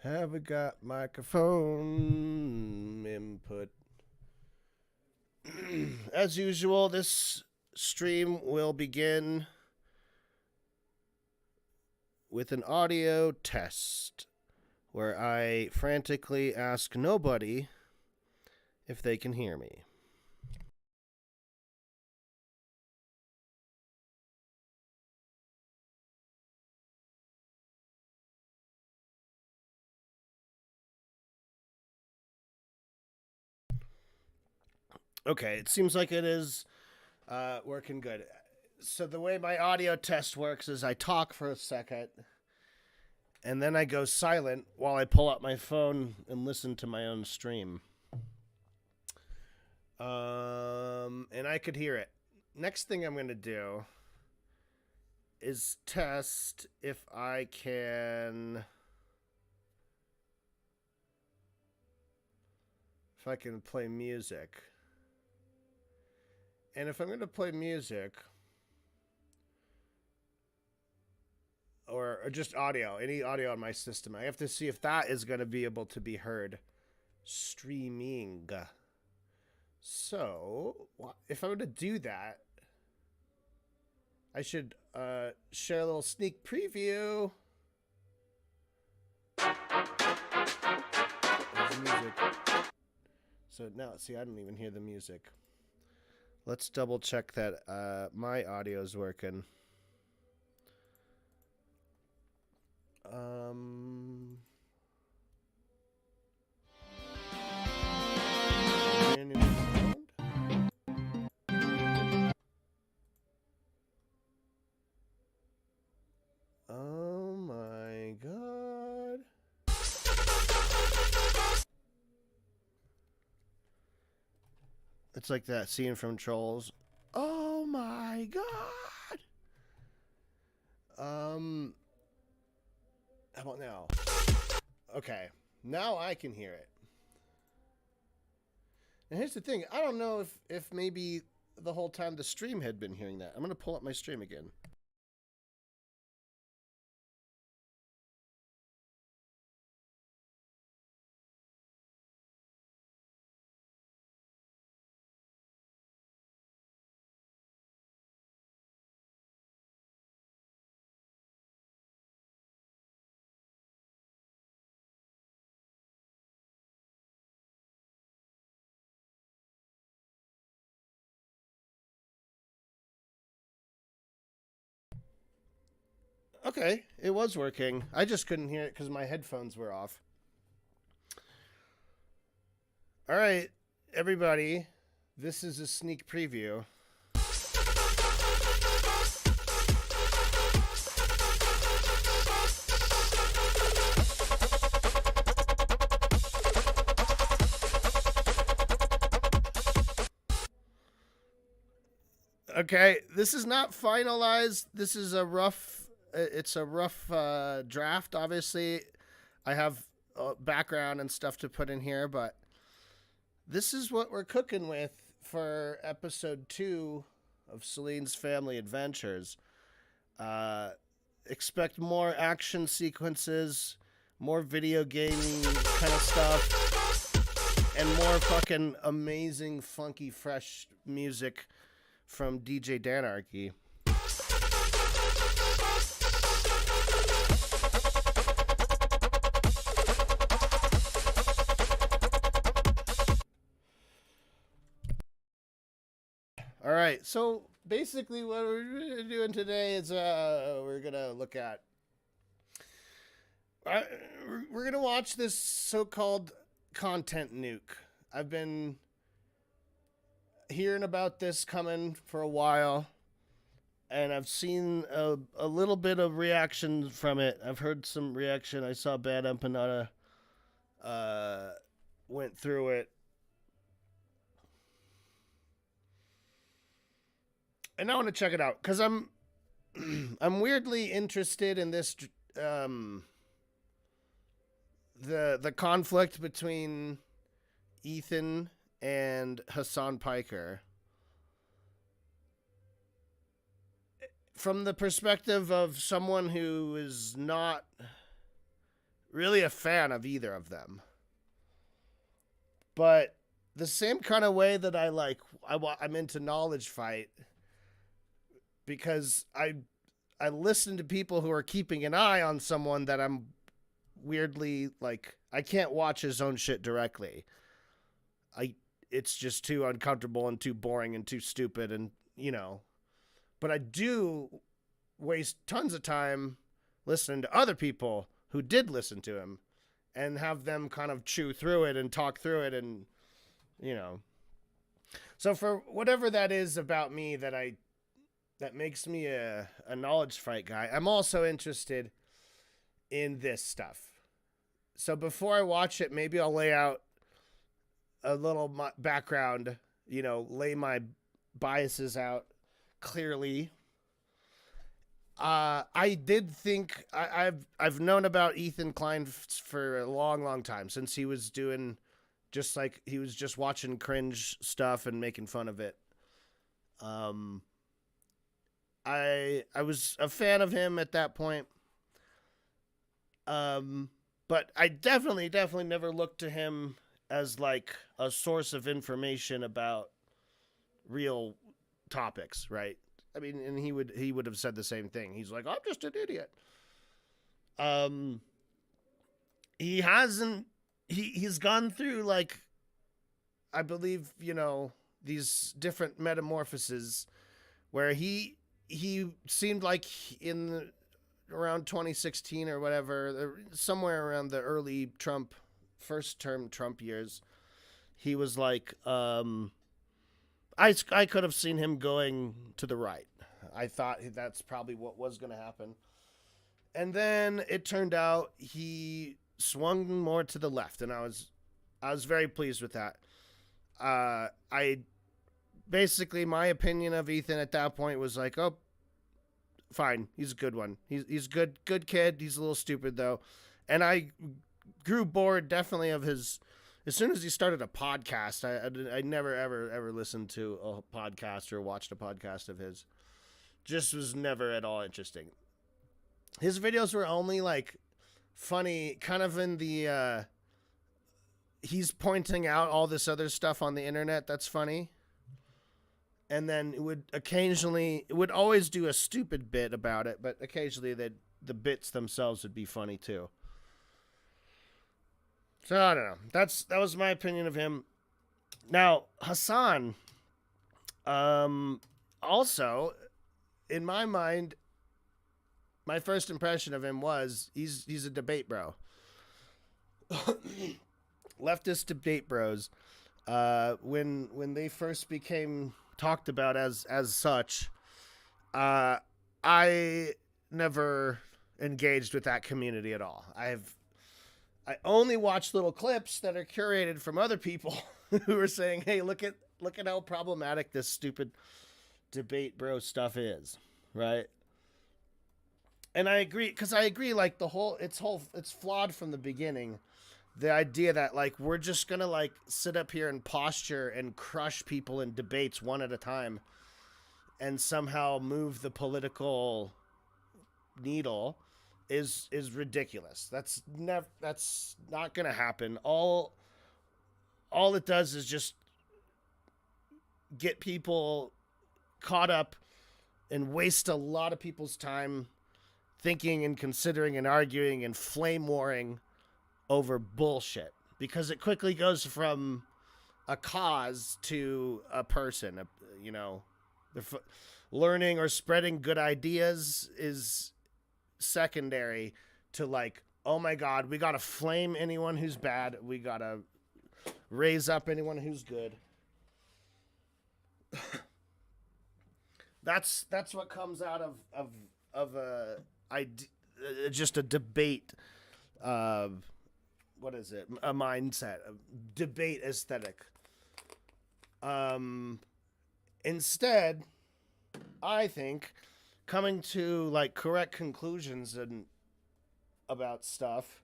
Have we got microphone input? As usual, this stream will begin with an audio test where I frantically ask nobody if they can hear me. Okay, it seems like it is working good. So the way my audio test works is I talk for a second, and then I go silent while I pull out my phone and listen to my own stream. And I could hear it. Next thing I'm going to do is test if I can play music. And if I'm going to play music, or just audio, any audio on my system, I have to see if that is going to be able to be heard streaming. So, if I'm going to do that, I should share a little sneak preview. There's music. So now, see, I don't even hear the music. Let's double check that my audio is working. Oh my god. It's like that scene from Trolls. Oh my god. How about now? Okay, now I can hear it. And here's the thing, I don't know if maybe the whole time the stream had been hearing that. I'm gonna pull up my stream again. Okay, it was working. I just couldn't hear it because my headphones were off. All right, everybody, this is a sneak preview. Okay, this is not finalized. This is a rough. It's a rough draft. Obviously, I have background and stuff to put in here, but this is what we're cooking with for episode 2 of Celine's Family Adventures. Expect more action sequences, more video gaming kind of stuff, and more fucking amazing, funky, fresh music from DJ Danarchy. All right, so basically what we're doing today is we're gonna look at we're gonna watch this so-called content nuke. I've been hearing about this coming for a while, and I've seen a little bit of reaction from it. I've heard some reaction. I saw Bad Empanada went through it. And I want to check it out because I'm weirdly interested in this the conflict between Ethan and Hasan Piker. From the perspective of someone who is not really a fan of either of them. But the same kind of way that I'm into knowledge fight, because I listen to people who are keeping an eye on someone that I'm weirdly like, I can't watch his own shit directly. It's just too uncomfortable and too boring and too stupid, and but I do waste tons of time listening to other people who did listen to him and have them kind of chew through it and talk through it, and so for whatever that is about me that makes me a knowledge fight guy, I'm also interested in this stuff. So before I watch it, maybe I'll lay out a little background, lay my biases out clearly. I did think I've known about Ethan Klein for a long time, since he was doing he was just watching cringe stuff and making fun of it. I was a fan of him at that point. But I definitely never looked to him as like a source of information about real topics, right? I mean, and he would have said the same thing. He's like, I'm just an idiot. He's gone through, like, I believe, these different metamorphoses where he seemed like around 2016 or whatever, somewhere around the early first term Trump years, he was like, I could have seen him going to the right. I thought that's probably what was going to happen. And then it turned out he swung more to the left, and I was very pleased with that. Basically, my opinion of Ethan at that point was like, oh, fine, he's a good one. He's good kid. He's a little stupid though. And I grew bored definitely of his. As soon as he started a podcast, I never ever listened to a podcast or watched a podcast of his. Just was never at all interesting. His videos were only like funny, kind of in the he's pointing out all this other stuff on the internet that's funny. And then it would always do a stupid bit about it, but occasionally the bits themselves would be funny too. So I don't know. That was my opinion of him. Now, Hasan, also, in my mind, my first impression of him was he's a debate bro. Leftist debate bros. When they first became talked about as such, I never engaged with that community at all. I only watch little clips that are curated from other people who are saying, "Hey, look at how problematic this stupid debate bro stuff is," right? And I agree, because I agree, like it's flawed from the beginning. The idea that like we're just gonna like sit up here and posture and crush people in debates one at a time, and somehow move the political needle is ridiculous. That's not gonna happen. All it does is just get people caught up and waste a lot of people's time thinking and considering and arguing and flame warring over bullshit, because it quickly goes from a cause to a person. Learning or spreading good ideas is secondary to like, oh my God, we gotta flame anyone who's bad. We gotta raise up anyone who's good. That's what comes out of just a debate. What is it? A mindset, a debate aesthetic. Instead, I think coming to like correct conclusions about stuff,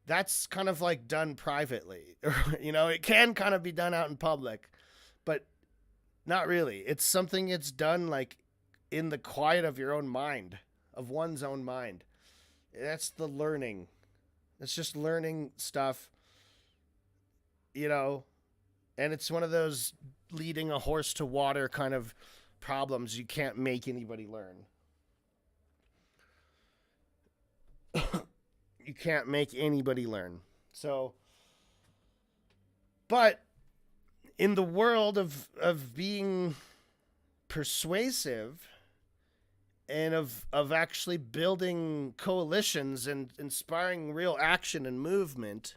that's kind of like done privately. It can kind of be done out in public, but not really. It's something that's done like in the quiet of your own mind, of one's own mind. That's the learning. It's just learning stuff, you know, and it's one of those leading a horse to water kind of problems. You can't make anybody learn. You can't make anybody learn. So, but in the world of being persuasive and of actually building coalitions and inspiring real action and movement,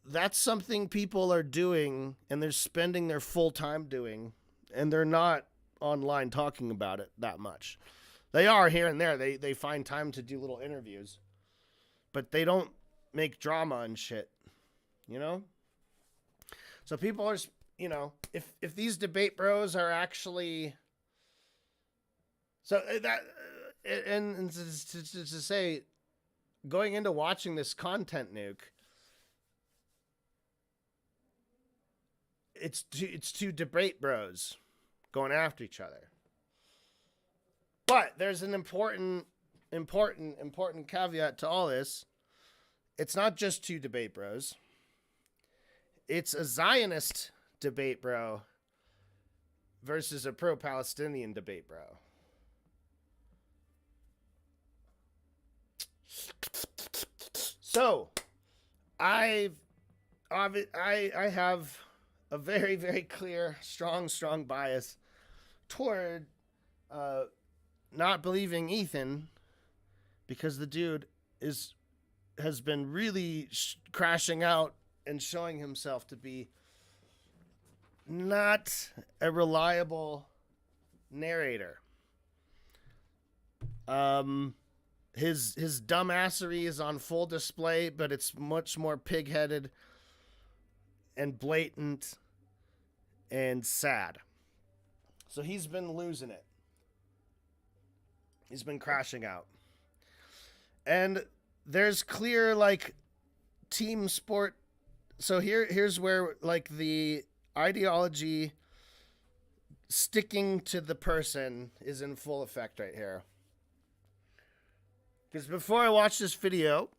that's something people are doing and they're spending their full time doing, and they're not online talking about it that much. They are here and there. They find time to do little interviews, but they don't make drama and shit, you know? So people are, you know, if these debate bros are actually, so that, and to say, going into watching this content, Nuke, it's two debate bros going after each other. But there's an important caveat to all this. It's not just two debate bros. It's a Zionist debate bro versus a pro-Palestinian debate bro. So, I have a very, very clear, strong bias toward not believing Ethan, because the dude has been really crashing out and showing himself to be not a reliable narrator. His dumbassery is on full display, but it's much more pig-headed and blatant and sad. So he's been losing it. He's been crashing out. And there's clear, like, team sport. So here's where, like, the ideology sticking to the person is in full effect right here. Because before I watched this video,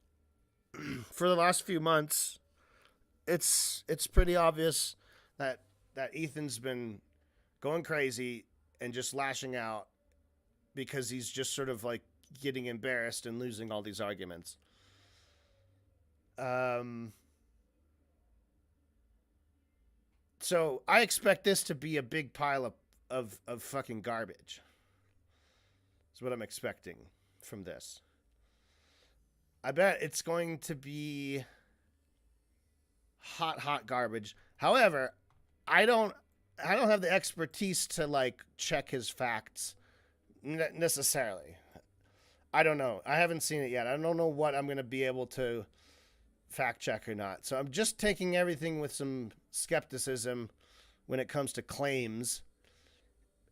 for the last few months, it's pretty obvious that Ethan's been going crazy and just lashing out because he's just sort of like getting embarrassed and losing all these arguments. So I expect this to be a big pile of fucking garbage. That's what I'm expecting from this. I bet it's going to be hot garbage. However, I don't have the expertise to like check his facts necessarily. I don't know. I haven't seen it yet. I don't know what I'm going to be able to fact check or not. So I'm just taking everything with some skepticism when it comes to claims.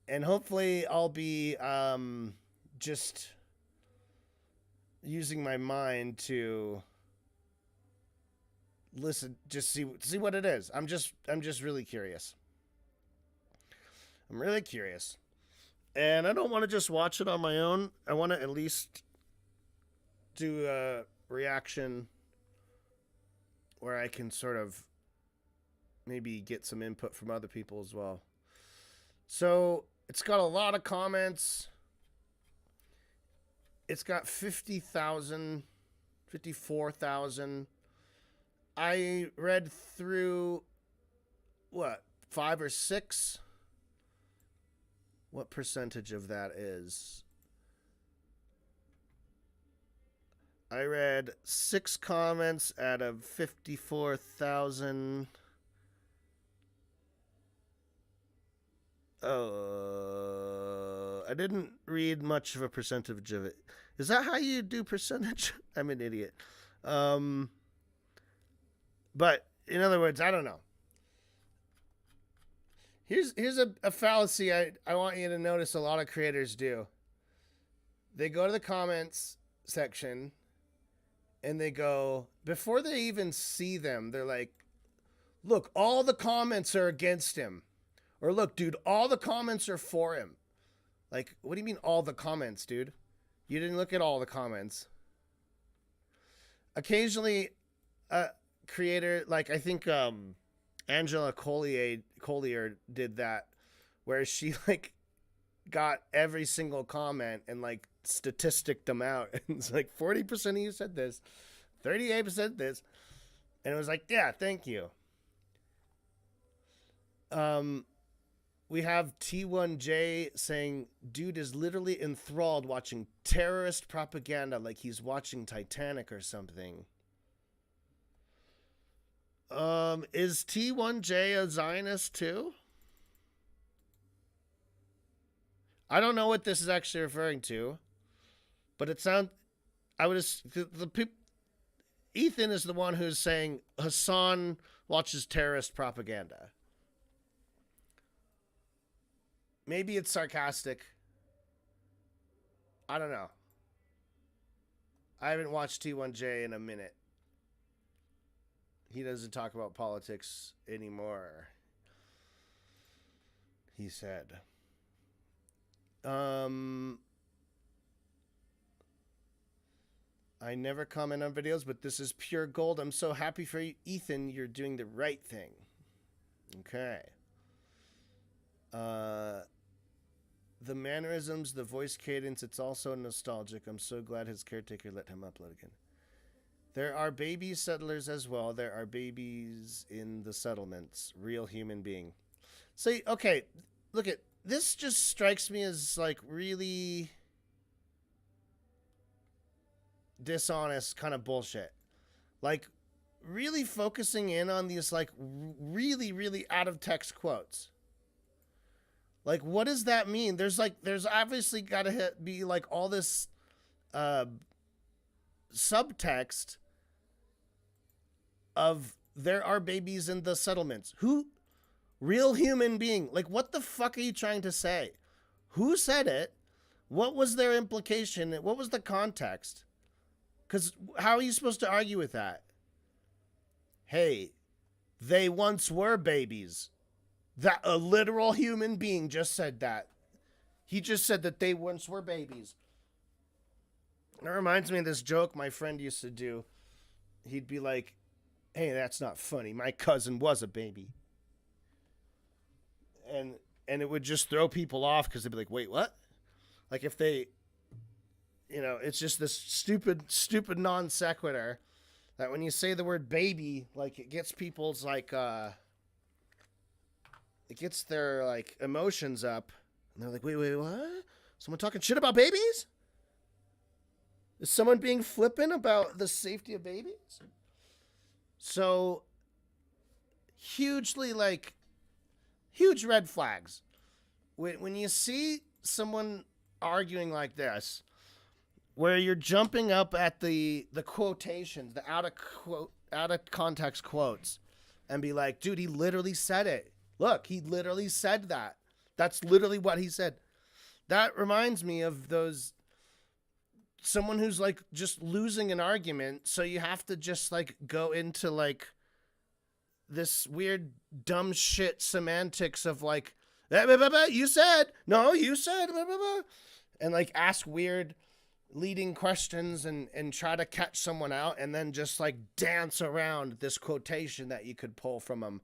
And hopefully I'll be just using my mind to listen, just see what it is. I'm just really curious. I'm really curious. And I don't want to just watch it on my own. I want to at least do a reaction where I can sort of maybe get some input from other people as well. So it's got a lot of comments. It's got 50,000, 54,000. I read through, 5 or 6? What percentage of that is? I read 6 comments out of 54,000. I didn't read much of a percentage of it. Is that how you do percentage? I'm an idiot. But in other words, I don't know. Here's a fallacy I want you to notice a lot of creators do. They go to the comments section and they go, before they even see them, they're like, look, all the comments are against him. Or look, dude, all the comments are for him. Like, what do you mean all the comments, dude? You didn't look at all the comments. Occasionally, a creator, like I think Angela Collier did that, where she like got every single comment and like statisticed them out. And it's like 40% of you said this, 38% this. And it was like, yeah, thank you. We have T1J saying, dude is literally enthralled watching terrorist propaganda like he's watching Titanic or something. Is T1J a Zionist too? I don't know what this is actually referring to, but it sounds. I would the people. Ethan is the one who's saying Hasan watches terrorist propaganda. Maybe it's sarcastic. I don't know. I haven't watched T1J in a minute. He doesn't talk about politics anymore, he said. I never comment on videos, but this is pure gold. I'm so happy for you, Ethan. You're doing the right thing. Okay. The mannerisms, the voice cadence, it's also nostalgic. I'm so glad his caretaker let him upload again. There are baby settlers as well. There are babies in the settlements. Real human being. So, okay, look at this. Just strikes me as like really dishonest kind of bullshit. Like really focusing in on these like really out of text quotes. Like, what does that mean? There's obviously got to be like all this subtext of there are babies in the settlements. Who? Real human being. Like, what the fuck are you trying to say? Who said it? What was their implication? What was the context? Because how are you supposed to argue with that? Hey, they once were babies. That a literal human being just said that. He just said that they once were babies. It reminds me of this joke my friend used to do. He'd be like, hey, that's not funny. My cousin was a baby. And it would just throw people off because they'd be like, wait, what? Like if they, it's just this stupid non sequitur that when you say the word baby, like it gets people's like, it gets their like emotions up. And they're like, wait, what? Someone talking shit about babies? Is someone being flippant about the safety of babies? So, huge red flags. When you see someone arguing like this, where you're jumping up at the quotations, the out of context quotes, and be like, dude, he literally said it. Look, he literally said that. That's literally what he said. That reminds me of someone who's like just losing an argument. So you have to just like go into like this weird dumb shit semantics of like, you said, no, you said, and like ask weird leading questions and try to catch someone out and then just like dance around this quotation that you could pull from them.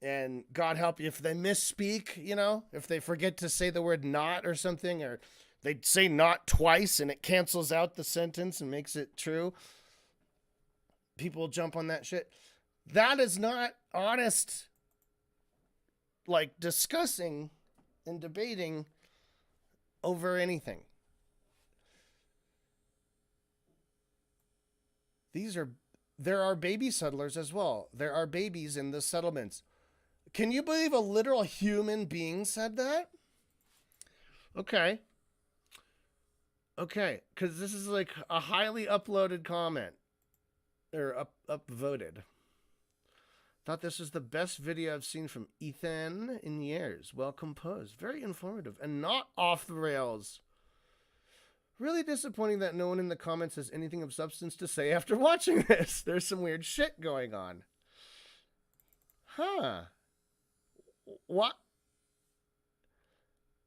And God help you if they misspeak, if they forget to say the word not or something, or they say not twice and it cancels out the sentence and makes it true. People jump on that shit. That is not honest, like discussing and debating over anything. There are baby settlers as well. There are babies in the settlements. Can you believe a literal human being said that? Okay. Because this is like a highly uploaded comment. Or upvoted. Thought this was the best video I've seen from Ethan in years. Well composed. Very informative. And not off the rails. Really disappointing that no one in the comments has anything of substance to say after watching this. There's some weird shit going on. Huh. What?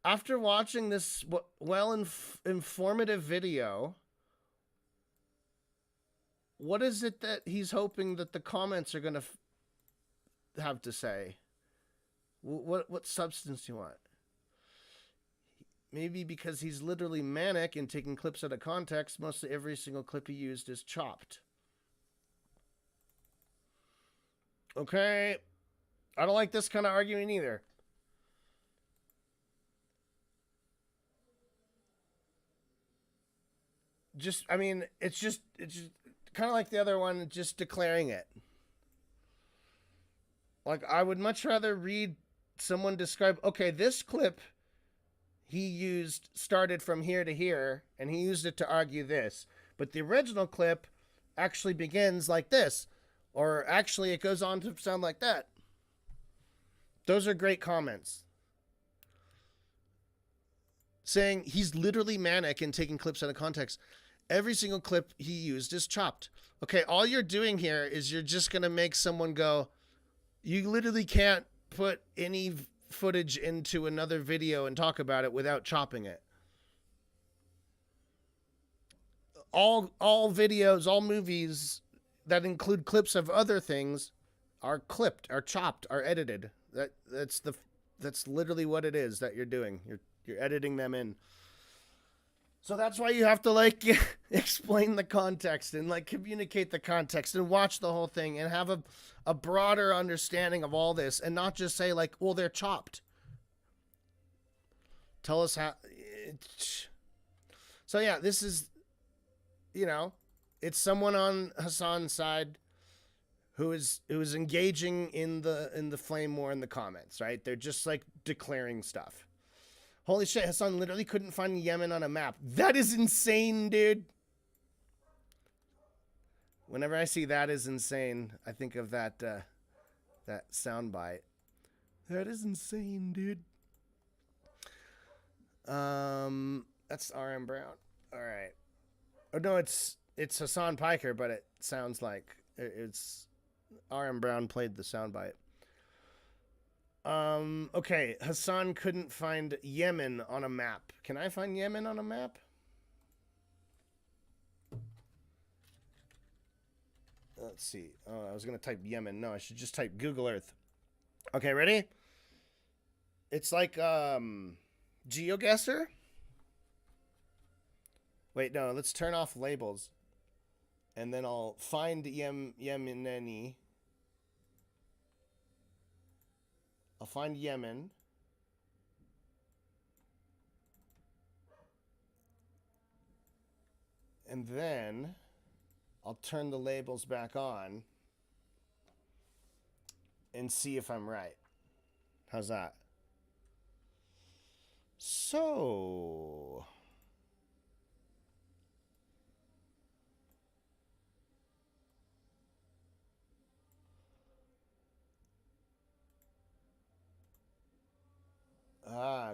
after watching this informative video, what is it that he's hoping that the comments are going to have to say? What substance do you want? Maybe because he's literally manic and taking clips out of context, mostly every single clip he used is chopped. Okay. I don't like this kind of arguing either. I mean, it's just kind of like the other one, just declaring it. Like, I would much rather read someone describe, okay, this clip he used started from here to here, and he used it to argue this. But the original clip actually begins like this, or actually it goes on to sound like that. Those are great comments. Saying he's literally manic and taking clips out of context. Every single clip he used is chopped. Okay, all you're doing here is you're just going to make someone go, you literally can't put any footage into another video and talk about it without chopping it. All videos, all movies that include clips of other things are clipped, are chopped, are edited. That's literally what it is that you're doing. You're editing them in. So that's why you have to like explain the context and like communicate the context and watch the whole thing and have a broader understanding of all this and not just say like, well, they're chopped. Tell us how. So yeah, this is, you know, it's someone on Hasan's side who is engaging in the flame war in the comments, right? They're just like declaring stuff. Holy shit, Hasan literally couldn't find Yemen on a map. That is insane, dude. Whenever I see that is insane, I think of that soundbite. That is insane, dude. That's RM Brown. All right. Oh no, it's Hasan Piker, but it sounds like it's RM Brown played the soundbite. Okay, Hasan couldn't find Yemen on a map. Can I find Yemen on a map? Let's see. Oh, I was going to type Yemen. No, I should just type Google Earth. Okay, ready? It's like, GeoGuessr? Wait, no, let's turn off labels. And then I'll find Yemeni. I'll find Yemen. And then I'll turn the labels back on and see if I'm right. How's that? So,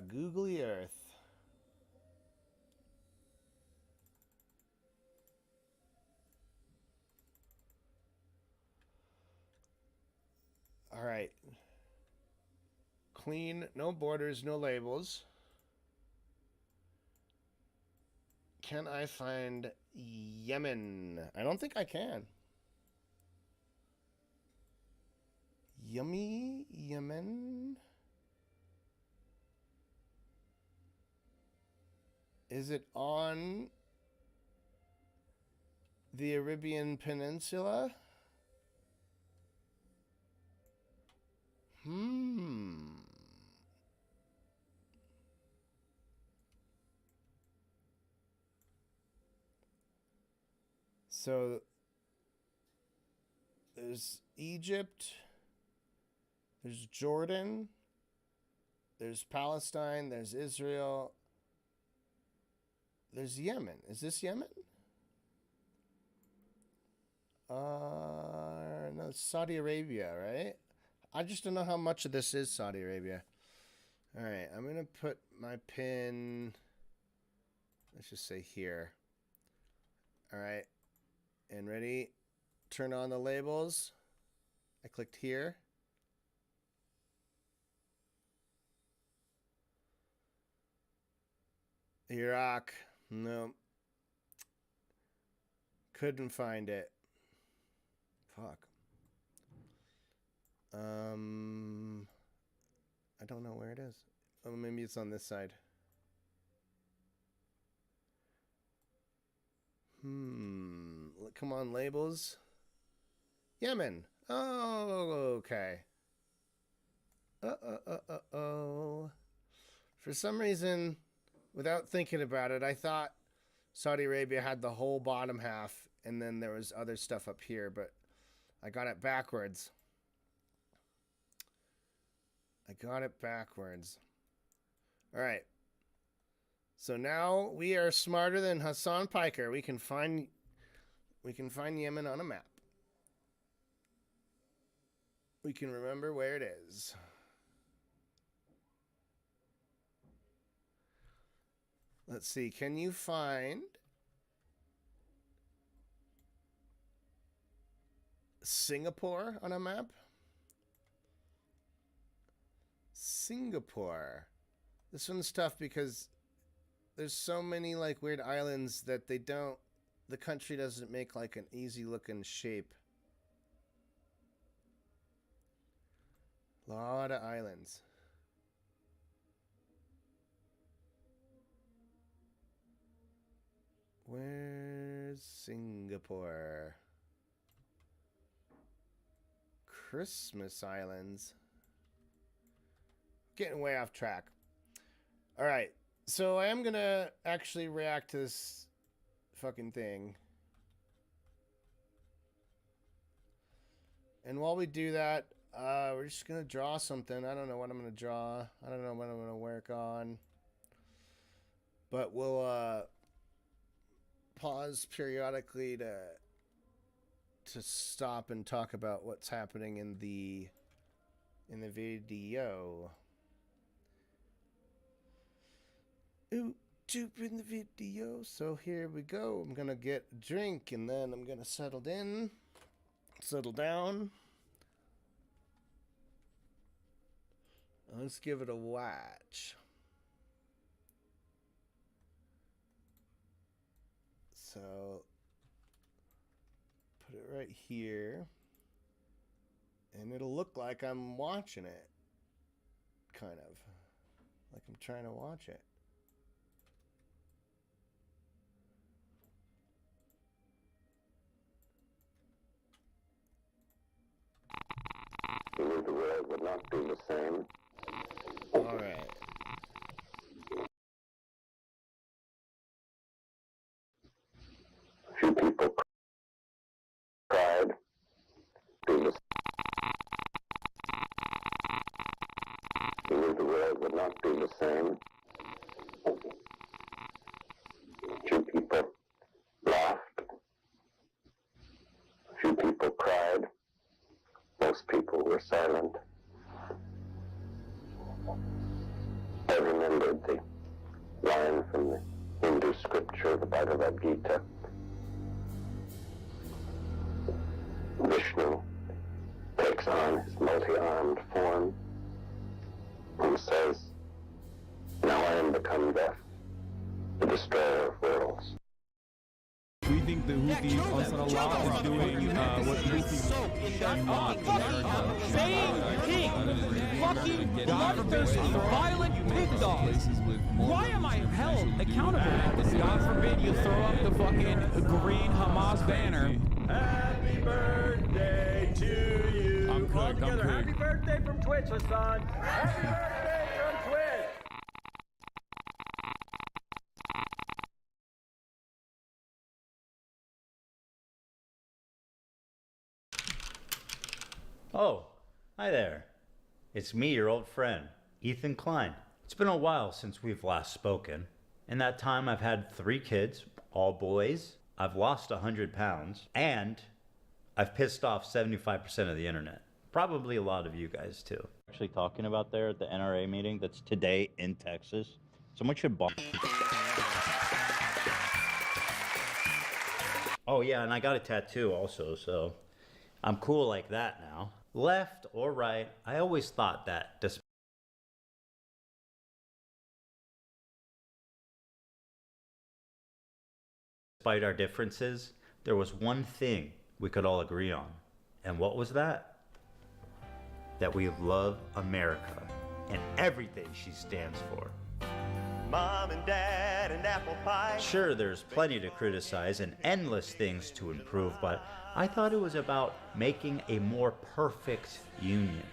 Googly Earth. All right. Clean, no borders, no labels. Can I find Yemen? I don't think I can. Yummy Yemen? Is it on the Arabian Peninsula? So there's Egypt, there's Jordan, there's Palestine, there's Israel, there's Yemen. Is this Yemen? No, it's Saudi Arabia, right? I just don't know how much of this is Saudi Arabia. All right, I'm going to put my pin, let's just say here. All right, and ready? Turn on the labels. I clicked here. Iraq. No. Couldn't find it. Fuck. I don't know where it is. Oh, maybe it's on this side. Come on, labels. Yemen. Oh, okay. Oh. For some reason, without thinking about it, I thought Saudi Arabia had the whole bottom half, and then there was other stuff up here, but I got it backwards. All right. So now we are smarter than Hasan Piker. We can find Yemen on a map. We can remember where it is. Let's see. Can you find Singapore on a map? Singapore. This one's tough because there's so many like weird islands that the country doesn't make like an easy looking shape. Lot of islands. Where's Singapore? Christmas Islands. Getting way off track. All right. So I am going to actually react to this fucking thing. And while we do that, we're just going to draw something. I don't know what I'm going to draw. I don't know what I'm going to work on. But we'll pause periodically to stop and talk about what's happening in the video. YouTube in the video. So here we go. I'm gonna get a drink and then I'm gonna settle down. Let's give it a watch. So put it right here and it'll look like I'm watching it, kind of like I'm trying to watch it. The world would not be the same. All right. Few people cried. The world would not be the same. Few people laughed. Few people cried. Most people were silent. I remembered the line from the Hindu scripture, the Bhagavad Gita. Vishnu takes on his multi-armed form and says, "Now I am become death, the destroyer of worlds." We think the Houthi Ansarallah is doing what the Houthi should not. Fucking bloodthirsty, violent pig dogs. Why am I held accountable? God forbid you throw up the fucking green Hamas banner. Happy birthday to you. I'm cooked, All together, I'm cooked. happy birthday from Twitch, Hasan. Happy birthday from Twitch. Oh, hi there. It's me, your old friend, Ethan Klein. It's been a while since we've last spoken. In that time, I've had 3 kids, all boys. I've lost 100 pounds, and I've pissed off 75% of the internet. Probably a lot of you guys too. Actually talking about there at the NRA meeting that's today in Texas. Someone should bomb. Oh yeah, and I got a tattoo also, so I'm cool like that now. Left or right, I always thought that despite Despite our differences, there was one thing we could all agree on. And what was that? That we love America and everything she stands for. Mom and Dad and apple pie. Sure, there's plenty to criticize and endless things to improve, but I thought it was about making a more perfect union,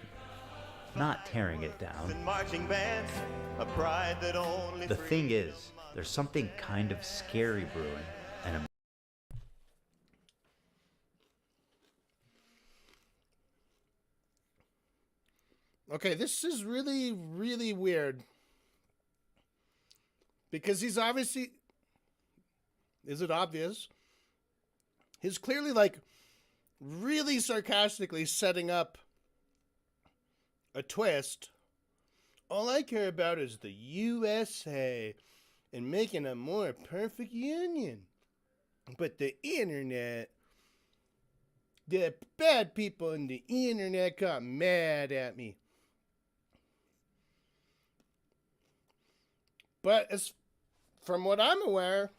not tearing it down. And marching bands, a pride that only The thing is, there's something kind of scary brewing, and Okay, this is really, really weird. Because he's obviously... Is it obvious? He's clearly, like, really sarcastically setting up a twist. All I care about is the USA and making a more perfect union. But the internet... The bad people in the internet got mad at me. But as from what I'm aware,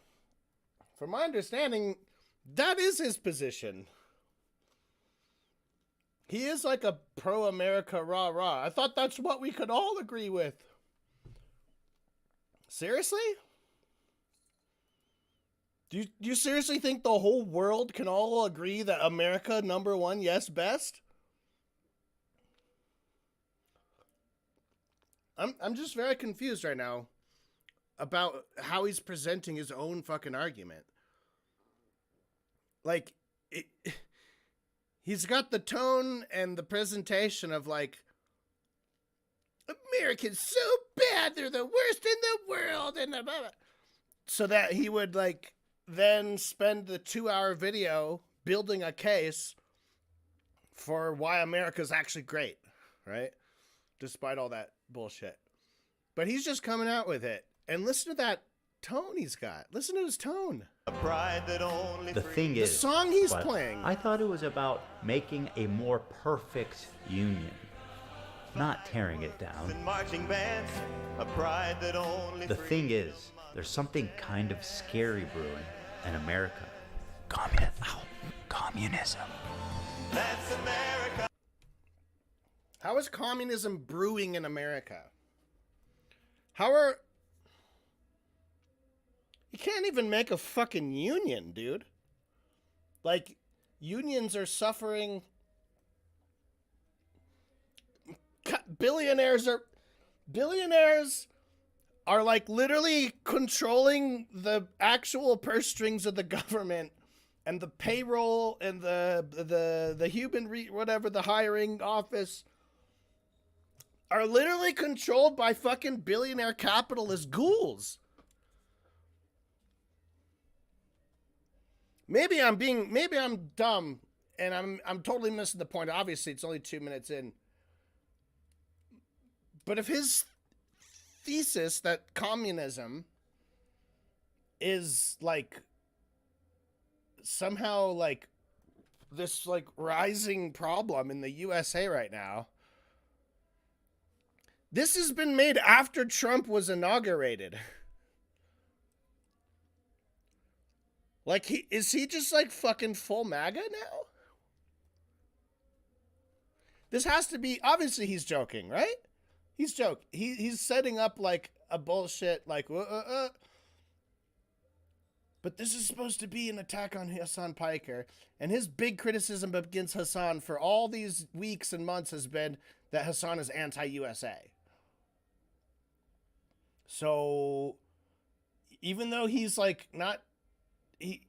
from my understanding, that is his position. He is like a pro-America rah-rah. I thought that's what we could all agree with. Seriously? Do you seriously think the whole world can all agree that America, number one, yes, best? I'm just very confused right now about how he's presenting his own fucking argument. Like, he's got the tone and the presentation of like, Americans so bad, they're the worst in the world, and blah, blah, blah. So that he would like then spend the 2-hour video building a case for why America's actually great, right? Despite all that bullshit. But he's just coming out with it. And listen to that tone he's got. Listen to his tone. a pride that only The thing The is, song he's but playing. I thought it was about making a more perfect union, not tearing it down. and marching bands, a pride that only The thing is, there's something kind of scary brewing in America. Communism. That's America. How is communism brewing in America? How are... You can't even make a fucking union, dude. Like, unions are suffering... Billionaires are like literally controlling the actual purse strings of the government and the payroll and the human whatever, the hiring office are literally controlled by fucking billionaire capitalist ghouls. Maybe I'm dumb and I'm totally missing the point. Obviously, it's only 2 minutes in. But if his thesis that communism is like somehow like this like rising problem in the USA right now, this has been made after Trump was inaugurated. Like, is he just like fucking full MAGA now? This has to be, obviously he's joking, right? He's joking. He's setting up like a bullshit, like, But this is supposed to be an attack on Hasan Piker. And his big criticism against Hasan for all these weeks and months has been that Hasan is anti-USA. So, even though he's like not, he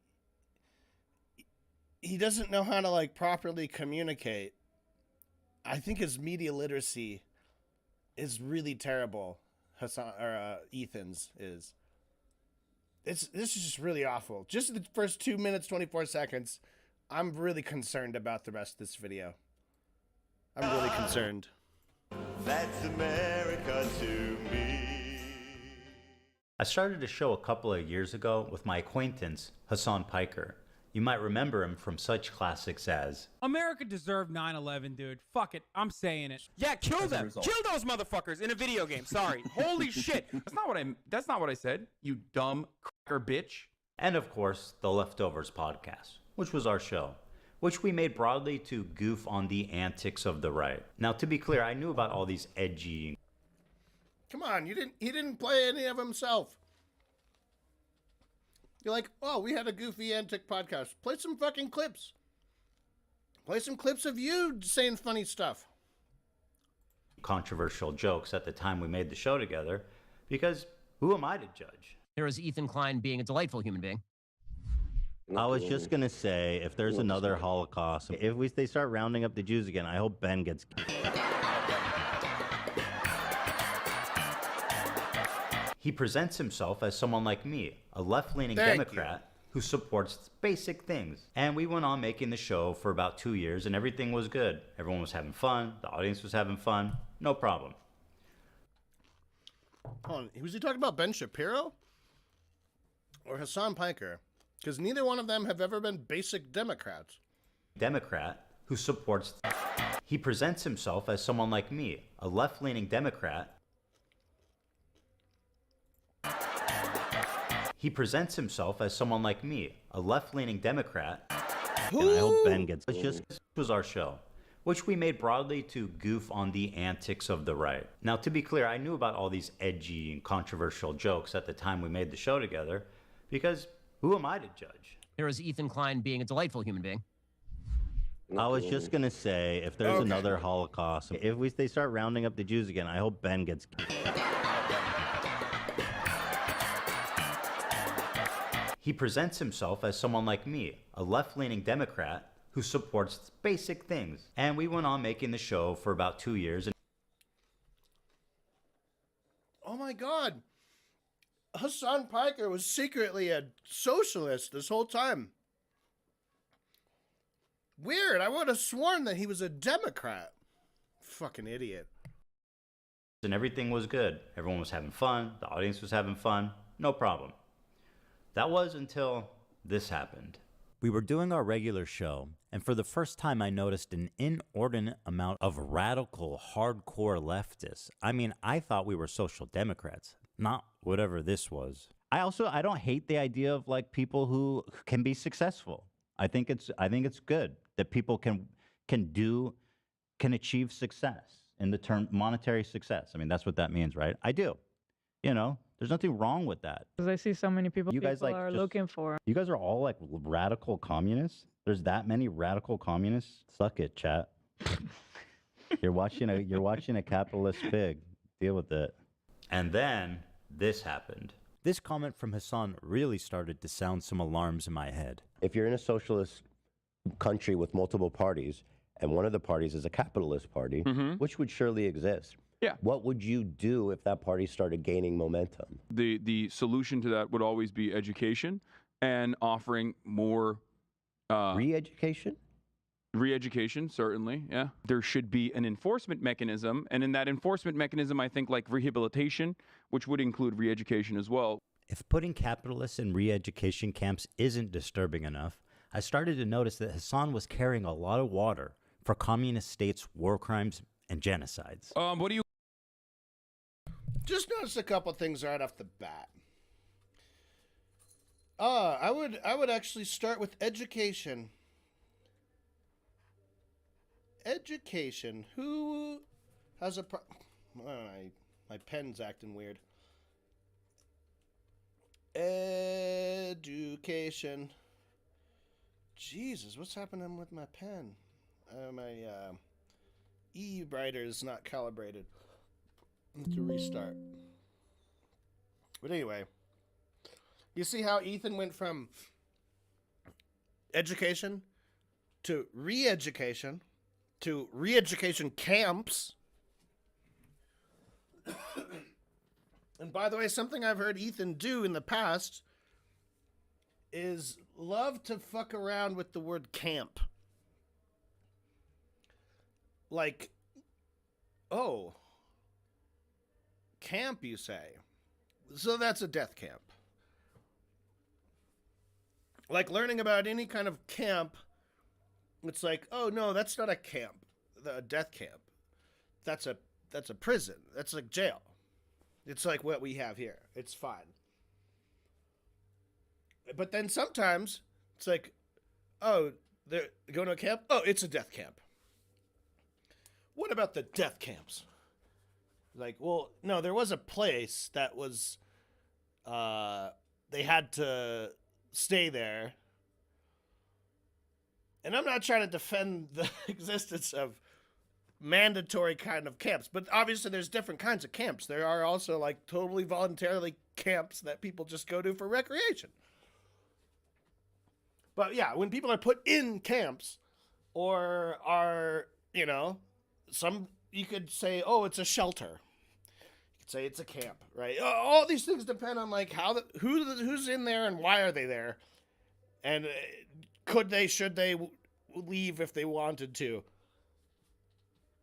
doesn't know how to like properly communicate, I think his media literacy is really terrible. Ethan's is. This is just really awful. Just the first 2 minutes, 24 seconds. I'm really concerned about the rest of this video. I'm really concerned. That's America to me. I started a show a couple of years ago with my acquaintance, Hasan Piker. You might remember him from such classics as America deserved 9/11, dude. Fuck it. I'm saying it. Yeah, kill them. Kill those motherfuckers in a video game. Sorry. Holy shit. That's not what I said, you dumb cracker bitch. And of course, the Leftovers podcast, which was our show, which we made broadly to goof on the antics of the right. Now, to be clear, I knew about all these edgy... Come on, he didn't play any of himself. You're like, oh, we had a goofy antic podcast. Play some fucking clips. Play some clips of you saying funny stuff. controversial jokes at the time we made the show together, because who am I to judge? Here is Ethan Klein being a delightful human being. I was just going to say, if there's another Holocaust, if they start rounding up the Jews again, I hope Ben gets... He presents himself as someone like me, a left-leaning Democrat who supports basic things. And we went on making the show for about 2 years, and everything was good. Everyone was having fun. The audience was having fun. No problem. Hold on. Was he talking about Ben Shapiro? Or Hasan Piker? Because neither one of them have ever been basic Democrats. Democrat who supports... He presents himself as someone like me, a left-leaning Democrat. He presents himself as someone like me, a left-leaning Democrat. And I hope Ben gets... This was our show, which we made broadly to goof on the antics of the right. Now, to be clear, I knew about all these edgy and controversial jokes at the time we made the show together, because who am I to judge? Here is Ethan Klein being a delightful human being. I was just going to say, if there's another Holocaust, if they start rounding up the Jews again, I hope Ben gets... He presents himself as someone like me, a left-leaning Democrat who supports basic things. And we went on making the show for about 2 years. And oh my God. Hasan Piker was secretly a socialist this whole time. Weird. I would have sworn that he was a Democrat. Fucking idiot. And everything was good. Everyone was having fun. The audience was having fun. No problem. That was until this happened. We were doing our regular show, and for the first time I noticed an inordinate amount of radical, hardcore leftists. I mean, I thought we were social democrats, not whatever this was. I don't hate the idea of like people who can be successful. I think it's good that people can achieve success in the term monetary success. I mean, that's what that means, right? I do. You know, there's nothing wrong with that. Because I see so many people are looking for. You guys are all like radical communists? There's that many radical communists? Suck it, chat. You're watching a capitalist pig. Deal with it. And then this happened. This comment from Hasan really started to sound some alarms in my head. If you're in a socialist country with multiple parties, and one of the parties is a capitalist party, which would surely exist, yeah. What would you do if that party started gaining momentum? The solution to that would always be education and offering more... Re-education? Re-education, certainly, yeah. There should be an enforcement mechanism, and in that enforcement mechanism, I think like rehabilitation, which would include re-education as well. If putting capitalists in re-education camps isn't disturbing enough, I started to notice that Hasan was carrying a lot of water for communist states' war crimes and genocides. What do you... Just noticed a couple things right off the bat. I would actually start with education. Education. Who has a my pen's acting weird. Education. Jesus, what's happening with my pen? My e-writer is not calibrated. I need to restart. But anyway, you see how Ethan went from education to re-education to re-education camps. And by the way, something I've heard Ethan do in the past is love to fuck around with the word camp. Like, oh, camp, you say? So that's a death camp. Like learning about any kind of camp, it's like, oh no, that's not a camp, a death camp. That's a prison. That's like jail. It's like what we have here. It's fine. But then sometimes it's like, oh, they're going to a camp. Oh, it's a death camp. What about the death camps? Like, well, no, there was a place that was, they had to stay there. And I'm not trying to defend the existence of mandatory kind of camps, but obviously there's different kinds of camps. There are also like totally voluntarily camps that people just go to for recreation. But yeah, when people are put in camps or are, you know, you could say, oh, it's a shelter. You could say it's a camp, right? All these things depend on like who's in there and why are they there, and should they leave if they wanted to.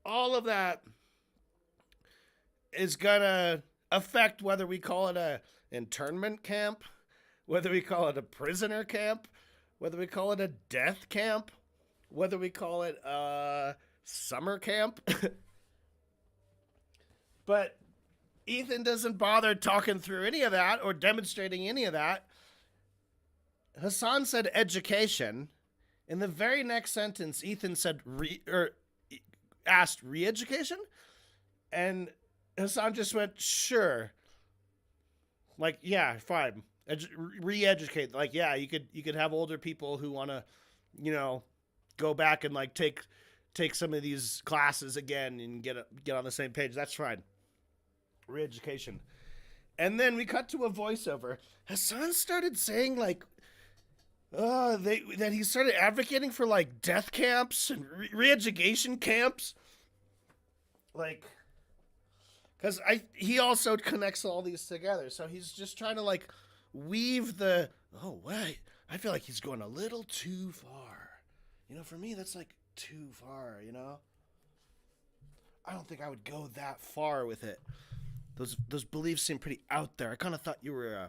All of that is gonna affect whether we call it a internment camp, whether we call it a prisoner camp, whether we call it a death camp, whether we call it a summer camp. But Ethan doesn't bother talking through any of that or demonstrating any of that. Hasan said education. In the very next sentence, Ethan said asked re-education, and Hasan just went, sure. Like, yeah, fine. Re-educate. Like, yeah, you could have older people who want to, you know, go back and like take some of these classes again and get on the same page. That's fine. Re-education. And then we cut to a voiceover. Hasan started saying like, that he started advocating for like death camps and re-education camps, like, because he also connects all these together. So he's just trying to like weave the wait, I feel like he's going a little too far. You know, for me that's like too far. You know, I don't think I would go that far with it. Those beliefs seem pretty out there. I kind of thought you were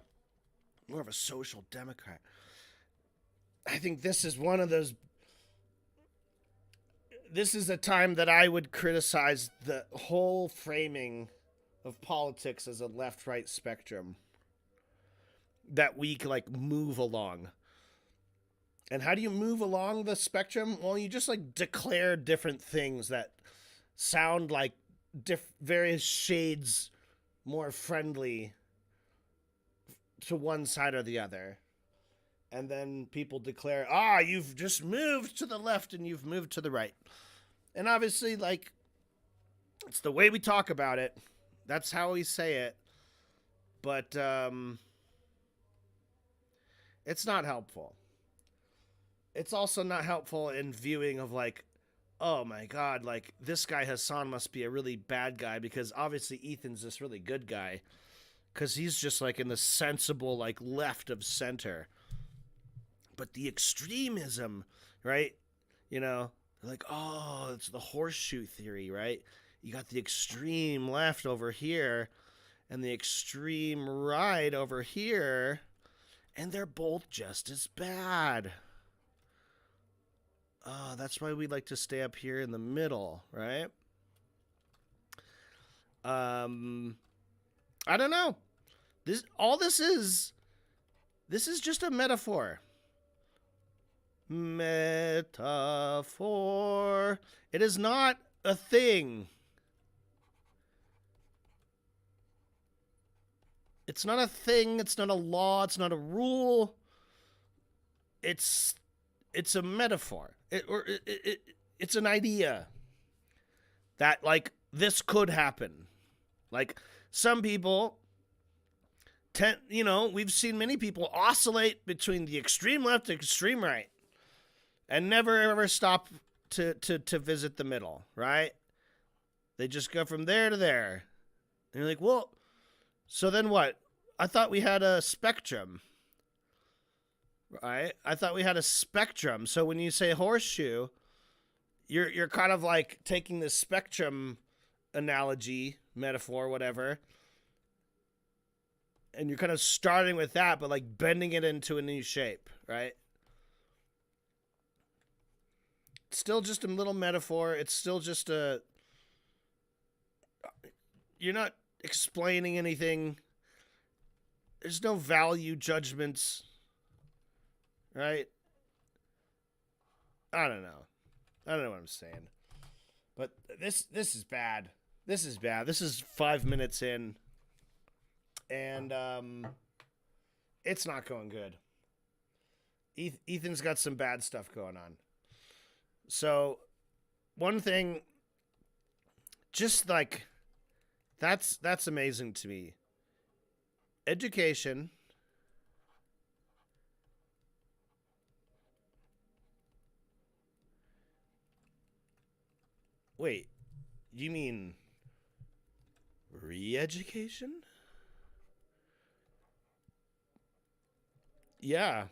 more of a social democrat. I think this is one of those. This is a time that I would criticize the whole framing of politics as a left-right spectrum that we like move along. And how do you move along the spectrum? Well, you just like declare different things that sound like various shades more friendly to one side or the other. And then people declare, you've just moved to the left and you've moved to the right. And obviously, like, it's the way we talk about it. That's how we say it. But it's not helpful. It's also not helpful in viewing of like, oh my God, like this guy Hasan must be a really bad guy because obviously Ethan's this really good guy. Because he's just like in the sensible, like left of center. But the extremism, right? You know, like, oh, it's the horseshoe theory, right? You got the extreme left over here and the extreme right over here, and they're both just as bad. Oh, that's why we like to stay up here in the middle, right? I don't know. This is just a metaphor. Metaphor. It is not a thing. It's not a thing. It's not a law. It's not a rule. It's a metaphor. It's an idea that like this could happen. Like some people we've seen many people oscillate between the extreme left and extreme right. And never ever stop to visit the middle, right? They just go from there to there. And you're like, well, so then what? I thought we had a spectrum, right? I thought we had a spectrum. So when you say horseshoe, you're kind of like taking the spectrum analogy, metaphor, whatever, and you're kind of starting with that, but like bending it into a new shape, right? It's still just a little metaphor. It's still just you're not explaining anything. There's no value judgments. right? I don't know. I don't know what I'm saying. But this is bad. This is bad. This is 5 minutes in. And it's not going good. Ethan's got some bad stuff going on. So, one thing, just like, that's amazing to me. Education. Wait, you mean re-education? Yeah.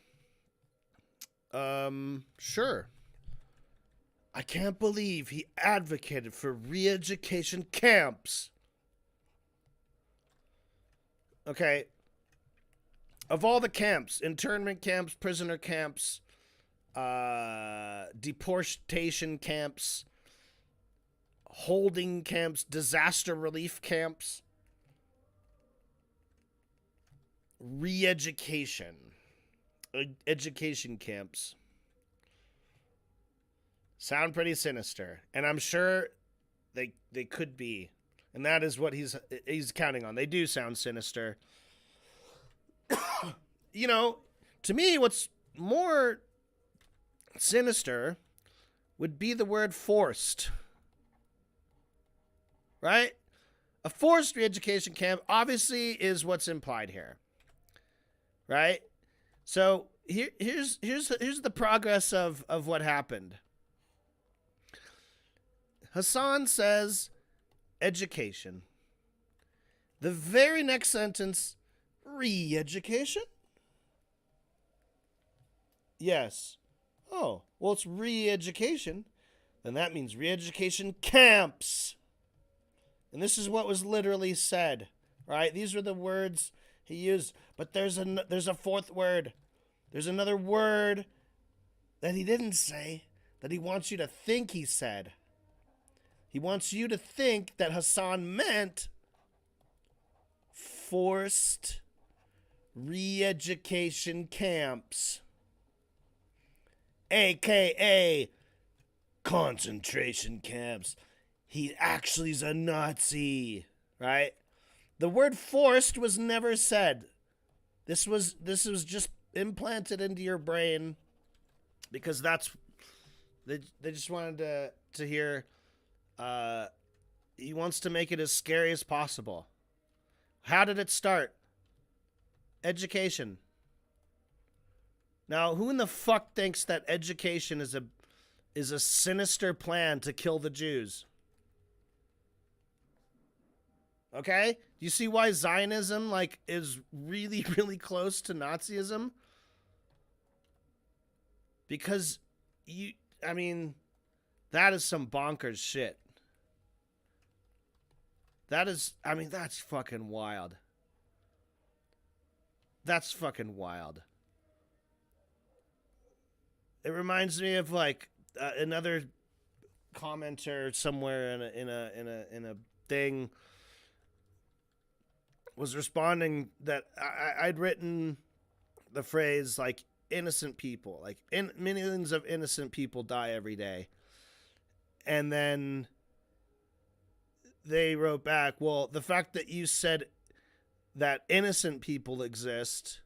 Sure. I can't believe he advocated for re-education camps. Okay. Of all the camps, internment camps, prisoner camps, deportation camps, holding camps, disaster relief camps, re-education, education camps sound pretty sinister, and I'm sure they could be, and that is what he's counting on. They do sound sinister. You know, to me, what's more sinister would be the word forced. Right? A forced re-education camp obviously is what's implied here. Right? So here's the progress of what happened. Hasan says education. The very next sentence, re-education? Yes. Oh, well, it's re-education. Then that means re-education camps. And this is what was literally said, right? These were the words he used. But there's a fourth word. There's another word that he didn't say that he wants you to think he said. He wants you to think that Hasan meant forced re-education camps, a.k.a. concentration camps. He actually is a Nazi, right? The word forced was never said. This was just implanted into your brain because that's they just wanted to hear. He wants to make it as scary as possible. How did it start? Education. Now, who in the fuck thinks that education is a sinister plan to kill the Jews? Okay? Do you see why Zionism is really, really close to Nazism? Because that is some bonkers shit. That's fucking wild. That's fucking wild. It reminds me of another commenter somewhere in a thing was responding that I'd written the phrase innocent people, millions of innocent people die every day, and then they wrote back, well, the fact that you said that innocent people exist,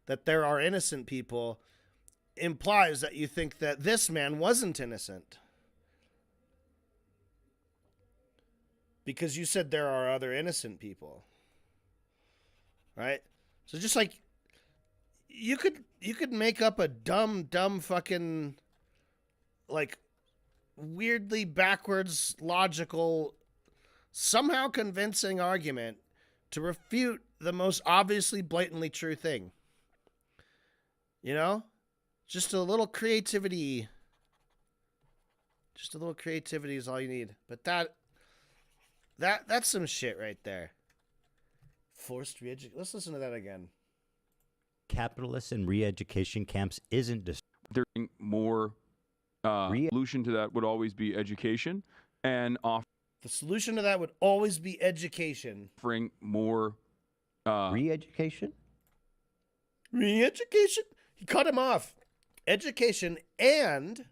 that there are innocent people, implies that you think that this man wasn't innocent. Because you said there are other innocent people. Right? So just you could make up a dumb fucking weirdly backwards logical, somehow convincing argument to refute the most obviously blatantly true thing. You know? Just a little creativity. Just a little creativity is all you need. But that's some shit right there. Forced re-education. Let's listen to that again. Capitalists and re-education camps isn't There's more solution to that would always be education, and the solution to that would always be education. Offering more re-education? Re-education? He cut him off. education and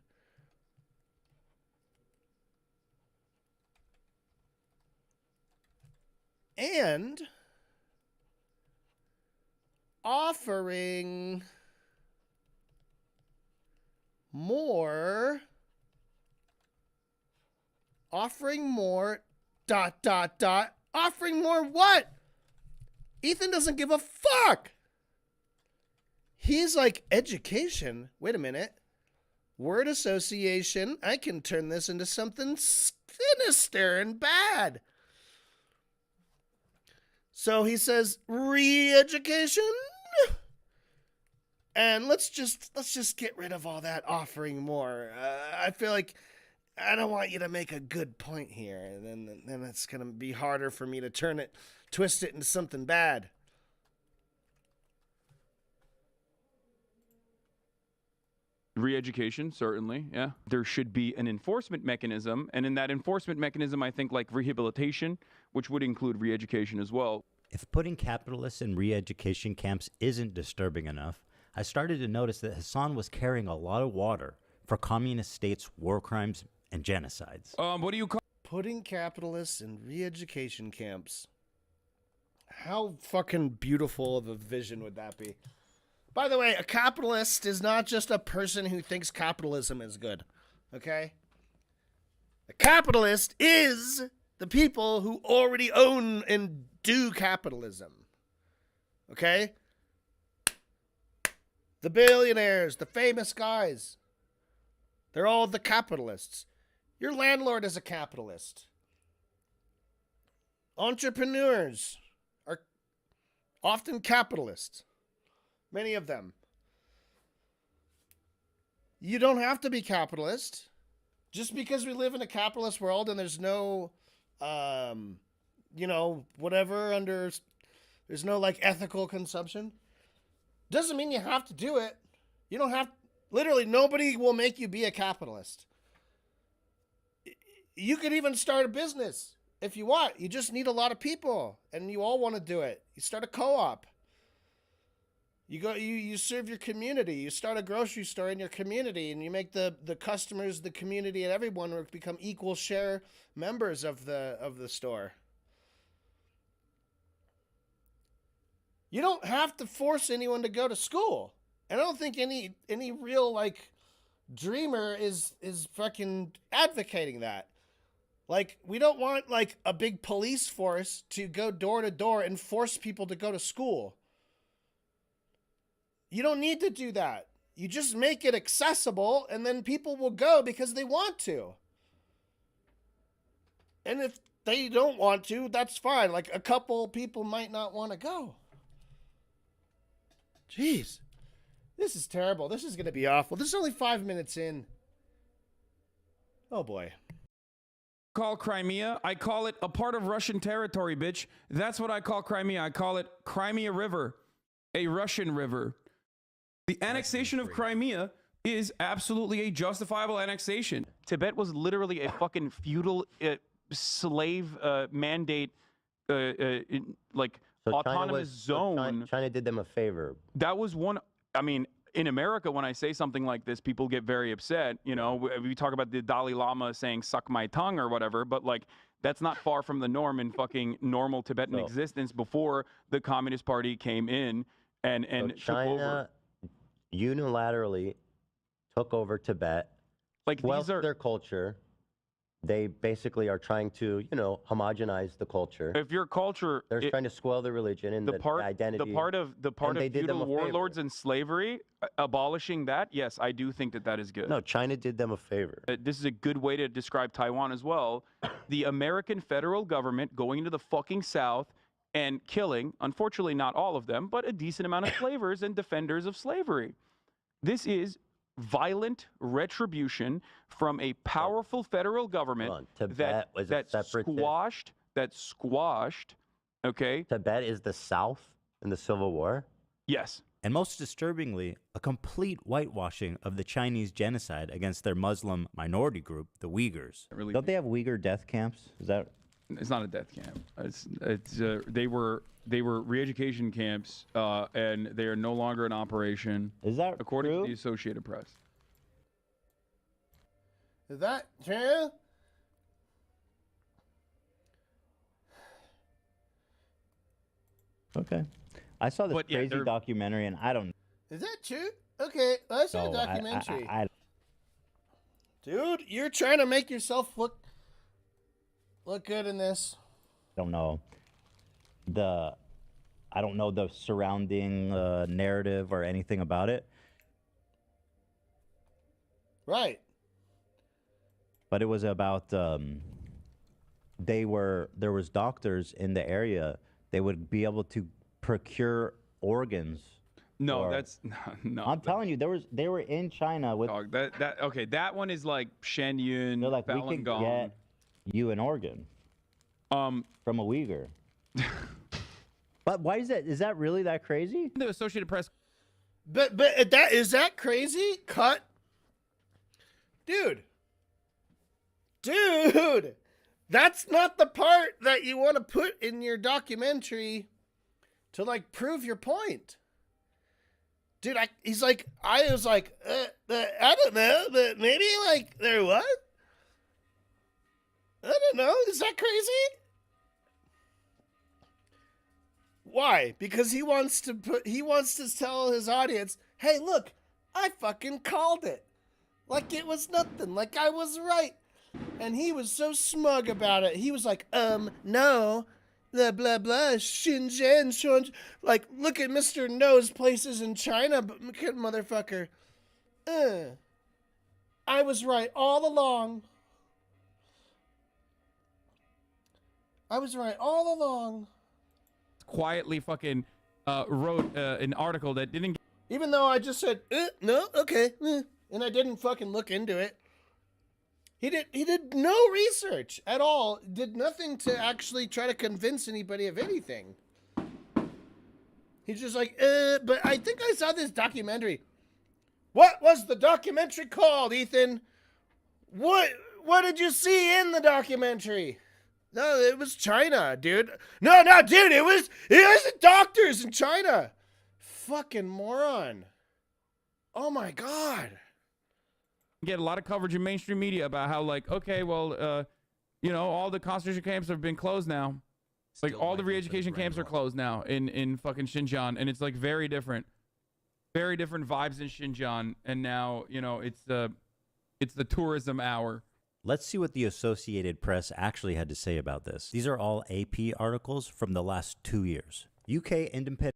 offering more offering more what? Ethan doesn't give a fuck. He's like, education? Wait a minute. Word association? I can turn this into something sinister and bad. So he says, re-education? And let's just get rid of all that offering more. I feel like I don't want you to make a good point here. And then it's going to be harder for me to twist it into something bad. Re-education, certainly, yeah. There should be an enforcement mechanism, and in that enforcement mechanism, I think like rehabilitation, which would include re-education as well. If putting capitalists in re-education camps isn't disturbing enough, I started to notice that Hasan was carrying a lot of water for communist states' war crimes and genocides. What do you call putting capitalists in re-education camps? How fucking beautiful of a vision would that be? By the way, a capitalist is not just a person who thinks capitalism is good, okay? A capitalist is the people who already own and do capitalism, okay? The billionaires, the famous guys, they're all the capitalists. Your landlord is a capitalist. Entrepreneurs are often capitalists. Many of them. You don't have to be capitalist. Just because we live in a capitalist world and there's no, whatever there's no like ethical consumption, doesn't mean you have to do it. You don't have, literally nobody will make you be a capitalist. You could even start a business if you want. You just need a lot of people and you all want to do it. You start a co-op. You serve your community. You start a grocery store in your community and you make the customers, the community, and everyone become equal share members of the store. You don't have to force anyone to go to school. And I don't think any real like dreamer is fucking advocating that. Like, we don't want like a big police force to go door to door and force people to go to school. You don't need to do that. You just make it accessible and then people will go because they want to. And if they don't want to, that's fine. Like, a couple people might not want to go. Jeez. This is terrible. This is going to be awful. This is only 5 minutes in. Oh, boy. Call Crimea? I call it a part of Russian territory, bitch. That's what I call Crimea. I call it Crimea River, a Russian river. The annexation of Crimea is absolutely a justifiable annexation. Tibet was literally a fucking feudal slave mandate, autonomous zone. China did them a favor. That was one. I mean, in America, when I say something like this, people get very upset. You know, we talk about the Dalai Lama saying "suck my tongue" or whatever, but like that's not far from the norm in fucking normal Tibetan existence before the Communist Party came in and took over. Unilaterally took over Tibet, like these are their culture. They basically are trying to, homogenize the culture. If your culture, they're trying to spoil the religion and the identity. The part of feudal warlords and slavery, abolishing that. Yes, I do think that is good. No, China did them a favor. This is a good way to describe Taiwan as well. The American federal government going into the fucking South and killing, unfortunately not all of them, but a decent amount of slavers and defenders of slavery. This is violent retribution from a powerful federal government that squashed, okay? Tibet is the South in the Civil War? Yes. And most disturbingly, a complete whitewashing of the Chinese genocide against their Muslim minority group, the Uyghurs. Don't they have Uyghur death camps? Is that It's not a death camp. They were re-education camps, and they are no longer in operation. Is that according true? to the Associated Press? Is that true? Okay. I saw this crazy documentary, and I don't. Is that true? Okay, I saw a No, documentary. I Dude, you're trying to make yourself look good in this. don't know I don't know the surrounding narrative or anything about it. Right. But it was about there was doctors in the area. They would be able to procure organs. No, that's no. I'm telling you, they were in China with. Dog, that one is like Shenyun, They're like, we Falun can Gong. get you an organ. From a Uyghur. But why is that? Is that really that crazy? The Associated Press. But that is that crazy? Cut. Dude, that's not the part that you want to put in your documentary to like prove your point. Dude, I was like, I don't know, but maybe like there what? I don't know. Is that crazy? Why? Because he wants to tell his audience, hey, look, I fucking called it. Like it was nothing. Like I was right. And he was so smug about it. He was like, no. Blah, blah, blah. Shenzhen. Like, look at Mr. Knows places in China, but motherfucker. I was right all along. Quietly fucking wrote an article that didn't. Even though I just said, no, okay. And I didn't fucking look into it. He did no research at all. Did nothing to actually try to convince anybody of anything. He's just like, but I think I saw this documentary. What was the documentary called, Ethan? What did you see in the documentary? No, it was China, dude. No, dude, it was doctors in China. Fucking moron. Oh my God. Get a lot of coverage in mainstream media about how like, okay, well, all the concentration camps have been closed now. Like all the re-education camps are closed now in fucking Xinjiang, and it's like very different vibes in Xinjiang. And now it's the tourism hour. Let's see what the Associated Press actually had to say about this. These are all AP articles from the last 2 years. UK Independent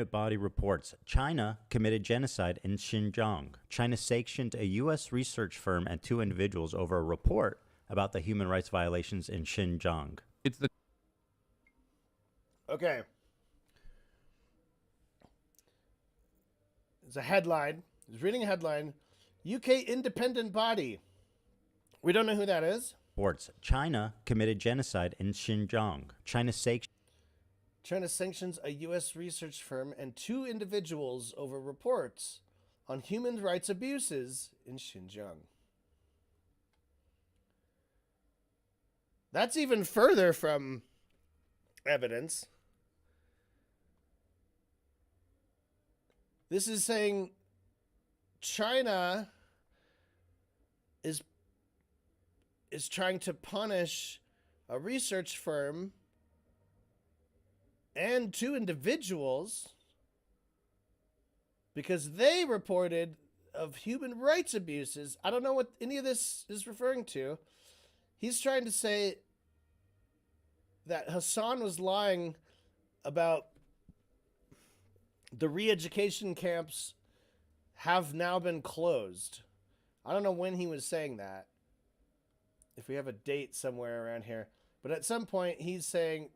body reports China committed genocide in Xinjiang. China sanctioned a U.S. research firm and 2 individuals over a report about the human rights violations in Xinjiang. Okay. It's a headline. I was reading a headline. UK independent body. We don't know who that is. Reports China committed genocide in Xinjiang. China sanctions a U.S. research firm and 2 individuals over reports on human rights abuses in Xinjiang. That's even further from evidence. This is saying China is trying to punish a research firm and 2 individuals because they reported of human rights abuses. I don't know what any of this is referring to. He's trying to say that Hasan was lying about the re-education camps have now been closed. I don't know when he was saying that, if we have a date somewhere around here. But at some point, he's saying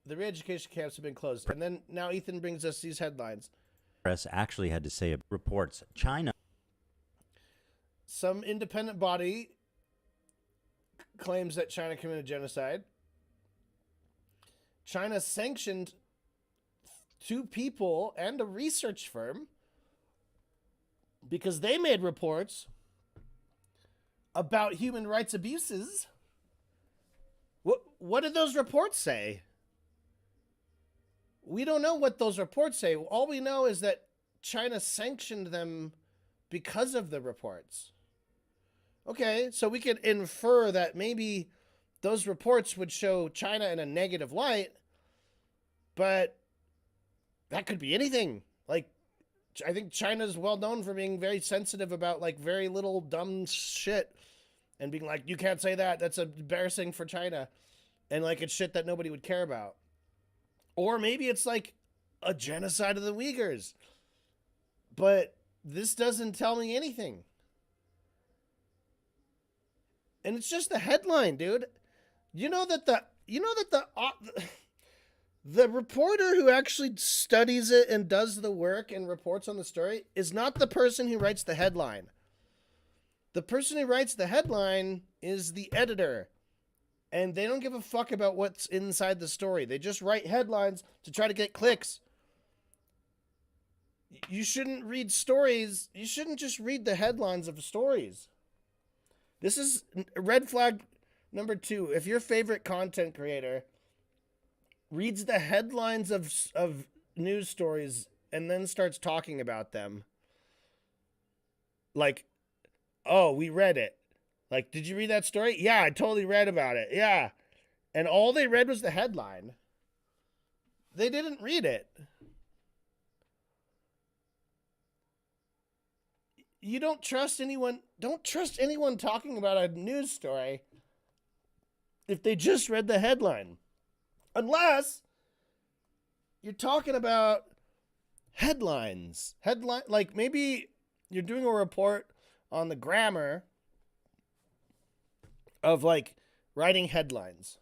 the re-education camps have been closed. And then now Ethan brings us these headlines. Press actually had to say reports China. Some independent body claims that China committed genocide. China sanctioned 2 people and a research firm because they made reports about human rights abuses. What did those reports say? We don't know what those reports say. All we know is that China sanctioned them because of the reports. Okay, so we could infer that maybe those reports would show China in a negative light, but that could be anything. Like, I think China's well known for being very sensitive about like very little dumb shit and being like, you can't say that. That's embarrassing for China. And like, it's shit that nobody would care about. Or maybe it's like a genocide of the Uyghurs. But this doesn't tell me anything. And it's just the headline, dude. You know that the reporter who actually studies it and does the work and reports on the story is not the person who writes the headline. The person who writes the headline is the editor. And they don't give a fuck about what's inside the story. They just write headlines to try to get clicks. You shouldn't read stories. You shouldn't just read the headlines of stories. This is red flag number 2. If your favorite content creator reads the headlines of news stories and then starts talking about them, like, oh, we read it. Like, did you read that story? Yeah, I totally read about it. Yeah. And all they read was the headline. They didn't read it. You don't trust anyone. Don't trust anyone talking about a news story if they just read the headline. Unless you're talking about headlines. Like maybe you're doing a report on the grammar of like writing headlines,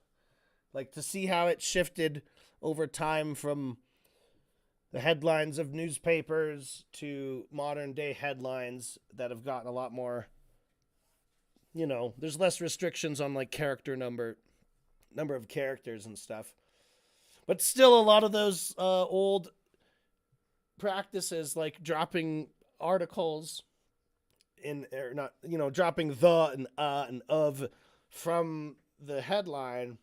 like to see how it shifted over time from the headlines of newspapers to modern day headlines that have gotten a lot more, you know, there's less restrictions on like character number of characters and stuff. But still a lot of those old practices, like dropping articles in, or not, you know, dropping the and of from the headline,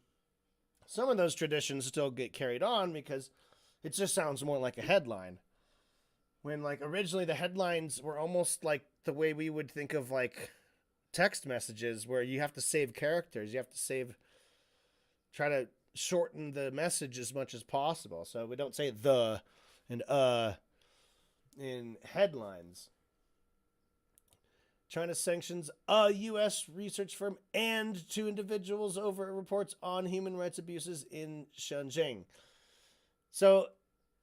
some of those traditions still get carried on because it just sounds more like a headline. When like originally the headlines were almost like the way we would think of like text messages, where you have to save characters, you have to try to shorten the message as much as possible. So we don't say the and in headlines. China sanctions a U.S. research firm and 2 individuals over reports on human rights abuses in Xinjiang. So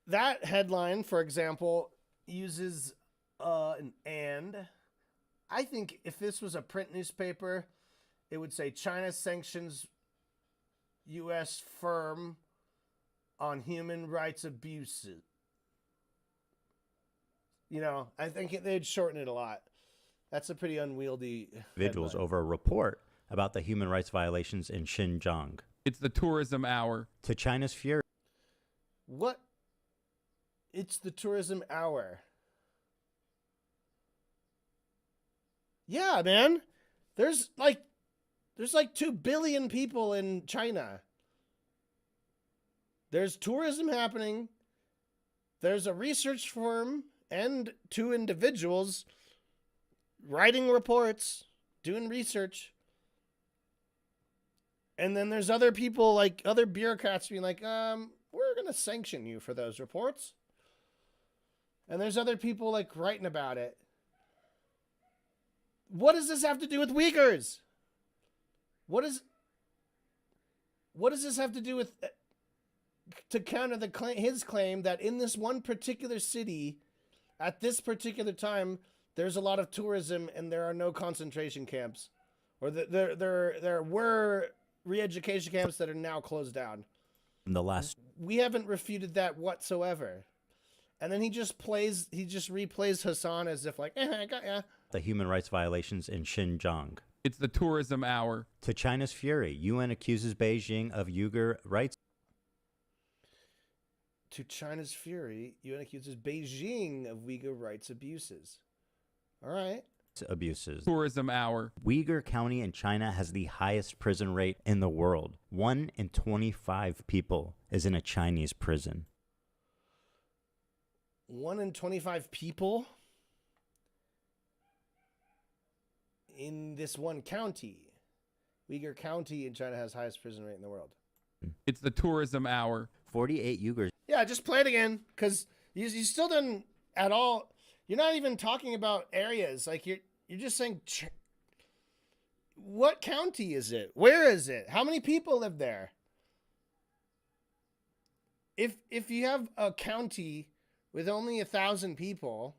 that headline, for example, uses an and. I think if this was a print newspaper, it would say China sanctions U.S. firm on human rights abuses. You know, I think they'd shorten it a lot. That's a pretty unwieldy individuals headline. over a report about the human rights violations in Xinjiang. It's the tourism hour. To China's fury. What? It's the tourism hour. Yeah, man. There's like 2 billion people in China. There's tourism happening. There's a research firm and 2 individuals writing reports, doing research. And then there's other people, like other bureaucrats being like, we're going to sanction you for those reports. And there's other people like writing about it. What does this have to do with Uyghurs? What does this have to do with, to counter his claim that in this one particular city, at this particular time, there's a lot of tourism and there are no concentration camps, or there were re-education camps that are now closed down. We haven't refuted that whatsoever. And then he just replays Hasan as if like, I got ya. The human rights violations in Xinjiang. It's the tourism hour. To China's fury, UN accuses Beijing of Uyghur rights. To China's fury, UN accuses Beijing of Uyghur rights abuses. All right. Abuses. Tourism hour. Uyghur County in China has the highest prison rate in the world. 1 in 25 people is in a Chinese prison. 1 in 25 people in this one county. Uyghur County in China has highest prison rate in the world. It's the tourism hour. 48 Uyghurs. Yeah, just play it again, because you still didn't at all. You're not even talking about areas. Like you're just saying, what county is it? Where is it? How many people live there? If you have a county with only 1,000 people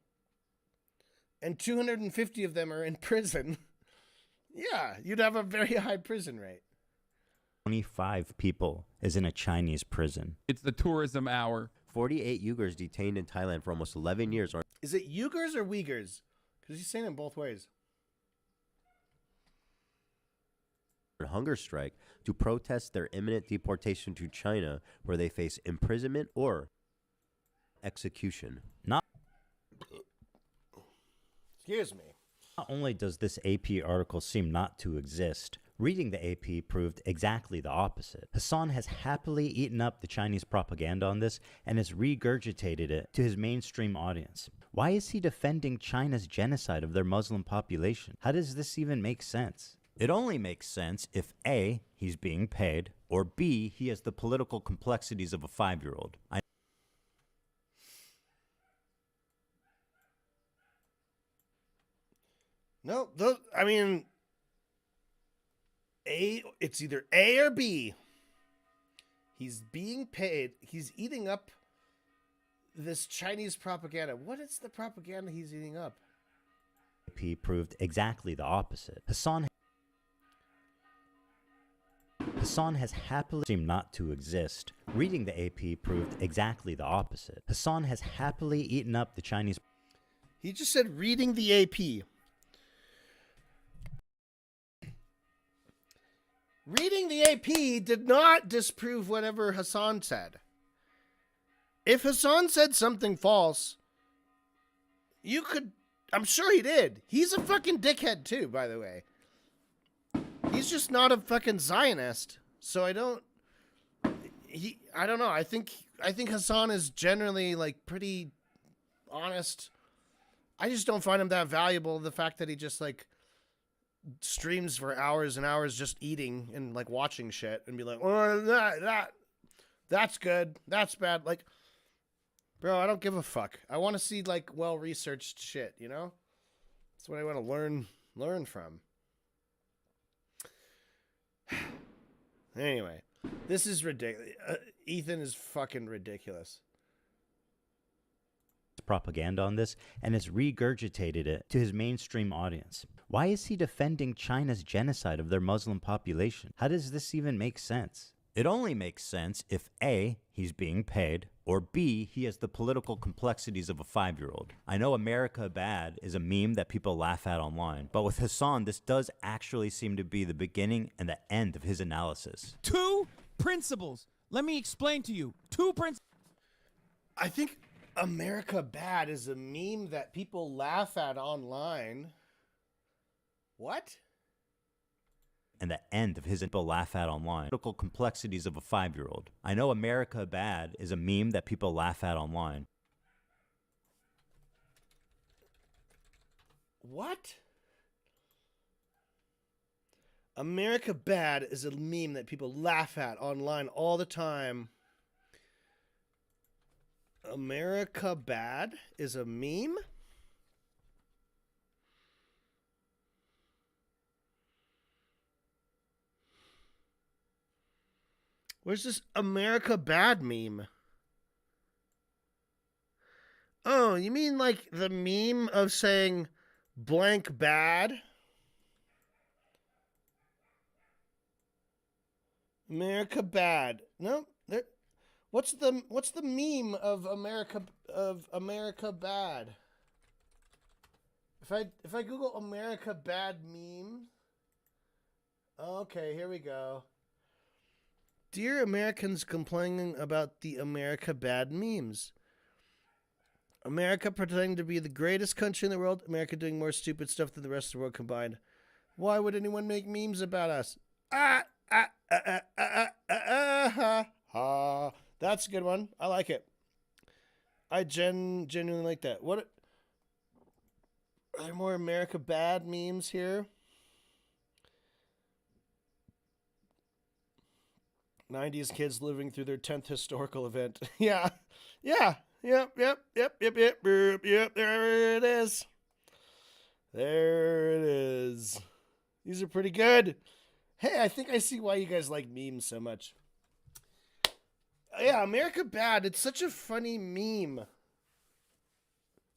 and 250 of them are in prison, yeah, you'd have a very high prison rate. 25 people is in a Chinese prison. It's the tourism hour. 48 Uyghurs detained in Thailand for almost 11 years. Is it Uyghurs or Uyghurs? Because he's saying it both ways. Hunger strike to protest their imminent deportation to China, where they face imprisonment or execution. Excuse me. Not only does this AP article seem not to exist, reading the AP proved exactly the opposite. Hasan has happily eaten up the Chinese propaganda on this and has regurgitated it to his mainstream audience. Why is he defending China's genocide of their Muslim population? How does this even make sense? It only makes sense if A, he's being paid, or B, he has the political complexities of a 5-year-old. No, I mean, it's either A or B. He's being paid. He's eating up this Chinese propaganda. What is the propaganda he's eating up? AP proved exactly the opposite. Hasan has happily seemed not to exist. Reading the AP proved exactly the opposite. Hasan has happily eaten up the Chinese. He just said reading the AP. Reading the AP did not disprove whatever Hasan said. If Hasan said something false, you could... I'm sure he did. He's a fucking dickhead too, by the way. He's just not a fucking Zionist. So I don't know. I think Hasan is generally like pretty honest. I just don't find him that valuable. The fact that he just like streams for hours and hours just eating and like watching shit and be like, oh, that's good, that's bad. Like, bro, I don't give a fuck. I want to see like well-researched shit, you know? That's what I want to learn from. Anyway, this is ridiculous. Ethan is fucking ridiculous. Propaganda on this and has regurgitated it to his mainstream audience. Why is he defending China's genocide of their Muslim population? How does this even make sense? It only makes sense if A, he's being paid, or B, he has the political complexities of a 5-year-old. I know America Bad is a meme that people laugh at online, but with Hasan, this does actually seem to be the beginning and the end of his analysis. 2 principles. Let me explain to you. 2 principles. I think America Bad is a meme that people laugh at online. What? And the end of his people laugh at online. Political complexities of a 5-year-old. I know America Bad is a meme that people laugh at online. What? America Bad is a meme that people laugh at online all the time. America Bad is a meme? Where's this America Bad meme? Oh, you mean like the meme of saying blank bad? America Bad. No, there. What's the meme of America Bad? If I Google America Bad meme, Okay, here we go. Dear Americans complaining about the America bad memes. America pretending to be the greatest country in the world. America doing more stupid stuff than the rest of the world combined. Why would anyone make memes about us? That's a good one. I like it. I genuinely like that. What are there more America bad memes here? 90s kids living through their 10th historical event. Yeah. Yep. There it is. There it is. These are pretty good. Hey, I think I see why you guys like memes so much. Yeah, America Bad. It's such a funny meme.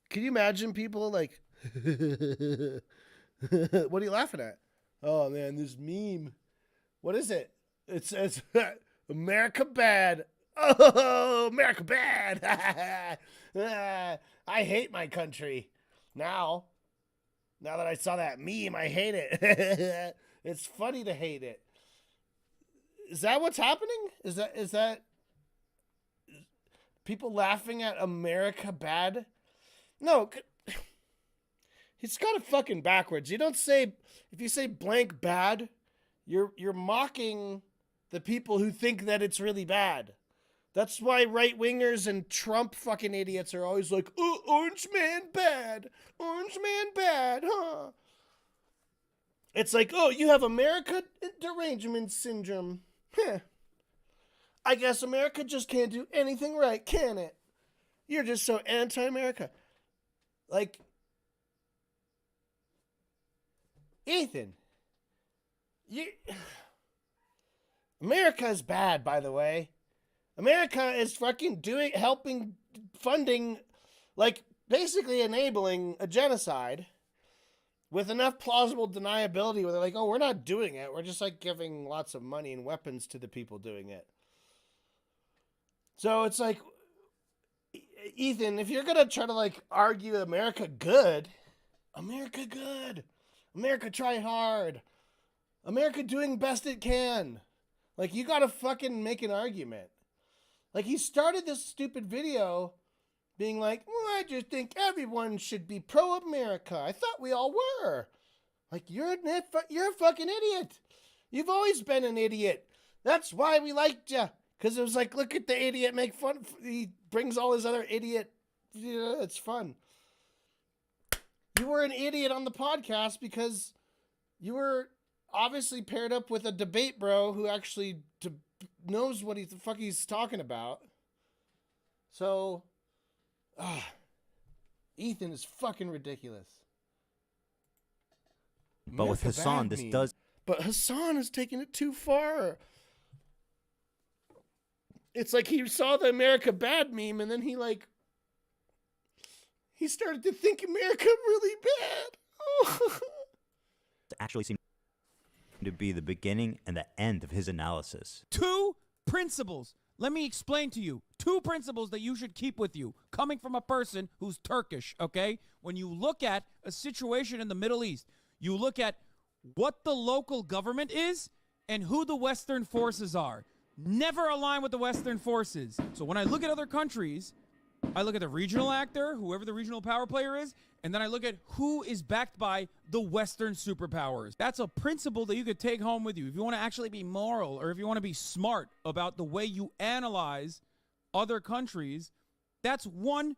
Can you imagine people like, what are you laughing at? Oh, man, this meme. What is it? It says, America Bad. Oh, America Bad. I hate my country. Now that I saw that meme, I hate it. It's funny to hate it. Is that what's happening? Is that people laughing at America Bad? No, it's got it fucking backwards. You don't say, if you say blank bad, you're mocking the people who think that it's really bad. That's why right-wingers and Trump fucking idiots are always like, oh, Orange Man bad. Orange Man bad, huh? It's like, oh, you have America derangement syndrome. Heh. I guess America just can't do anything right, can it? You're just so anti-America. Like, Ethan, America is bad, by the way. America is fucking funding, like, basically enabling a genocide with enough plausible deniability where they're like, oh, we're not doing it. We're just, like, giving lots of money and weapons to the people doing it. So it's like, Ethan, if you're going to try to, like, argue America good, America try hard, America doing best it can. Like, you got to fucking make an argument. Like, he started this stupid video being like, well, I just think everyone should be pro-America. I thought we all were. Like, you're a fucking idiot. You've always been an idiot. That's why we liked you. Because it was like, look at the idiot make fun. He brings all his other idiot. It's fun. You were an idiot on the podcast because you were obviously paired up with a debate bro who actually knows what the fuck he's talking about. So, Ethan is fucking ridiculous. But with Hasan, this does... But Hasan is taking it too far. It's like he saw the America Bad meme and then he started to think America really bad. Actually seemed to be the beginning and the end of his analysis. Two principles. Let me explain to you. Two principles that you should keep with you, coming from a person who's Turkish, okay? When you look at a situation in the Middle East, you look at what the local government is and who the Western forces are. Never align with the Western forces. So when I look at other countries, I look at the regional actor, whoever the regional power player is, and then I look at who is backed by the Western superpowers. That's a principle that you could take home with you. If you want to actually be moral or if you want to be smart about the way you analyze other countries, that's one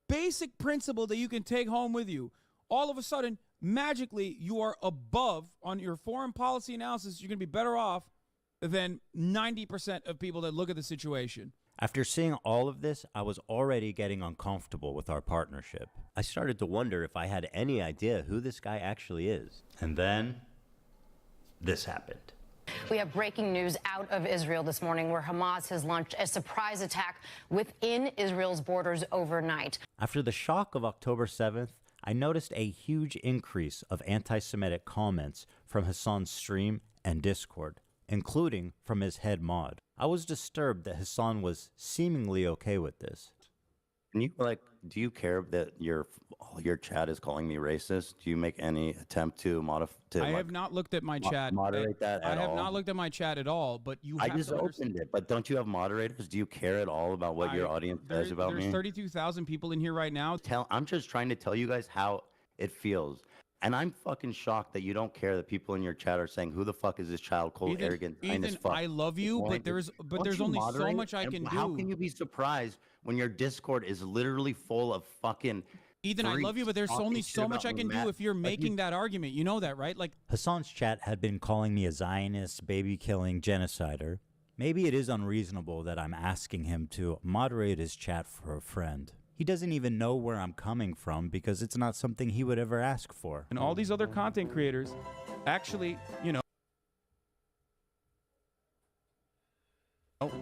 basic principle that you can take home with you. All of a sudden, magically, you are above on your foreign policy analysis. You're going to be better off than 90% of people that look at the situation. After seeing all of this, I was already getting uncomfortable with our partnership. I started to wonder if I had any idea who this guy actually is. And then this happened. We have breaking news out of Israel this morning where Hamas has launched a surprise attack within Israel's borders overnight. After the shock of October 7th, I noticed a huge increase of anti-Semitic comments from Hasan's stream and Discord, including from his head mod. I was disturbed that Hasan was seemingly okay with this. Can you do you care that your chat is calling me racist? Do you make any attempt to I have not looked at my chat. moderate that I at have all? not looked at my chat at all, but you I have just to understand. opened it, but don't you have moderators? Do you care at all about what your audience says about There's me? 32,000 people in here right now. I'm just trying to tell you guys how it feels. And I'm fucking shocked that you don't care that people in your chat are saying, "Who the fuck is this child? Cold, arrogant, Ethan, as fuck." I love you, but there's Don't you only so moderate? much I And can do. How can you be surprised when your Discord is literally full of fucking Ethan, I love you, but there's only so much I can do if you're making that argument. You know that, right? Like Hasan's chat had been calling me a Zionist, baby-killing genocider. Maybe it is unreasonable that I'm asking him to moderate his chat for a friend. He doesn't even know where I'm coming from because it's not something he would ever ask for. And all these other content creators actually,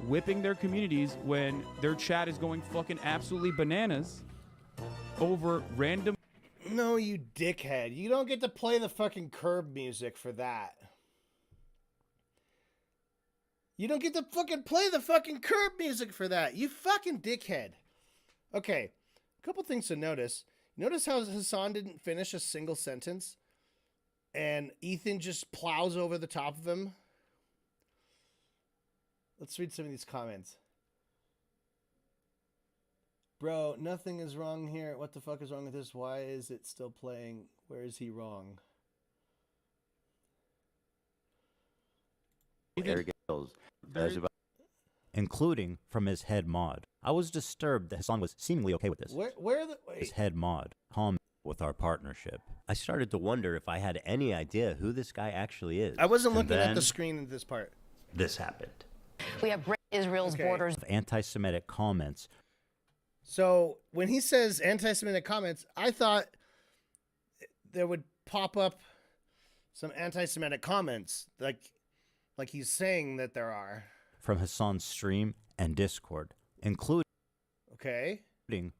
whipping their communities when their chat is going fucking absolutely bananas over random. No, you dickhead. You don't get to play the fucking curb music for that. You don't get to fucking play the fucking curb music for that. You fucking dickhead. Okay, a couple things to notice. Notice how Hasan didn't finish a single sentence and Ethan just plows over the top of him. Let's read some of these comments. Bro, nothing is wrong here. What the fuck is wrong with this? Why is it still playing? Where is he wrong? Including from his head mod. I was disturbed that Hasan was seemingly okay with this. His head mod. Calm with our partnership. I started to wonder if I had any idea who this guy actually is. I wasn't looking at the screen in this part. This happened. We have Israel's borders. Anti-Semitic comments. So when he says anti-Semitic comments, I thought there would pop up some anti-Semitic comments, like he's saying that there are. From Hasan's stream and Discord, including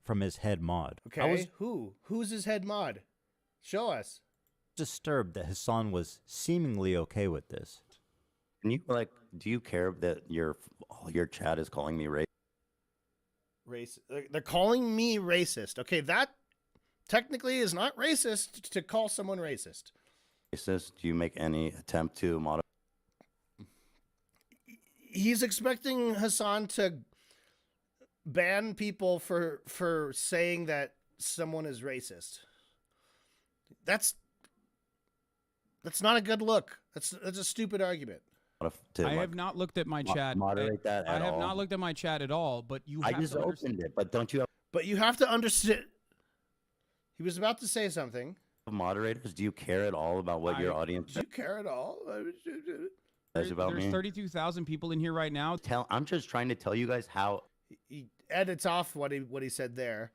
from his head mod. Okay, who's his head mod? Show us. Disturbed that Hasan was seemingly okay with this. Can you do you care that your chat is calling me racist? They're calling me racist. Okay, that technically is not racist to call someone racist. Racist? Do you make any attempt to modify? He's expecting Hasan to ban people for saying that someone is racist. That's not a good look. That's a stupid argument. I have not looked at my chat. Moderate that at all. I have not looked at my chat at all, but you have I just to opened it, but don't you have... But you have to understand. He was about to say something. Moderators, do you care at all about what your audience says? Do you care at all? There's 32,000 people in here right now. I'm just trying to tell you guys how... He edits off what he said there.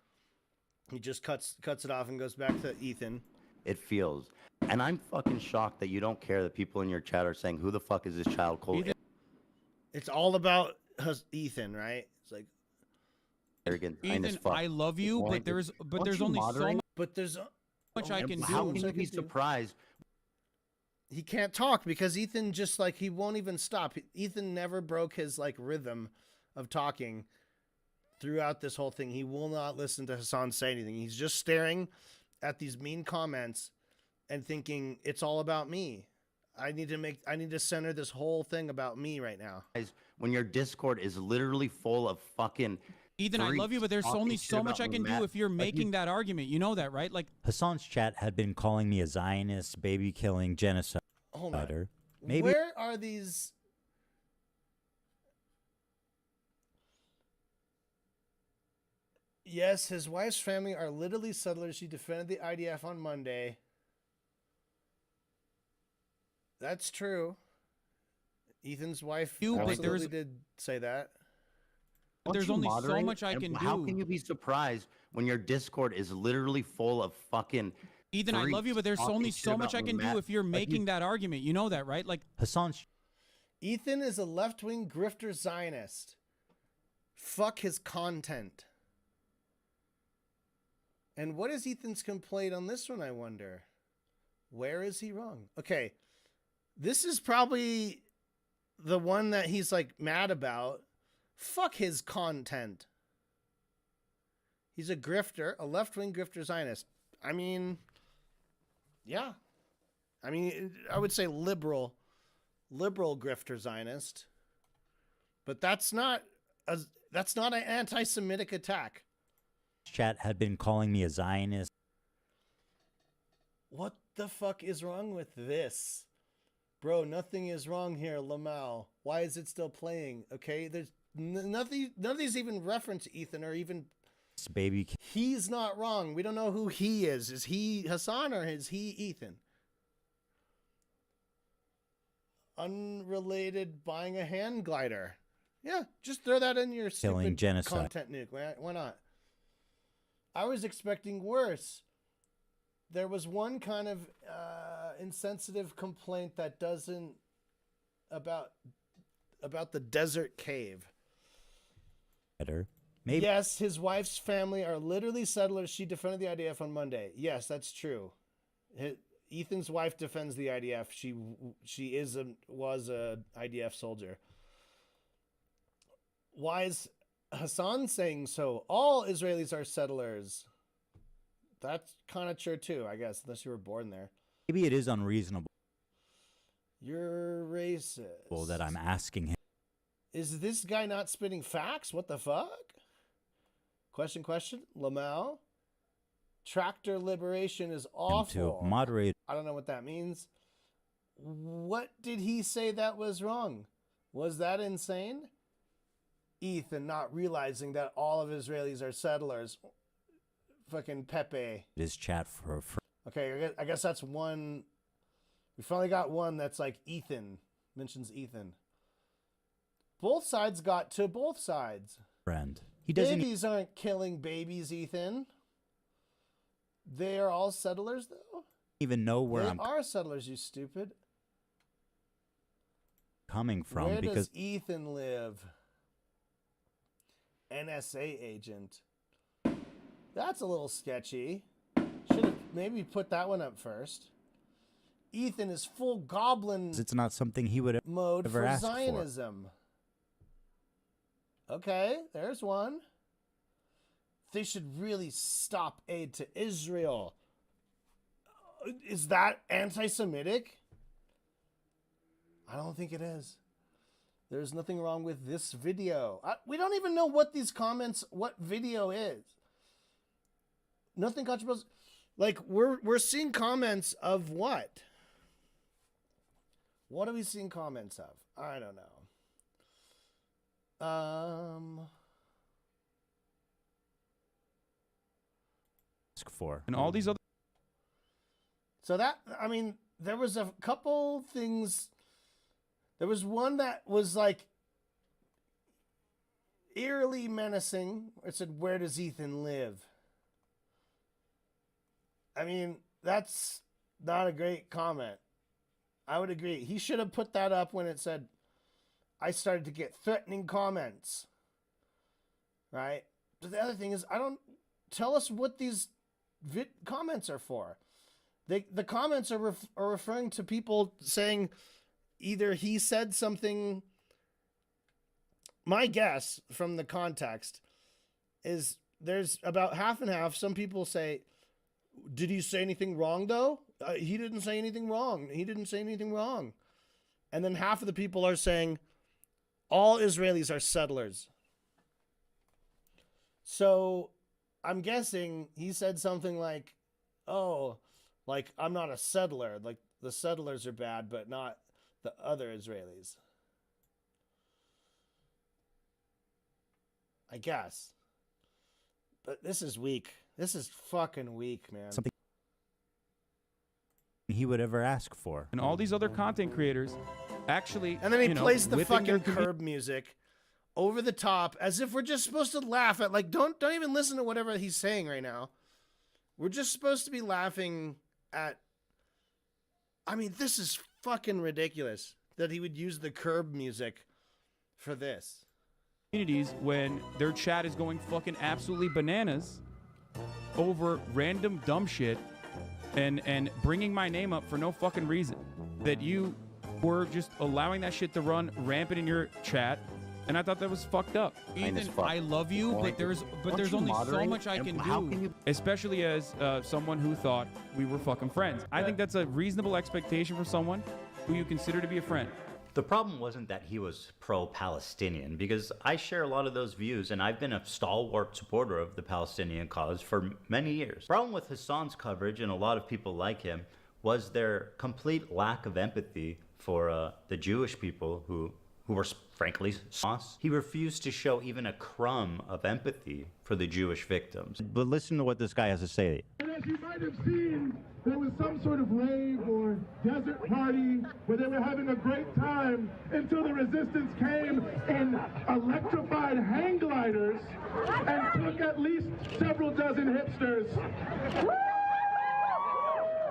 He just cuts it off and goes back to Ethan. It feels. And I'm fucking shocked that you don't care that people in your chat are saying, "Who the fuck is this child?" Cold. It's all about Ethan, right? It's like arrogant. Ethan, I love you, but there's only so much I can do. How can you be surprised? He can't talk because Ethan just he won't even stop. Ethan never broke his rhythm of talking throughout this whole thing. He will not listen to Hasan say anything. He's just staring at these mean comments and thinking it's all about me. I need to center this whole thing about me right now. When your Discord is literally full of fucking Ethan, I love you, but there's only so much I can do if you're making that argument. You know that, right? Hasan's chat had been calling me a Zionist, baby-killing genocider. Hold on. Maybe. Where are these? Yes, his wife's family are literally settlers. She defended the IDF on Monday. That's true. Ethan's wife absolutely did say that. But there's only so much I can do. How can you be surprised when your Discord is literally full of fucking... Ethan, I love you, but there's only so much I can do if you're making that argument. You know that, right? Hasan's... Ethan is a left-wing grifter Zionist. Fuck his content. And what is Ethan's complaint on this one, I wonder? Where is he wrong? Okay. This is probably the one that he's mad about. Fuck his content. He's a grifter, a left-wing grifter Zionist. I mean, yeah. I mean, I would say liberal grifter Zionist. But that's not an anti-Semitic attack. Chat had been calling me a Zionist. What the fuck is wrong with this? Bro, nothing is wrong here, Lamau. Why is it still playing? Okay, there's nothing. None of these even reference Ethan or even... Baby. He's not wrong. We don't know who he is. Is he Hasan or is he Ethan? Unrelated buying a hand glider. Yeah, just throw that in your stupid content nuke. Why not? I was expecting worse. There was one kind of insensitive complaint that doesn't about the desert cave. Better. Maybe. Yes, his wife's family are literally settlers. She defended the IDF on Monday. Yes, that's true. Ethan's wife defends the IDF. She was a IDF soldier. Why is Hasan saying so? All Israelis are settlers. That's kind of true too, I guess, unless you were born there. Maybe it is unreasonable. You're racist. Well, that I'm asking him. Is this guy not spitting facts? What the fuck? Question. Lamau. Tractor liberation is awful. To moderate. I don't know what that means. What did he say that was wrong? Was that insane? Ethan not realizing that all of Israelis are settlers. Fucking Pepe. His chat for okay, I guess that's one. We finally got one that's like Ethan. Mentions Ethan. Both sides got to both sides. Friend. He doesn't. Babies aren't killing babies, Ethan. They are all settlers, though. Even know where they I'm are settlers, you stupid. Coming from. Where because does Ethan live? NSA agent. That's a little sketchy. Should have maybe put that one up first. Ethan is full goblin. It's not something he would mode ever for ask Zionism. Okay, there's one. They should really stop aid to Israel. Is that anti-Semitic? I don't think it is. There's nothing wrong with this video. We don't even know what these comments, what video is. Nothing controversial. Like, we're seeing comments of what? What are we seeing comments of? I don't know. For and all these other. So that, I mean, there was a couple things. There was one that was like eerily menacing. It said, "Where does Ethan live?" I mean, that's not a great comment. I would agree. He should have put that up when it said, I started to get threatening comments. Right? But the other thing is, tell us what these comments are for. The comments are referring to people saying either he said something. My guess from the context is there's about half and half. Some people say, did he say anything wrong though? He didn't say anything wrong. He didn't say anything wrong. And then half of the people are saying all Israelis are settlers. So I'm guessing he said something like, oh, like I'm not a settler. Like the settlers are bad, but not the other Israelis. I guess. But this is weak. This is fucking weak, man. Something he would ever ask for. And all these other content creators actually. And then he plays the fucking curb music over the top as if we're just supposed to laugh at, like, don't even listen to whatever he's saying right now. We're just supposed to be laughing at. I mean, this is fucking ridiculous that he would use the curb music for this. Communities when their chat is going fucking absolutely bananas over random dumb shit and bringing my name up for no fucking reason. That you were just allowing that shit to run rampant in your chat And I thought that was fucked up. Ethan, I love you, but there's only so much I can do. Especially as someone who thought we were fucking friends. I think that's a reasonable expectation for someone who you consider to be a friend. The problem wasn't that he was pro-Palestinian, because I share a lot of those views, and I've been a stalwart supporter of the Palestinian cause for many years. The problem with Hasan's coverage, and a lot of people like him, was their complete lack of empathy for the Jewish people who were frankly sauce. He refused to show even a crumb of empathy for the Jewish victims. But listen to what this guy has to say. And as you might have seen, there was some sort of rave or desert party where they were having a great time until the resistance came in electrified hang gliders and took at least several dozen hipsters.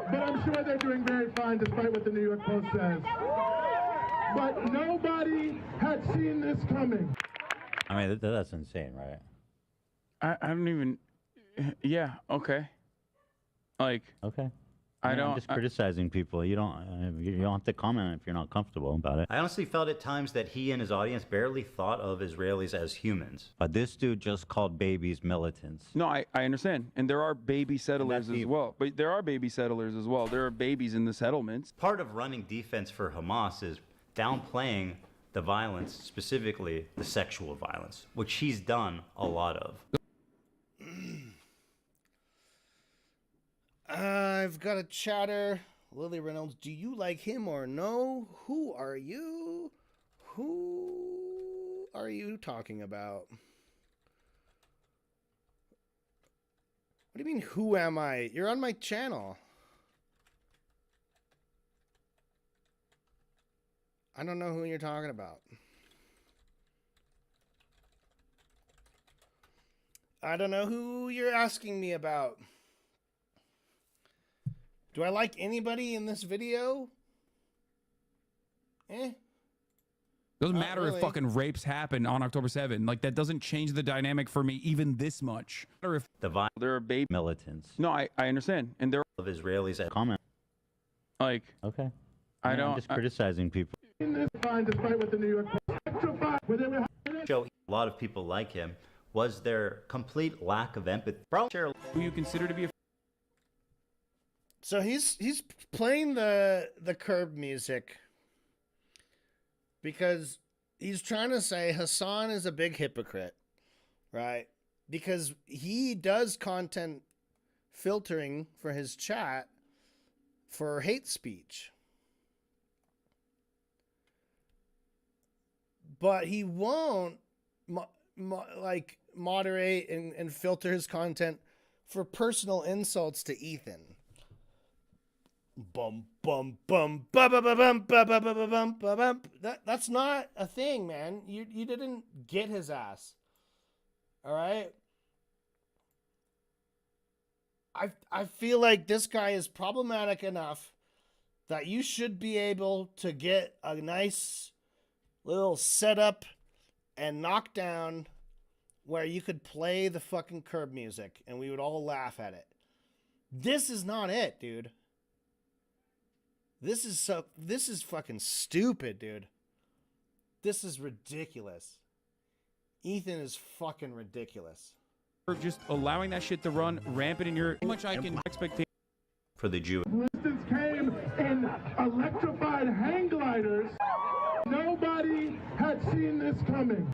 But I'm sure they're doing very fine despite what the New York Post says. But nobody had seen this coming. I mean, that's insane, right? I don't even... Yeah, okay. Like... Okay. I don't... I'm just criticizing people. You don't have to comment if you're not comfortable about it. I honestly felt at times that he and his audience barely thought of Israelis as humans. But this dude just called babies militants. No, I understand. And there are baby settlers as well. But there are baby settlers as well. There are babies in the settlements. Part of running defense for Hamas is downplaying the violence, specifically the sexual violence, which he's done a lot of. I've got a chatter. Lily Reynolds, do you like him or no? Who are you? Who are you talking about? What do you mean, who am I? You're on my channel. I don't know who you're talking about. I don't know who you're asking me about. Do I like anybody in this video? Doesn't matter if fucking rapes happen on October 7th. Like, that doesn't change the dynamic for me even this much. Or if there are baby militants. No, I understand. And there are of Israelis at comment. Like, okay. I don't... I'm just criticizing people. Despite what the New York Post show a lot of people like him was their complete lack of empathy. Who you consider to be a... So he's playing the curb music because he's trying to say Hasan is a big hypocrite, right? Because he does content filtering for his chat for hate speech. But he won't moderate and filter his content for personal insults to Ethan. Bum bum bum ba ba ba bum ba ba ba ba bum ba bum. That's not a thing, man. You didn't get his ass. All right. I feel like this guy is problematic enough that you should be able to get a nice little setup and knockdown where you could play the fucking curb music and we would all laugh at it. This is not it, dude. This is fucking stupid, dude. This is ridiculous. Ethan is fucking ridiculous. Just allowing that shit to run rampant in your... How much I can expect for the Jew. Resistance came in electrified hang gliders. Nobody had seen this coming.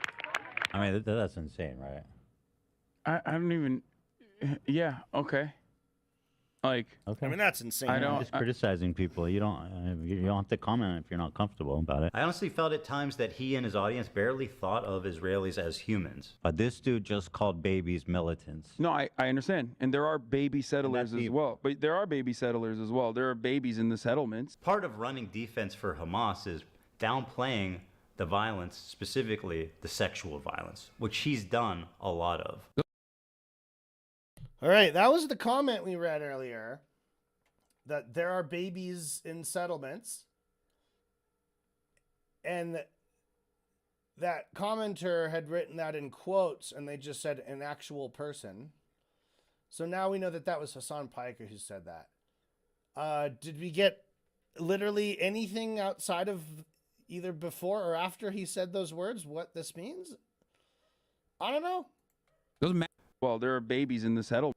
I mean, that's insane, right? I don't even... Yeah, okay. Like, okay. I mean, that's insane. I'm just criticizing people. You don't have to comment if you're not comfortable about it. I honestly felt at times that he and his audience barely thought of Israelis as humans. But this dude just called babies militants. No, I understand. And there are baby settlers as well. But there are baby settlers as well. There are babies in the settlements. Part of running defense for Hamas is downplaying the violence, specifically the sexual violence, which he's done a lot of. All right, that was the comment we read earlier, that there are babies in settlements. And that commenter had written that in quotes, and they just said an actual person. So now we know that that was Hasan Piker who said that. Did we get literally anything outside of either before or after he said those words what this means? I don't know. Doesn't matter. Well, there are babies in the settlement.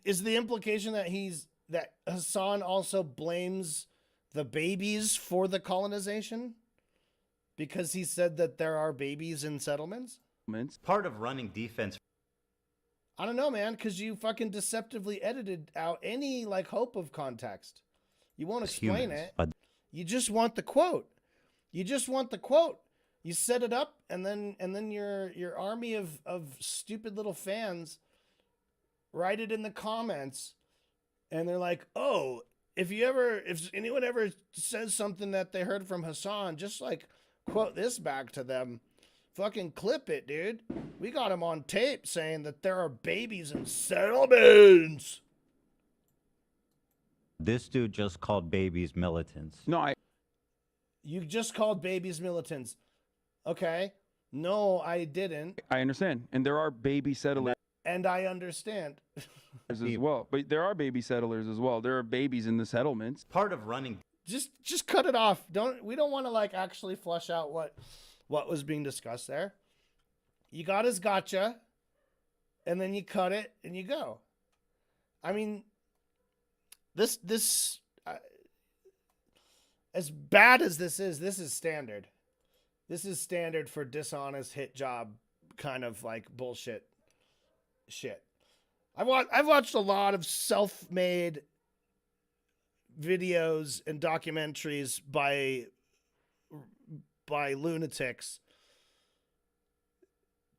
Is the implication that that Hasan also blames the babies for the colonization? Because he said that there are babies in settlements? Part of running defense. I don't know, man, because you fucking deceptively edited out any like hope of context. You won't explain it. You just want the quote. You just want the quote. You set it up, and then your army of stupid little fans write it in the comments, and they're like, "Oh, if anyone ever says something that they heard from Hasan, just like quote this back to them. Fucking clip it, dude. We got him on tape saying that there are babies in settlements." This dude just called babies militants. No, You just called babies militants. Okay. No, I didn't. I understand. And there are baby settlers. And I understand. As well. But there are baby settlers as well. There are babies in the settlements. Part of running. Just cut it off. We don't want to like actually flush out what was being discussed there. You got his gotcha, and then you cut it and you go. I mean, this as bad as this is standard. This is standard for dishonest hit job kind of like bullshit shit. I've watched a lot of self-made videos and documentaries by lunatics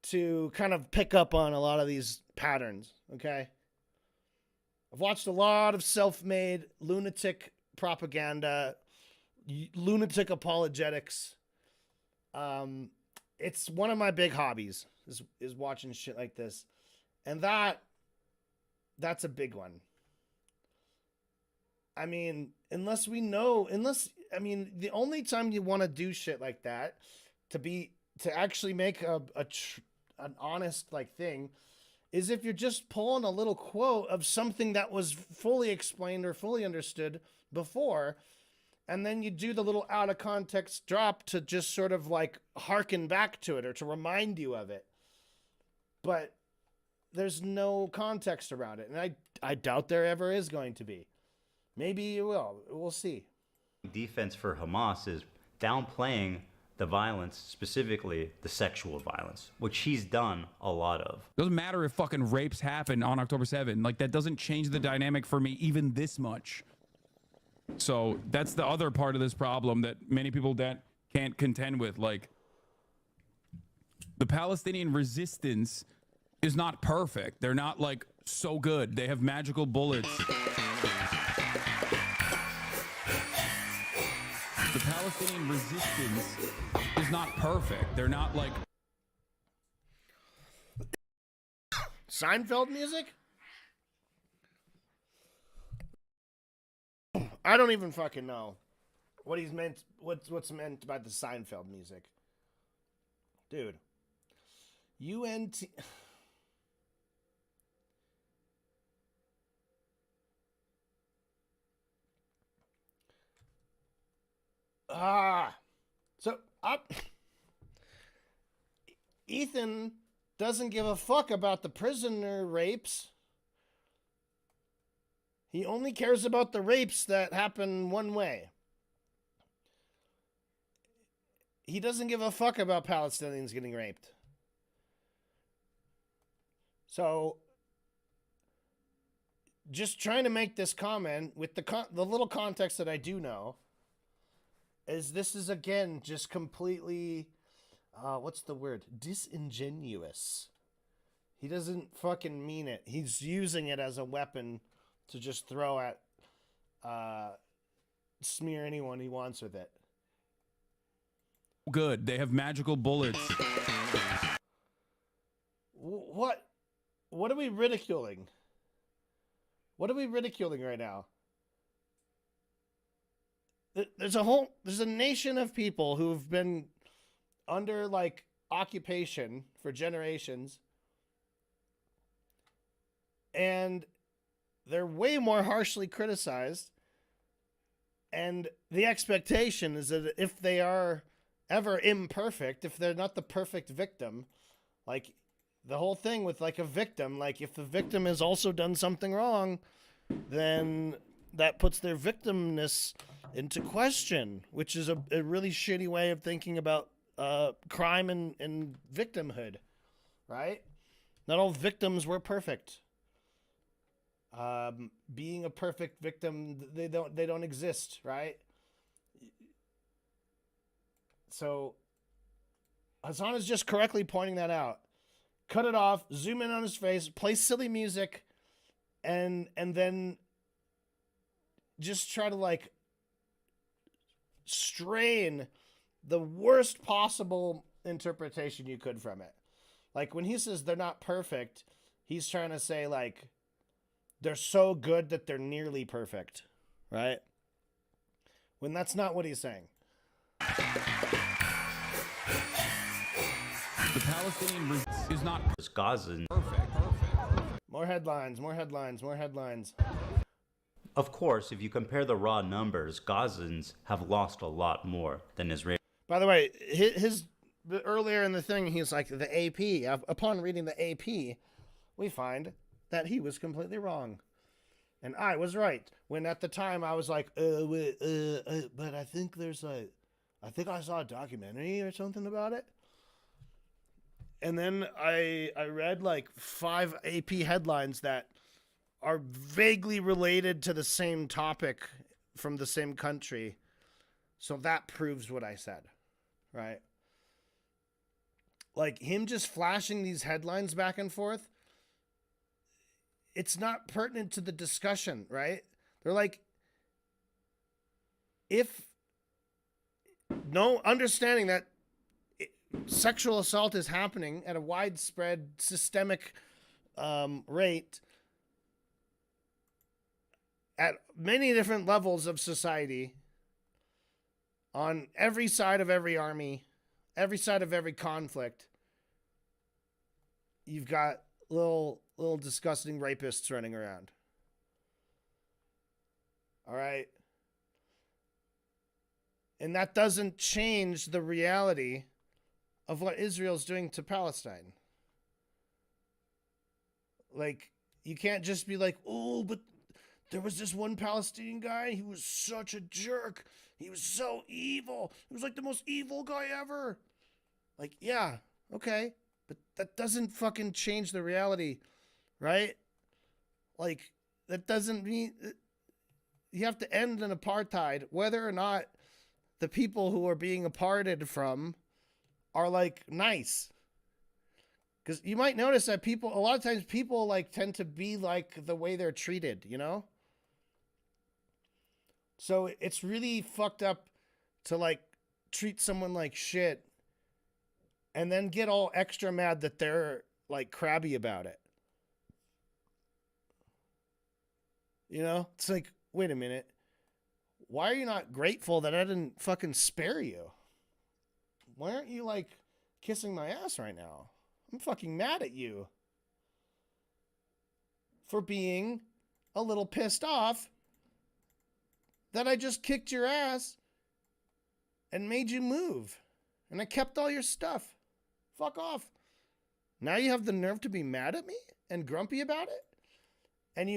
to kind of pick up on a lot of these patterns, okay? I've watched a lot of self-made lunatic propaganda, lunatic apologetics. It's one of my big hobbies is watching shit like this. And that's a big one. I mean, the only time you want to do shit like that to actually make an honest like thing is if you're just pulling a little quote of something that was fully explained or fully understood before, and then you do the little out of context drop to just sort of like harken back to it or to remind you of it. But there's no context around it, and I doubt there ever is going to be. Maybe you will. We'll see. Defense for Hamas is downplaying the violence, specifically the sexual violence, which he's done a lot of. Doesn't matter if fucking rapes happen on October 7. Like, that doesn't change the dynamic for me even this much. So that's the other part of this problem that many people that can't contend with. Like, the Palestinian resistance is not perfect. They're not like so good. They have magical bullets. The Palestinian resistance is not perfect. They're not like Seinfeld music? I don't even fucking know what he's meant. What's meant by the Seinfeld music, dude? UNT. So Ethan doesn't give a fuck about the prisoner rapes. He only cares about the rapes that happen one way. He doesn't give a fuck about Palestinians getting raped. So, just trying to make this comment with the little context that I do know, is this is again just completely, what's the word? Disingenuous. He doesn't fucking mean it. He's using it as a weapon to just throw at, smear anyone he wants with it. good. They have magical bullets. What are we ridiculing? What are we ridiculing right now? There's a nation of people who've been under like occupation for generations, and they're way more harshly criticized. And the expectation is that if they are ever imperfect if they're not the perfect victim. Like the whole thing with like a victim, like if the victim has also done something wrong, then that puts their victimness into question, which is a really shitty way of thinking about crime and victimhood, right? Not all victims were perfect. Being a perfect victim, they don't exist, right? So Hasan is just correctly pointing that out. Cut it off, zoom in on his face, play silly music, and then just try to like strain the worst possible interpretation you could from it. Like when he says they're not perfect, he's trying to say like they're so good that they're nearly perfect, right? When that's not what he's saying. The Palestinian is not Gazans. perfect. More headlines, more headlines, more headlines. Of course, if you compare the raw numbers, Gazans have lost a lot more than Israelis. By the way, his earlier in the thing, he's like the AP. Upon reading the AP, we find that he was completely wrong, and I was right. When at the time I was like, but I think I think I saw a documentary or something about it. And then I read like 5 AP headlines that are vaguely related to the same topic from the same country. So that proves what I said, right? Like him just flashing these headlines back and forth, it's not pertinent to the discussion, right? They're like, if no understanding that sexual assault is happening at a widespread systemic rate at many different levels of society, on every side of every army, every side of every conflict, you've got little disgusting rapists running around. All right? And that doesn't change the reality of what Israel's doing to Palestine. Like, you can't just be like, oh, but there was this one Palestinian guy, he was such a jerk. He was so evil. He was like the most evil guy ever. Like, yeah, okay. But that doesn't fucking change the reality, right? Like, that doesn't mean you have to end an apartheid, whether or not the people who are being aparted from are like nice. Because you might notice that a lot of times people like tend to be like the way they're treated, you know? So it's really fucked up to like treat someone like shit and then get all extra mad that they're like crabby about it. You know? It's like, wait a minute. Why are you not grateful that I didn't fucking spare you? Why aren't you like kissing my ass right now? I'm fucking mad at you for being a little pissed off that I just kicked your ass and made you move. And I kept all your stuff. Fuck off. Now you have the nerve to be mad at me and grumpy about it? And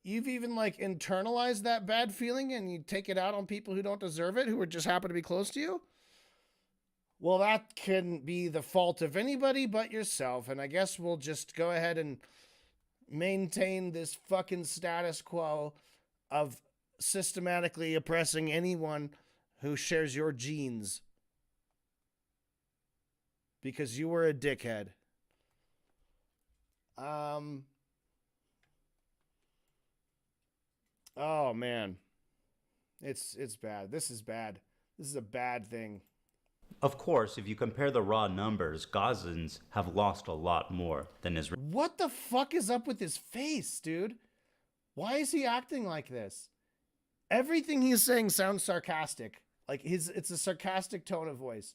you've even like internalized that bad feeling and you take it out on people who don't deserve it, who just happen to be close to you? Well, that can be the fault of anybody but yourself. And I guess we'll just go ahead and maintain this fucking status quo of systematically oppressing anyone who shares your genes. Because you were a dickhead. Oh, man. It's bad. This is bad. This is a bad thing. Of course, if you compare the raw numbers, Gazans have lost a lot more than Israel. What the fuck is up with his face, dude? Why is he acting like this? Everything he's saying sounds sarcastic. Like it's a sarcastic tone of voice.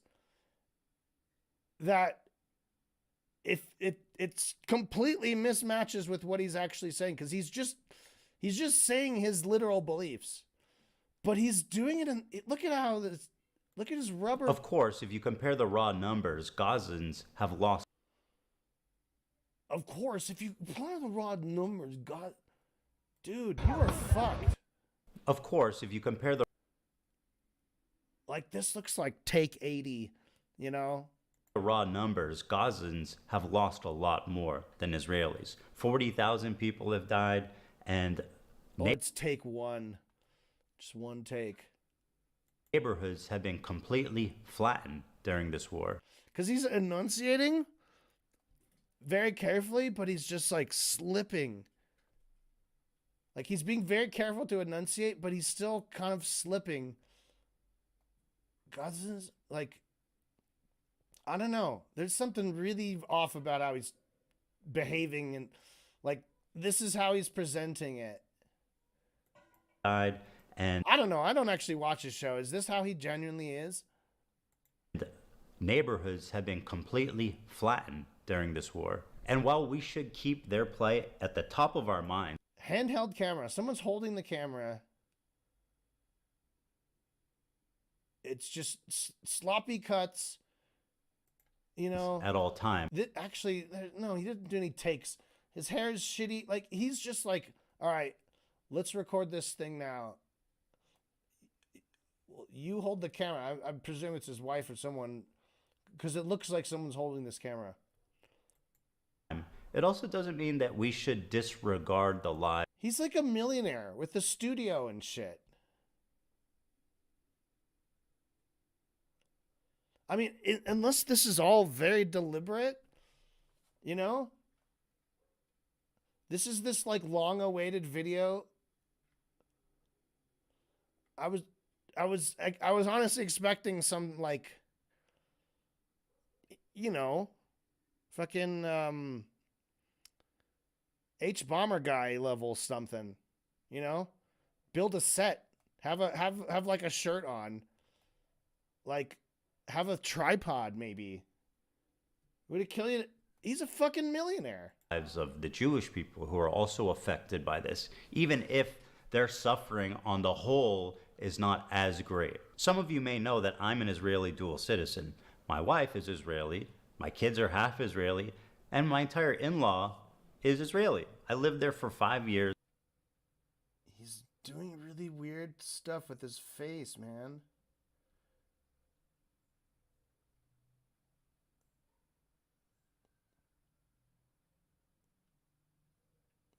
That it's completely mismatches with what he's actually saying, because he's just saying his literal beliefs. But he's doing it look at how this Look at his rubber. Of course, if you compare the raw numbers, Gazans have lost. Of course, if you apply the raw numbers, God, dude, you are fucked. Of course, if you compare the like this looks like take 80, you know? raw numbers, Gazans have lost a lot more than Israelis. 40,000 people have died, and Let's take one. Just one take. Neighborhoods have been completely flattened during this war. Because he's enunciating very carefully, but he's just like slipping. Like he's being very careful to enunciate, but he's still kind of slipping. Gazans, like, I don't know. There's something really off about how he's behaving, and like this is how he's presenting it. Died, and I don't know. I don't actually watch his show. Is this how he genuinely is? Neighborhoods have been completely flattened during this war. And while we should keep their plight at the top of our mind, handheld camera. Someone's holding the camera. It's just sloppy cuts. You know, at all times. Actually, no, he didn't do any takes. His hair is shitty. Like, he's just like, all right, let's record this thing now. You hold the camera. I presume it's his wife or someone, because it looks like someone's holding this camera. It also doesn't mean that we should disregard the lives. He's like a millionaire with the studio and shit. I mean, unless this is all very deliberate, you know? This is this like long-awaited video. I was honestly expecting some like, you know, fucking H bomber guy level something, you know? Build a set, have like a shirt on, like. Have a tripod, maybe. Would it kill you? He's a fucking millionaire. Lives of the Jewish people who are also affected by this, even if their suffering on the whole is not as great. Some of you may know that I'm an Israeli dual citizen. My wife is Israeli, my kids are half Israeli, and my entire in-law is Israeli. I lived there for 5 years. He's doing really weird stuff with his face, man.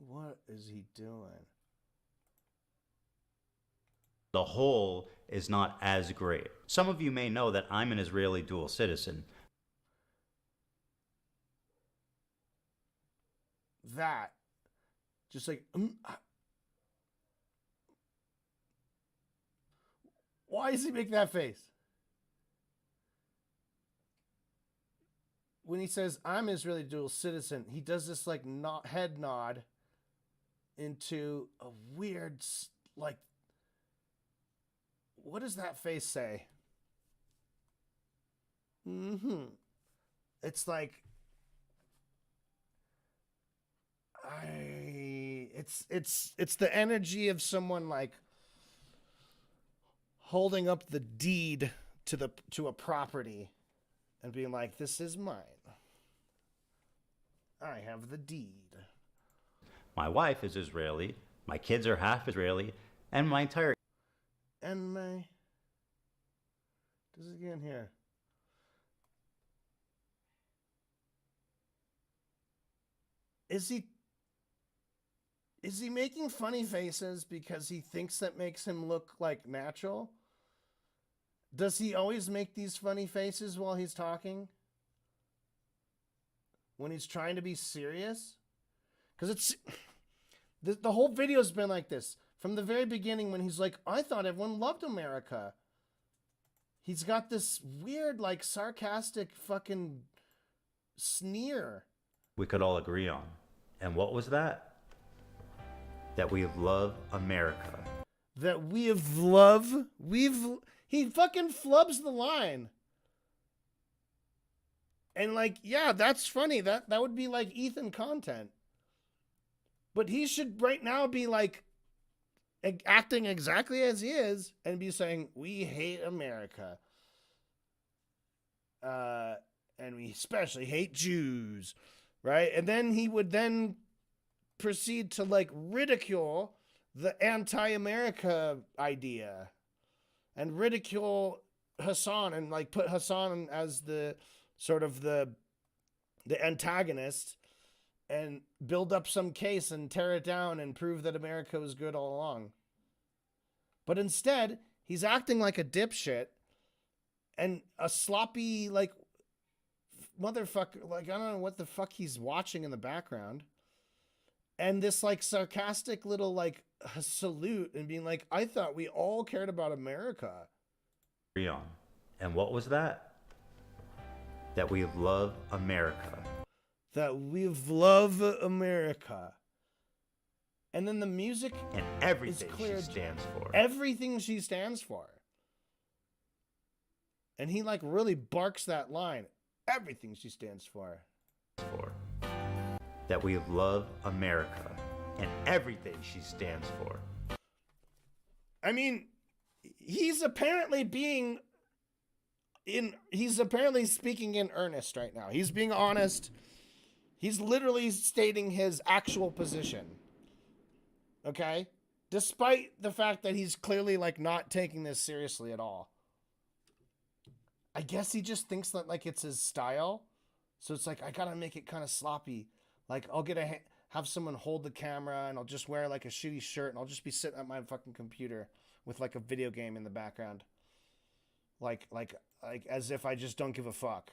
What is he doing? The whole is not as great. Some of you may know that I'm an Israeli dual citizen. That. Just like... Why does he make that face? When he says, I'm Israeli dual citizen, he does this like head nod into a weird, like, what does that face say? It's like, it's the energy of someone like holding up the deed to a property and being like, this is mine. I have the deed. My wife is Israeli, my kids are half Israeli, and my entire... And my... Does it get in here? Is he making funny faces because he thinks that makes him look like natural? Does he always make these funny faces while he's talking? When he's trying to be serious? Because it's... The whole video's been like this. From the very beginning when he's like, I thought everyone loved America. He's got this weird, like, sarcastic fucking sneer. We could all agree on. And what was that? That we love America. That we have love... He fucking flubs the line. And like, yeah, that's funny. That would be like Ethan content. But he should right now be like acting exactly as he is and be saying, we hate America. and we especially hate Jews, right? And then he would then proceed to like ridicule the anti-America idea and ridicule Hasan and like put Hasan as the sort of the antagonist and build up some case and tear it down and prove that America was good all along. But instead, he's acting like a dipshit and a sloppy, like, motherfucker. Like, I don't know what the fuck he's watching in the background. And this, like, sarcastic little, like, salute and being like, I thought we all cared about America. And what was that? That we love America. That we love America. And then the music and everything she stands for. Everything she stands for. And he like really barks that line. Everything she stands for. That we love America and everything she stands for. I mean, he's apparently speaking in earnest right now. He's being honest. He's literally stating his actual position. Okay? Despite the fact that he's clearly like not taking this seriously at all. I guess he just thinks that like it's his style. So it's like, I gotta make it kind of sloppy. Like I'll have someone hold the camera and I'll just wear like a shitty shirt and I'll just be sitting at my fucking computer with like a video game in the background. Like as if I just don't give a fuck.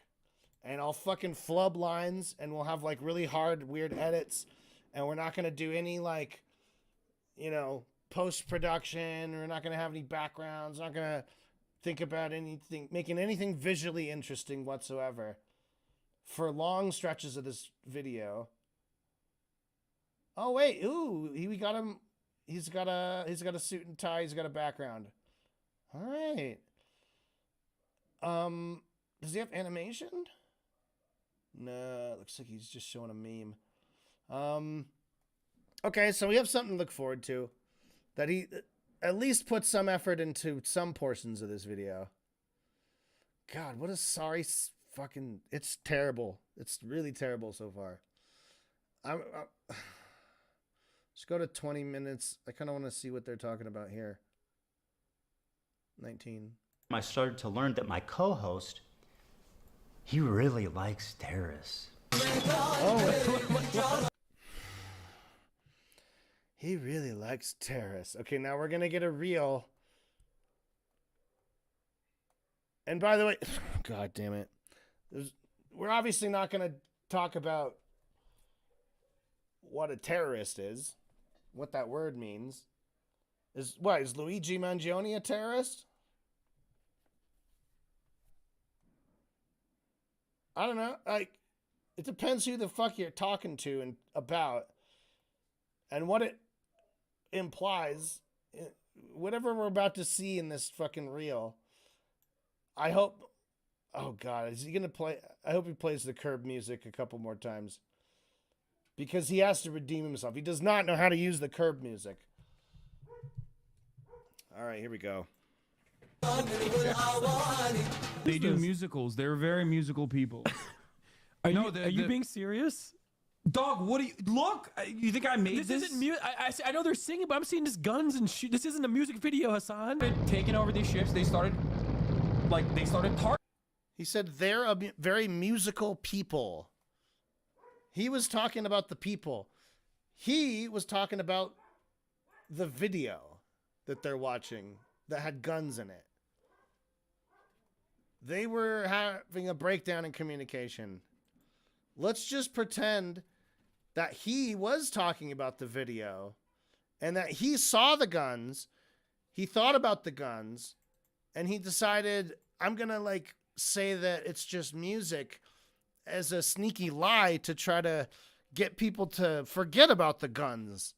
And I'll fucking flub lines and we'll have like really hard, weird edits. And we're not gonna do any like, you know, post-production. We're not gonna have any backgrounds. Not gonna think about anything, making anything visually interesting whatsoever for long stretches of this video. Oh wait, ooh, we got him. He's got a suit and tie. He's got a background. All right. Does he have animation? No, looks like he's just showing a meme. Okay, so we have something to look forward to. That he at least put some effort into some portions of this video. God, what a sorry fucking... It's terrible. It's really terrible so far. Just go to 20 minutes. I kind of want to see what they're talking about here. 19. I started to learn that my co-host, he really likes terrorists. Oh. He really likes terrorists. Okay, now we're going to get a reel. And by the way, God damn it. We're obviously not going to talk about what a terrorist is, what that word means. Is Luigi Mangione a terrorist? I don't know. Like, it depends who the fuck you're talking to and about, and what it implies. Whatever we're about to see in this fucking reel. I hope. Oh God, is he gonna play? I hope he plays the curb music a couple more times, because he has to redeem himself. He does not know how to use the curb music. All right, here we go. They do musicals. They're very musical people. Are you being serious? Dog, what do you... Look! You think I made this? This isn't music. I know they're singing, but I'm seeing just guns and shit. This isn't a music video, Hasan. Taking over these ships, they started He said they're a very musical people. He was talking about the people. He was talking about the video that they're watching that had guns in it. They were having a breakdown in communication. Let's just pretend that he was talking about the video and that he saw the guns, he thought about the guns, and he decided, I'm going to like say that it's just music as a sneaky lie to try to get people to forget about the guns.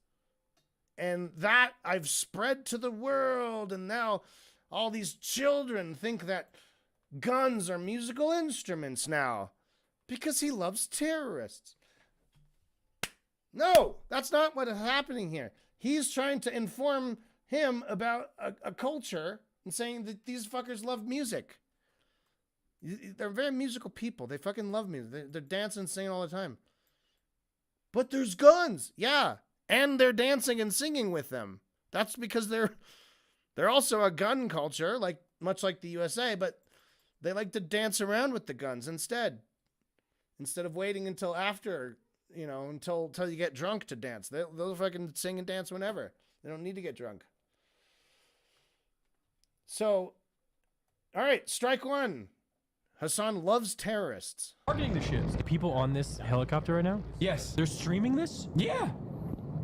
And that I've spread to the world, and now all these children think that guns are musical instruments now because he loves terrorists. No, that's not what is happening here. He's trying to inform him about a culture and saying that these fuckers love music. They're very musical people. They fucking love music. They're dancing and singing all the time. But there's guns. Yeah. And they're dancing and singing with them. That's because they're also a gun culture, like much like the USA, but they like to dance around with the guns instead of waiting until after, until you get drunk to dance. They'll fucking sing and dance whenever. They don't need to get drunk. So, all right, strike one. Hasan loves terrorists. Targeting the ships. People on this helicopter right now? Yes. They're streaming this? Yeah.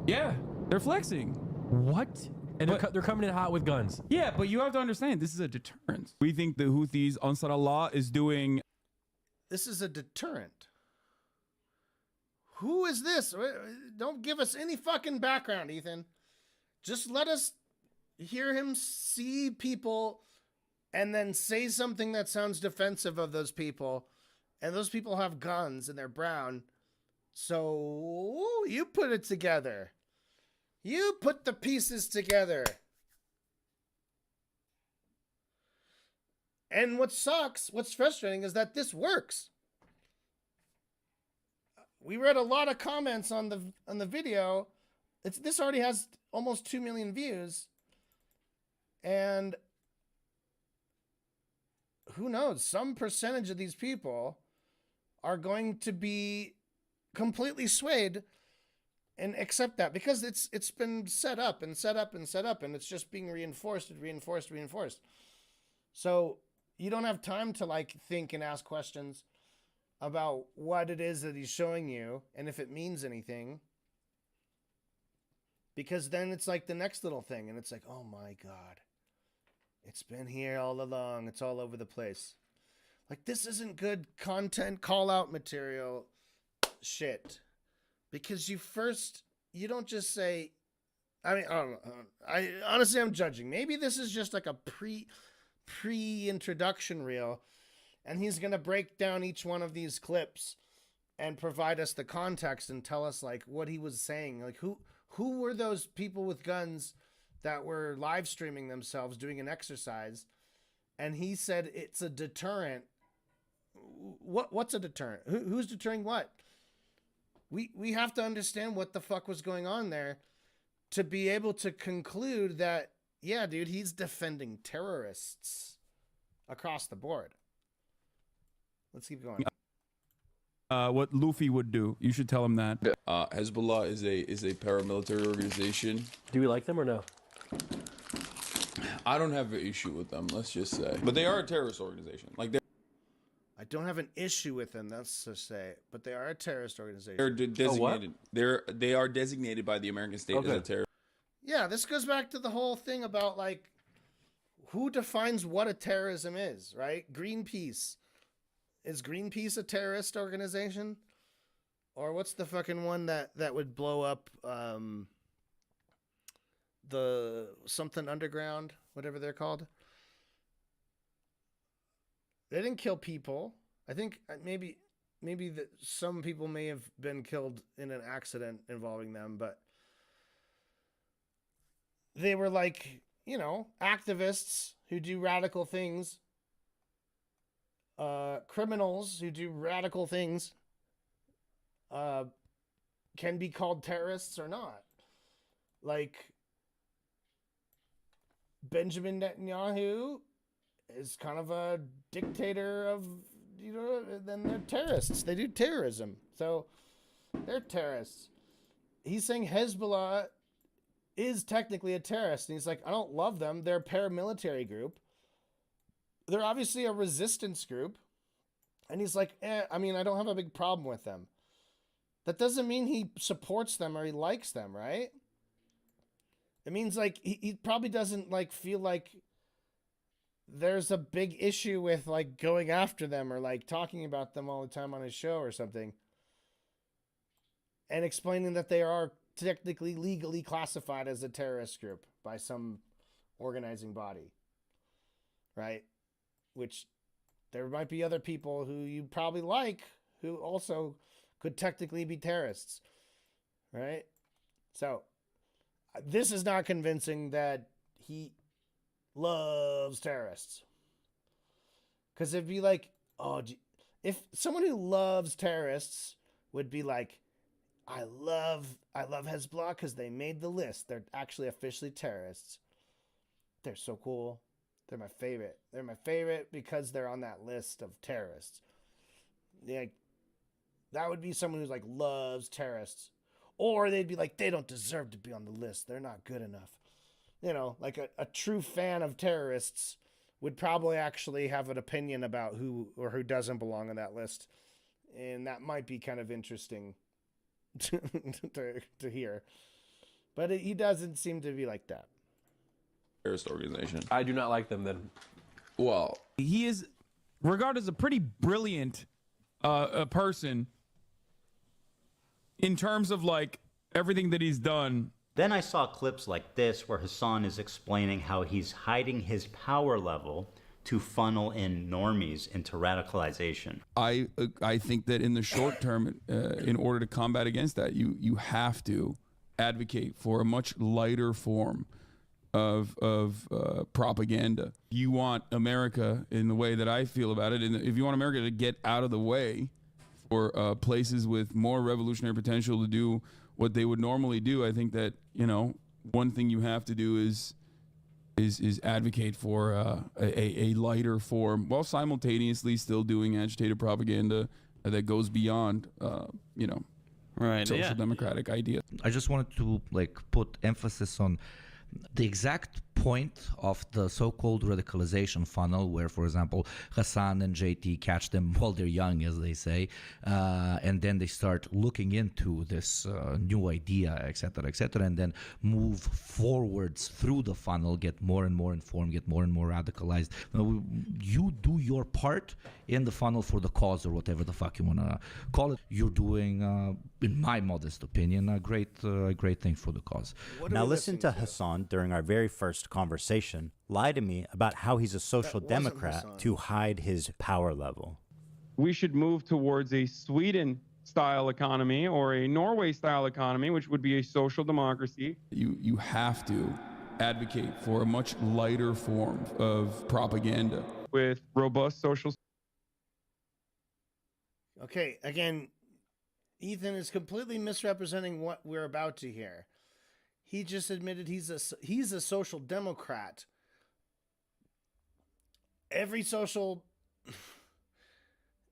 Yeah. They're flexing. What? And they're coming in hot with guns. Yeah, but you have to understand, this is a deterrent. We think the Houthis, Ansar Allah, is doing... This is a deterrent. Who is this? Don't give us any fucking background, Ethan. Just let us hear him see people and then say something that sounds defensive of those people. And those people have guns and they're brown. So you put it together. You put the pieces together. And what sucks, what's frustrating is that this works. We read a lot of comments on the video. This already has almost 2 million views. And who knows, some percentage of these people are going to be completely swayed and accept that, because it's been set up and set up and set up, and it's just being reinforced. So you don't have time to like think and ask questions about what it is that he's showing you and if it means anything, because then it's like the next little thing and it's like, oh my God, it's been here all along. It's all over the place. Like, this isn't good content call out material shit. Because you don't just say, I mean, I don't know. Honestly, I'm judging. Maybe this is just like a pre-introduction reel, and he's going to break down each one of these clips and provide us the context and tell us like what he was saying. Like, who were those people with guns that were live streaming themselves doing an exercise? And he said it's a deterrent. What's a deterrent? Who's deterring what? We have to understand what the fuck was going on there to be able to conclude that, yeah, dude, he's defending terrorists across the board. Let's keep going. What Luffy would do. You should tell him that. Hezbollah is a paramilitary organization. Do we like them or no? I don't have an issue with them, let's just say. But they are a terrorist organization. Like, I don't have an issue with them, that's to say, but they are a terrorist organization. they're designated. They are designated by the American state as a terrorist. Yeah, this goes back to the whole thing about like who defines what a terrorism is, right? Greenpeace. Is Greenpeace a terrorist organization? Or what's the fucking one that would blow up the something underground, whatever they're called? They didn't kill people. I think maybe that some people may have been killed in an accident involving them, but they were like, activists who do radical things, criminals who do radical things, can be called terrorists or not. Like Benjamin Netanyahu is kind of a dictator of, then they're terrorists. They do terrorism. So they're terrorists. He's saying Hezbollah is technically a terrorist. And he's like, I don't love them. They're a paramilitary group. They're obviously a resistance group. And he's like, I don't have a big problem with them. That doesn't mean he supports them or he likes them, right? It means like he probably doesn't like feel like there's a big issue with like going after them or like talking about them all the time on his show or something, and explaining that they are technically legally classified as a terrorist group by some organizing body, right? Which there might be other people who you probably like who also could technically be terrorists, right? So this is not convincing that he loves terrorists. Because it'd be like, if someone who loves terrorists would be like, I love Hezbollah because they made the list. They're actually officially terrorists. They're so cool. They're my favorite. They're my favorite because they're on that list of terrorists. Like, that would be someone who's like loves terrorists. Or they'd be like, they don't deserve to be on the list. They're not good enough. You know, like a true fan of terrorists would probably actually have an opinion about who or who doesn't belong on that list. And that might be kind of interesting to hear. But he doesn't seem to be like that. Terrorist organization. I do not like them then. Well, he is regarded as a pretty brilliant a person in terms of like everything that he's done. Then I saw clips like this where Hasan is explaining how he's hiding his power level to funnel in normies into radicalization. I think that in the short term, in order to combat against that, you have to advocate for a much lighter form of propaganda. You want America, in the way that I feel about it, and if you want America to get out of the way for places with more revolutionary potential to do what they would normally do, I think that, you know, one thing you have to do is advocate for a lighter form while simultaneously still doing agitated propaganda that goes beyond, you know, social democratic ideas. I just wanted to like put emphasis on the exact point of the so-called radicalization funnel where, for example, Hasan and JT catch them while they're young, as they say, and then they start looking into this new idea, etc., and then move forwards through the funnel, get more and more informed, get more and more radicalized. You do your part in the funnel for the cause, or whatever the fuck you want to call it. You're doing, in my modest opinion, a great thing for the cause. Now listen to Hasan during our very first conversation lie to me about how he's a social democrat to hide his power level. We should move towards a Sweden-style economy or a Norway-style economy, which would be a social democracy. You have to advocate for a much lighter form of propaganda with robust social. Okay, again, Ethan is completely misrepresenting what we're about to hear. He just admitted he's a social democrat. Every social,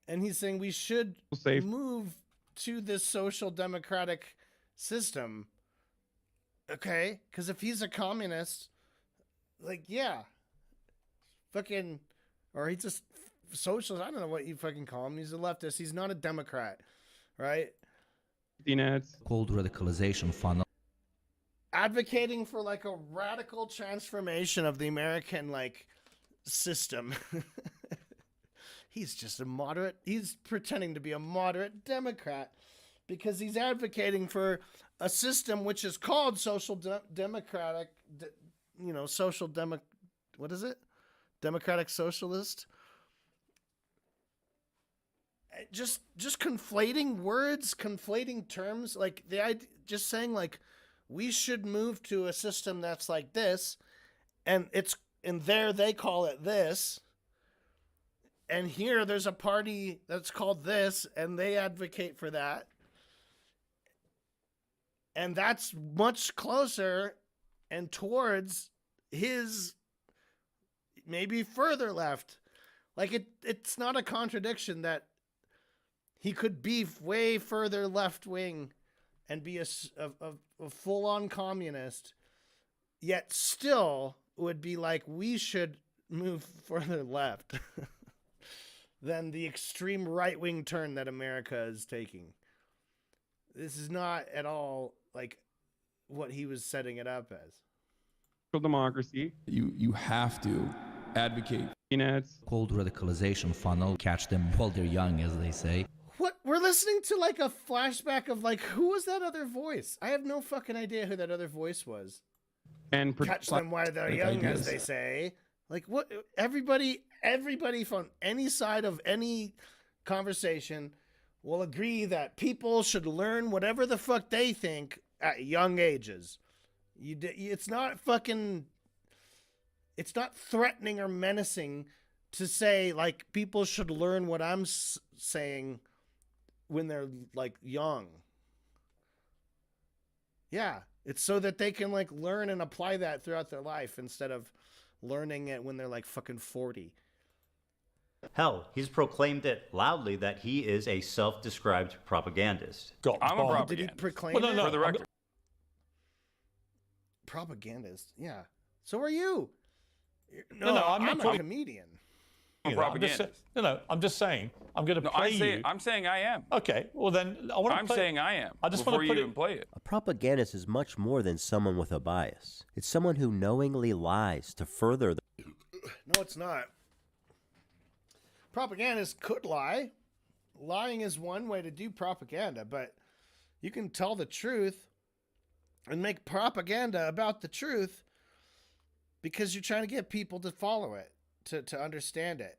and he's saying we should move to this social democratic system. Okay, because if he's a communist, like, yeah, fucking, or he's just socialist. I don't know what you fucking call him. He's a leftist. He's not a Democrat, right? Called radicalization funnel. Advocating for like a radical transformation of the American like system. He's just a moderate. He's pretending to be a moderate Democrat because he's advocating for a system which is called social democratic. What is it? Democratic socialist. Just conflating words, conflating terms, like the idea, just saying like we should move to a system that's like this, and it's in there they call it this, and here there's a party that's called this, and they advocate for that, and that's much closer and towards his maybe further left. Like it's not a contradiction that he could be way further left wing and be a full-on communist, yet still would be like, we should move further left than the extreme right-wing turn that America is taking. This is not at all like what he was setting it up as. Democracy. You have to advocate. Called radicalization funnel. Catch them while they're young, as they say. What? We're listening to like a flashback of like, who was that other voice? I have no fucking idea who that other voice was. And catch them while they're young, as they say. Like what? Everybody from any side of any conversation will agree that people should learn whatever the fuck they think at young ages. It's not threatening or menacing to say like people should learn what I'm saying when they're like young. Yeah, it's so that they can like learn and apply that throughout their life instead of learning it when they're like fucking 40. Hell, he's proclaimed it loudly that he is a self-described propagandist. I'm a propagandist. Did he proclaim Well, it? no, for the record. Propagandist, yeah. So are you. No, I'm I'm not a comedian. I'm a propagandist. I'm just saying. I'm going to play you. I'm saying I am. Okay, well then I want to I'm saying I am. I just before want to you put even play it. A propagandist is much more than someone with a bias. It's someone who knowingly lies to further the... No, it's not. Propagandists could lie. Lying is one way to do propaganda, but you can tell the truth and make propaganda about the truth because you're trying to get people to follow it, to understand it.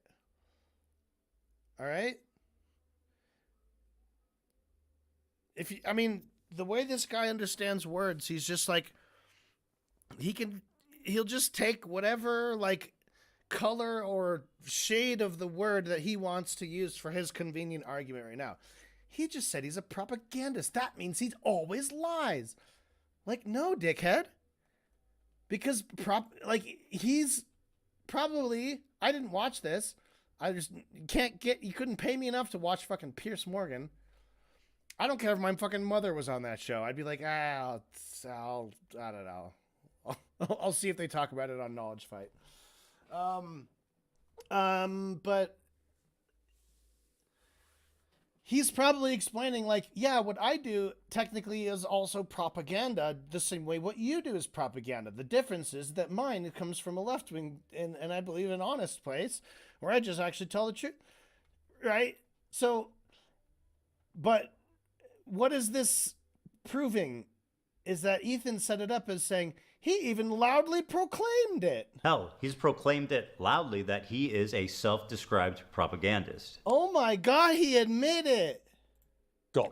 All right? The way this guy understands words, he's just like, he'll just take whatever, like, color or shade of the word that he wants to use for his convenient argument right now. He just said he's a propagandist. That means he always lies. Like, no, dickhead. Because he's probably, I didn't watch this. I just you couldn't pay me enough to watch fucking Pierce Morgan. I don't care if my fucking mother was on that show. I'd be like, I don't know. I'll see if they talk about it on Knowledge Fight. But he's probably explaining like, yeah, what I do technically is also propaganda the same way what you do is propaganda. The difference is that mine comes from a left wing and I believe an honest place where I just actually tell the truth. Right? So, but what is this proving is that Ethan set it up as saying, he even loudly proclaimed it. Hell, he's proclaimed it loudly that he is a self-described propagandist. Oh my God, he admitted it.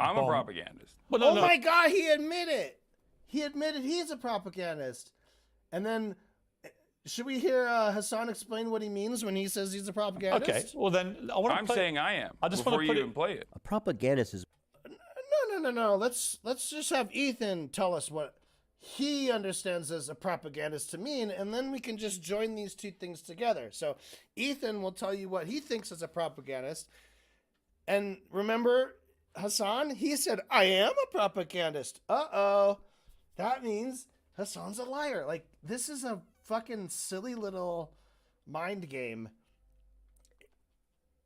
I'm a propagandist. My God, he admitted. He admitted he's a propagandist. And then, should we hear Hasan explain what he means when he says he's a propagandist? Okay, well then, I'm saying I am. I just before want to you put even play it. A propagandist is... No. Let's just have Ethan tell us what he understands as a propagandist to mean, and then we can just join these two things together. So Ethan will tell you what he thinks is a propagandist. And remember, Hasan, he said, I am a propagandist. Uh-oh. That means Hasan's a liar. Like, this is a fucking silly little mind game.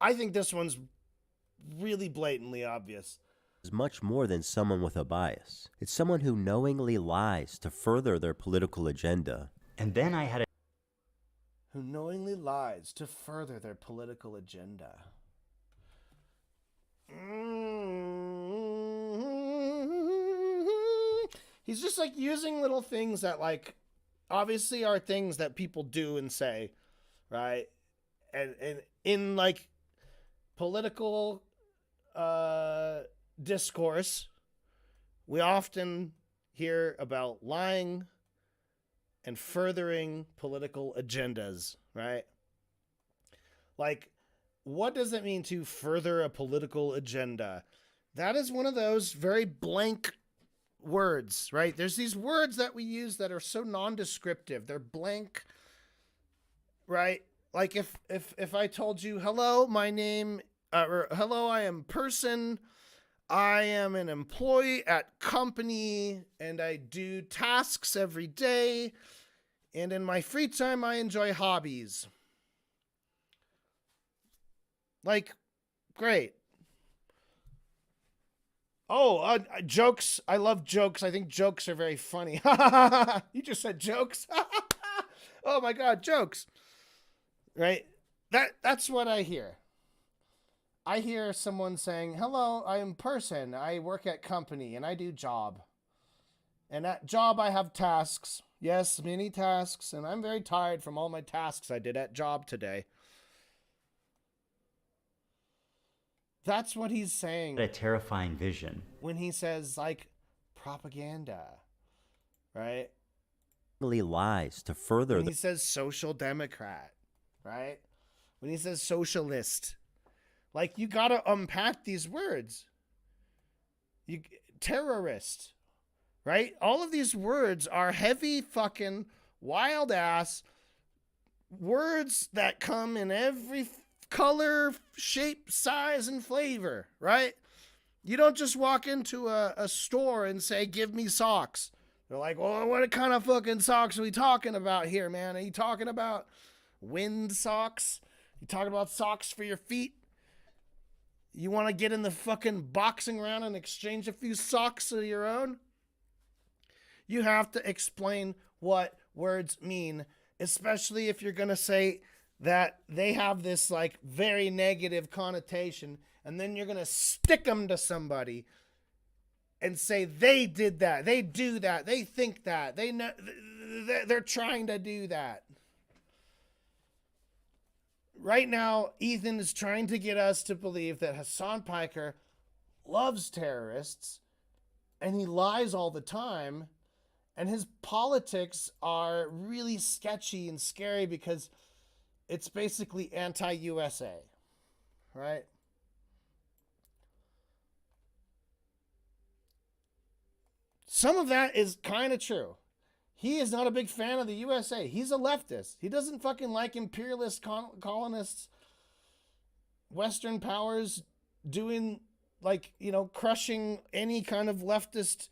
I think this one's really blatantly obvious. Is much more than someone with a bias. It's someone who knowingly lies to further their political agenda. And then I had who knowingly lies to further their political agenda. He's just like using little things that like obviously are things that people do and say, right? And in like political discourse, we often hear about lying and furthering political agendas, right? Like, what does it mean to further a political agenda? That is one of those very blank words, right? There's these words that we use that are so non-descriptive. They're blank, right? Like if I told you, hello, my name, or hello, I am person, I am an employee at company, and I do tasks every day, and in my free time, I enjoy hobbies. Like, great. Oh, jokes. I love jokes. I think jokes are very funny. You just said jokes. Oh my God, jokes. Right? That's what I hear. I hear someone saying, hello, I am person. I work at company and I do job. And at job, I have tasks. Yes, many tasks. And I'm very tired from all my tasks I did at job today. That's what he's saying. a terrifying vision. When he says, like, propaganda, right? Lies to further. When he says social democrat, right? when he says socialist. Like, you gotta unpack these words. Terrorist, right? All of these words are heavy fucking wild ass words that come in every color, shape, size, and flavor, right? You don't just walk into a store and say, give me socks. They're like, well, what kind of fucking socks are we talking about here, man? Are you talking about wind socks? You talking about socks for your feet? You want to get in the fucking boxing round and exchange a few socks of your own? You have to explain what words mean, especially if you're going to say that they have this like very negative connotation, and then you're going to stick them to somebody and say they did that, they do that, they think that, they're trying to do that. Right now, Ethan is trying to get us to believe that Hasan Piker loves terrorists, and he lies all the time, and his politics are really sketchy and scary because it's basically anti-USA, right? Some of that is kind of true. He is not a big fan of the USA. He's a leftist. He doesn't fucking like imperialist colonists, Western powers doing, like, you know, crushing any kind of leftist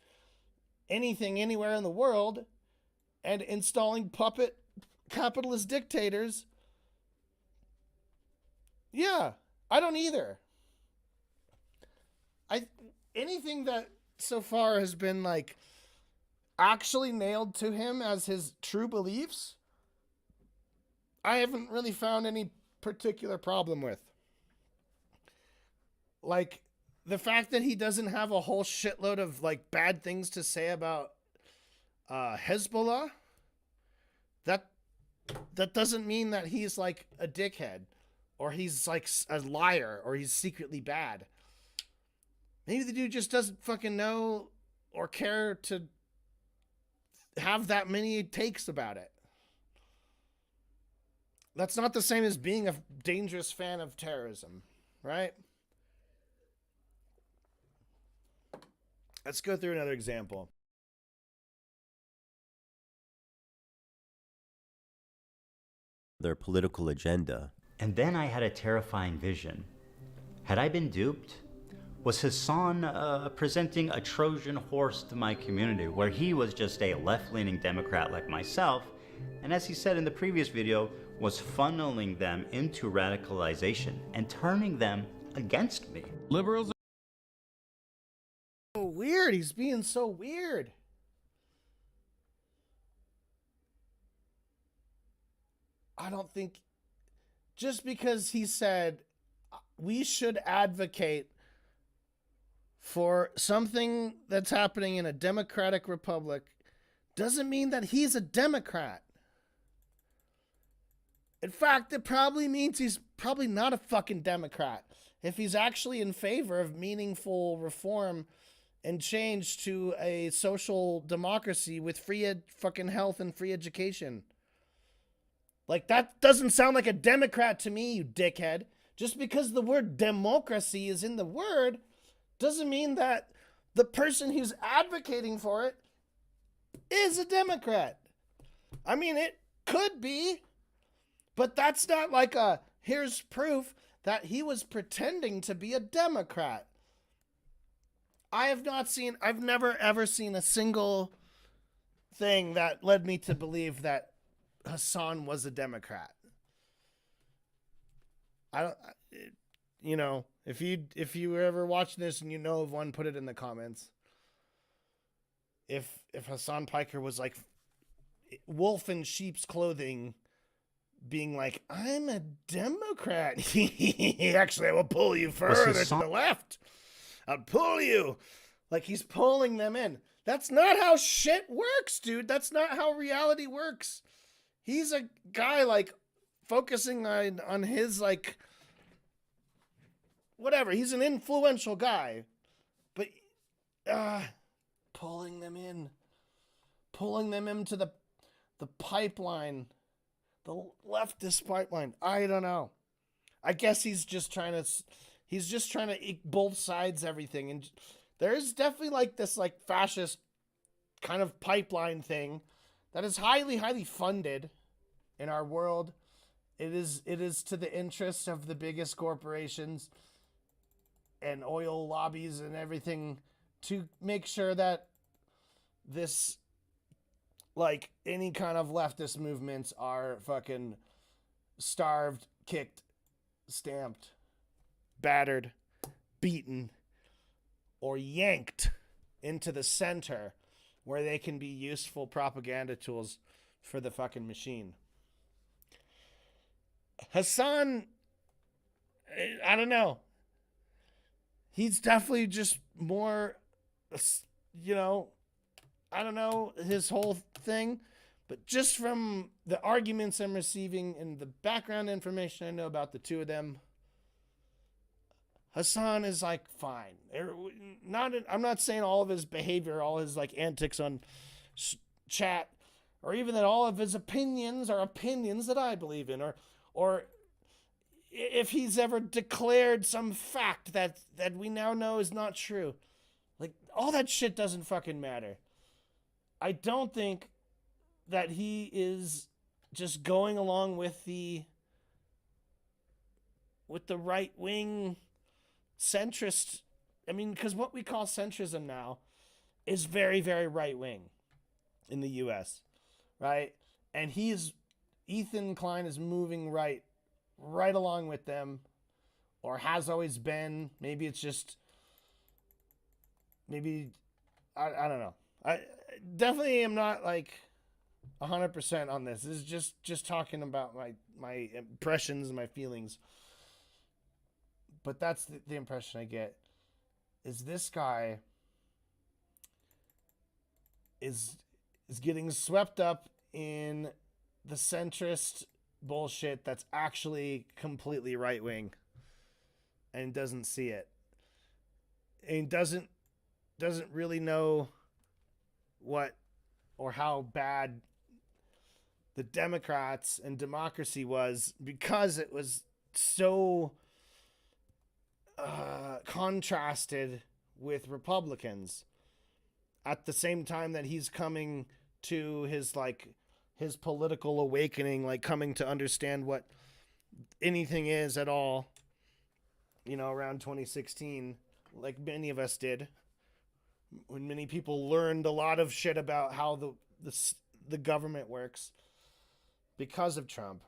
anything anywhere in the world and installing puppet capitalist dictators. Yeah, I don't either. Anything that so far has been like actually nailed to him as his true beliefs, I haven't really found any particular problem with. Like, the fact that he doesn't have a whole shitload of like bad things to say about Hezbollah, that doesn't mean that he's like a dickhead, or he's like a liar, or he's secretly bad. Maybe the dude just doesn't fucking know or care to have that many takes about it. That's not the same as being a dangerous fan of terrorism, right? Let's go through another example. Their political agenda. And then I had a terrifying vision. Had I been duped? Was Hasan presenting a Trojan horse to my community, where he was just a left-leaning Democrat like myself, and as he said in the previous video, was funneling them into radicalization and turning them against me? Liberals. So weird. He's being so weird. I don't think just because he said we should advocate for something that's happening in a democratic republic doesn't mean that he's a Democrat. In fact, it probably means he's probably not a fucking Democrat if he's actually in favor of meaningful reform and change to a social democracy with free fucking health and free education. Like, that doesn't sound like a Democrat to me, you dickhead. Just because the word democracy is in the word doesn't mean that the person who's advocating for it is a Democrat. I mean, it could be, but that's not like a, here's proof that he was pretending to be a Democrat. I've never ever seen a single thing that led me to believe that Hasan was a Democrat. You know, if you were ever watching this and you know of one, put it in the comments. If Hasan Piker was like wolf in sheep's clothing, being like, I'm a Democrat. Actually, I will pull you further to the left. I'll pull you. Like, he's pulling them in. That's not how shit works, dude. That's not how reality works. He's a guy, like, focusing on his, like, whatever. He's an influential guy. But, pulling them in. Pulling them into the pipeline. The leftist pipeline. I don't know. I guess he's just trying to eat both sides, everything. And there's definitely like this like fascist kind of pipeline thing that is highly, highly funded in our world. It is to the interests of the biggest corporations and oil lobbies and everything to make sure that this, like, any kind of leftist movements are fucking starved, kicked, stamped, battered, beaten, or yanked into the center where they can be useful propaganda tools for the fucking machine. Hasan, I don't know. He's definitely just more, you know, I don't know his whole thing, but just from the arguments I'm receiving and the background information I know about the two of them, Hasan is like fine. I'm not saying all of his behavior, all his like antics on chat, or even that all of his opinions are opinions that I believe in, or if he's ever declared some fact that we now know is not true. Like, all that shit doesn't fucking matter. I don't think that he is just going along with the right wing centrist. I mean, because what we call centrism now is very, very right wing in the US, right? And Ethan Klein is moving right along with them, or has always been. Maybe it's just, I don't know. I definitely am not like 100% on this. This is just talking about my impressions and my feelings. But that's the impression I get, is this guy is getting swept up in the centrist bullshit that's actually completely right wing, and doesn't see it, and doesn't really know what or how bad the Democrats and democracy was, because it was so contrasted with Republicans at the same time that he's coming to his political awakening, like coming to understand what anything is at all, you know, around 2016, like many of us did, when many people learned a lot of shit about how the government works because of Trump.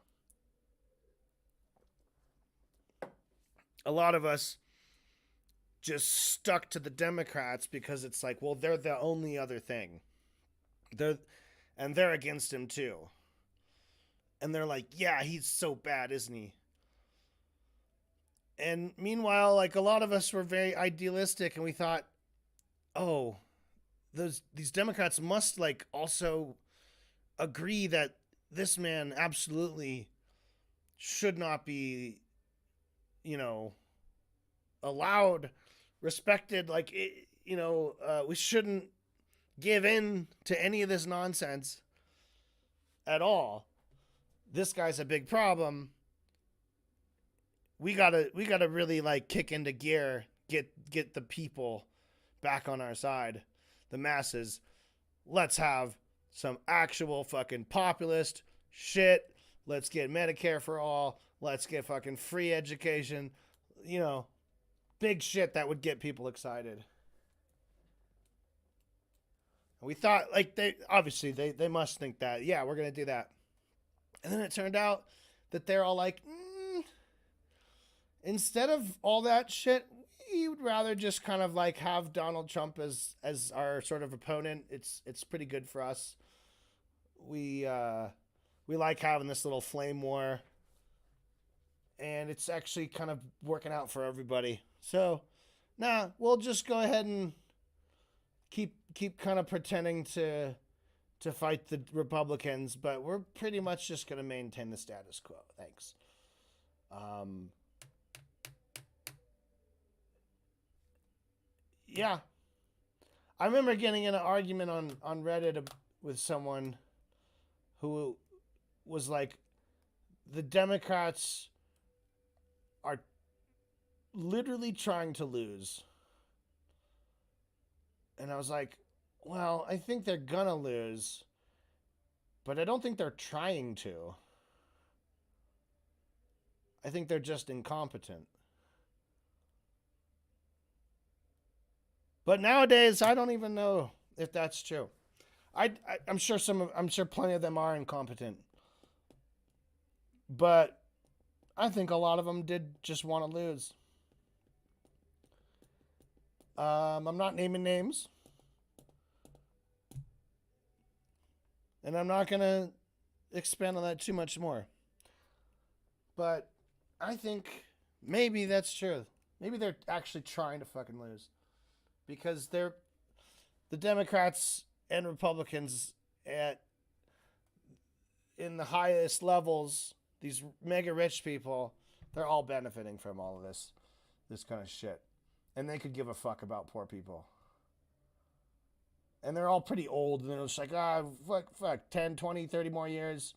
A lot of us just stuck to the Democrats because it's like, well, they're the only other thing. They're against him too. And they're like, yeah, he's so bad, isn't he? And meanwhile, like, a lot of us were very idealistic, and we thought, oh, these Democrats must like also agree that this man absolutely should not be, you know, allowed, respected, like, you know, we shouldn't give in to any of this nonsense at all. This guy's a big problem. We gotta really like kick into gear, get the people back on our side, the masses. Let's have some actual fucking populist shit. Let's get Medicare for all. Let's get fucking free education. You know, big shit that would get people excited. We thought, like, they must think that, yeah, we're going to do that. And then it turned out that they're all like, instead of all that shit, we would rather just kind of like have Donald Trump as our sort of opponent. It's pretty good for us. We like having this little flame war, and it's actually kind of working out for everybody. So, we'll just go ahead and keep kind of pretending to fight the Republicans, but we're pretty much just going to maintain the status quo. Thanks. Yeah. I remember getting in an argument on Reddit with someone who was like, the Democrats are literally trying to lose. And I was like, well, I think they're gonna lose, but I don't think they're trying to. I think they're just incompetent. But nowadays, I don't even know if that's true. I'm sure I'm sure plenty of them are incompetent. But I think a lot of them did just want to lose. I'm not naming names. And I'm not going to expand on that too much more. But I think maybe that's true. Maybe they're actually trying to fucking lose. Because the Democrats and Republicans in the highest levels, these mega rich people, they're all benefiting from all of this kind of shit. And they could give a fuck about poor people. And they're all pretty old, and they're just like, fuck, 10, 20, 30 more years.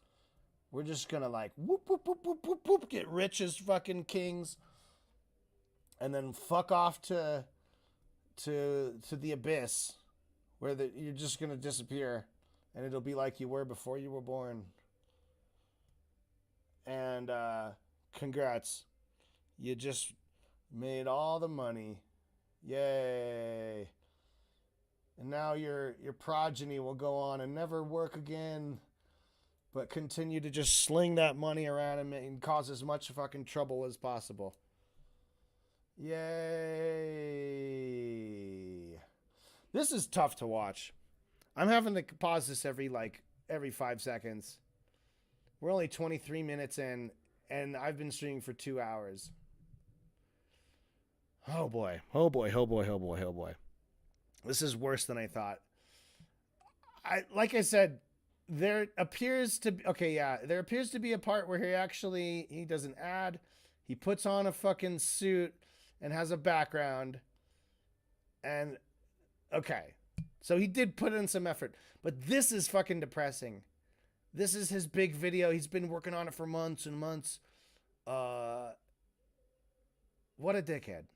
We're just gonna like, whoop, whoop, whoop, whoop, whoop, whoop, get rich as fucking kings. And then fuck off to the abyss, where you're just gonna disappear. And it'll be like you were before you were born. And congrats. You just made all the money. Yay. And now your progeny will go on and never work again, but continue to just sling that money around and cause as much fucking trouble as possible. Yay. This is tough to watch. I'm having to pause this every 5 seconds. We're only 23 minutes in, and I've been streaming for 2 hours. Oh boy. Oh boy. Oh boy. Oh boy. Oh boy. This is worse than I thought. Like I said, there appears to be a part where he does an ad. He puts on a fucking suit and has a background. And okay. So he did put in some effort, but this is fucking depressing. This is his big video. He's been working on it for months and months. What a dickhead.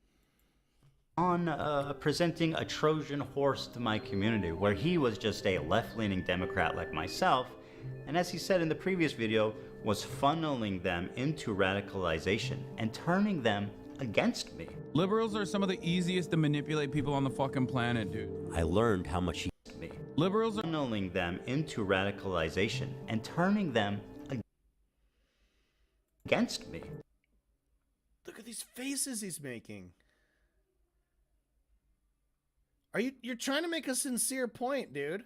On presenting a Trojan horse to my community, where he was just a left-leaning Democrat like myself, and as he said in the previous video, was funneling them into radicalization and turning them against me. Liberals are some of the easiest to manipulate people on the fucking planet, dude. I learned how much he me. Liberals are funneling them into radicalization and turning them against me. Look at these faces he's making. You're trying to make a sincere point, dude.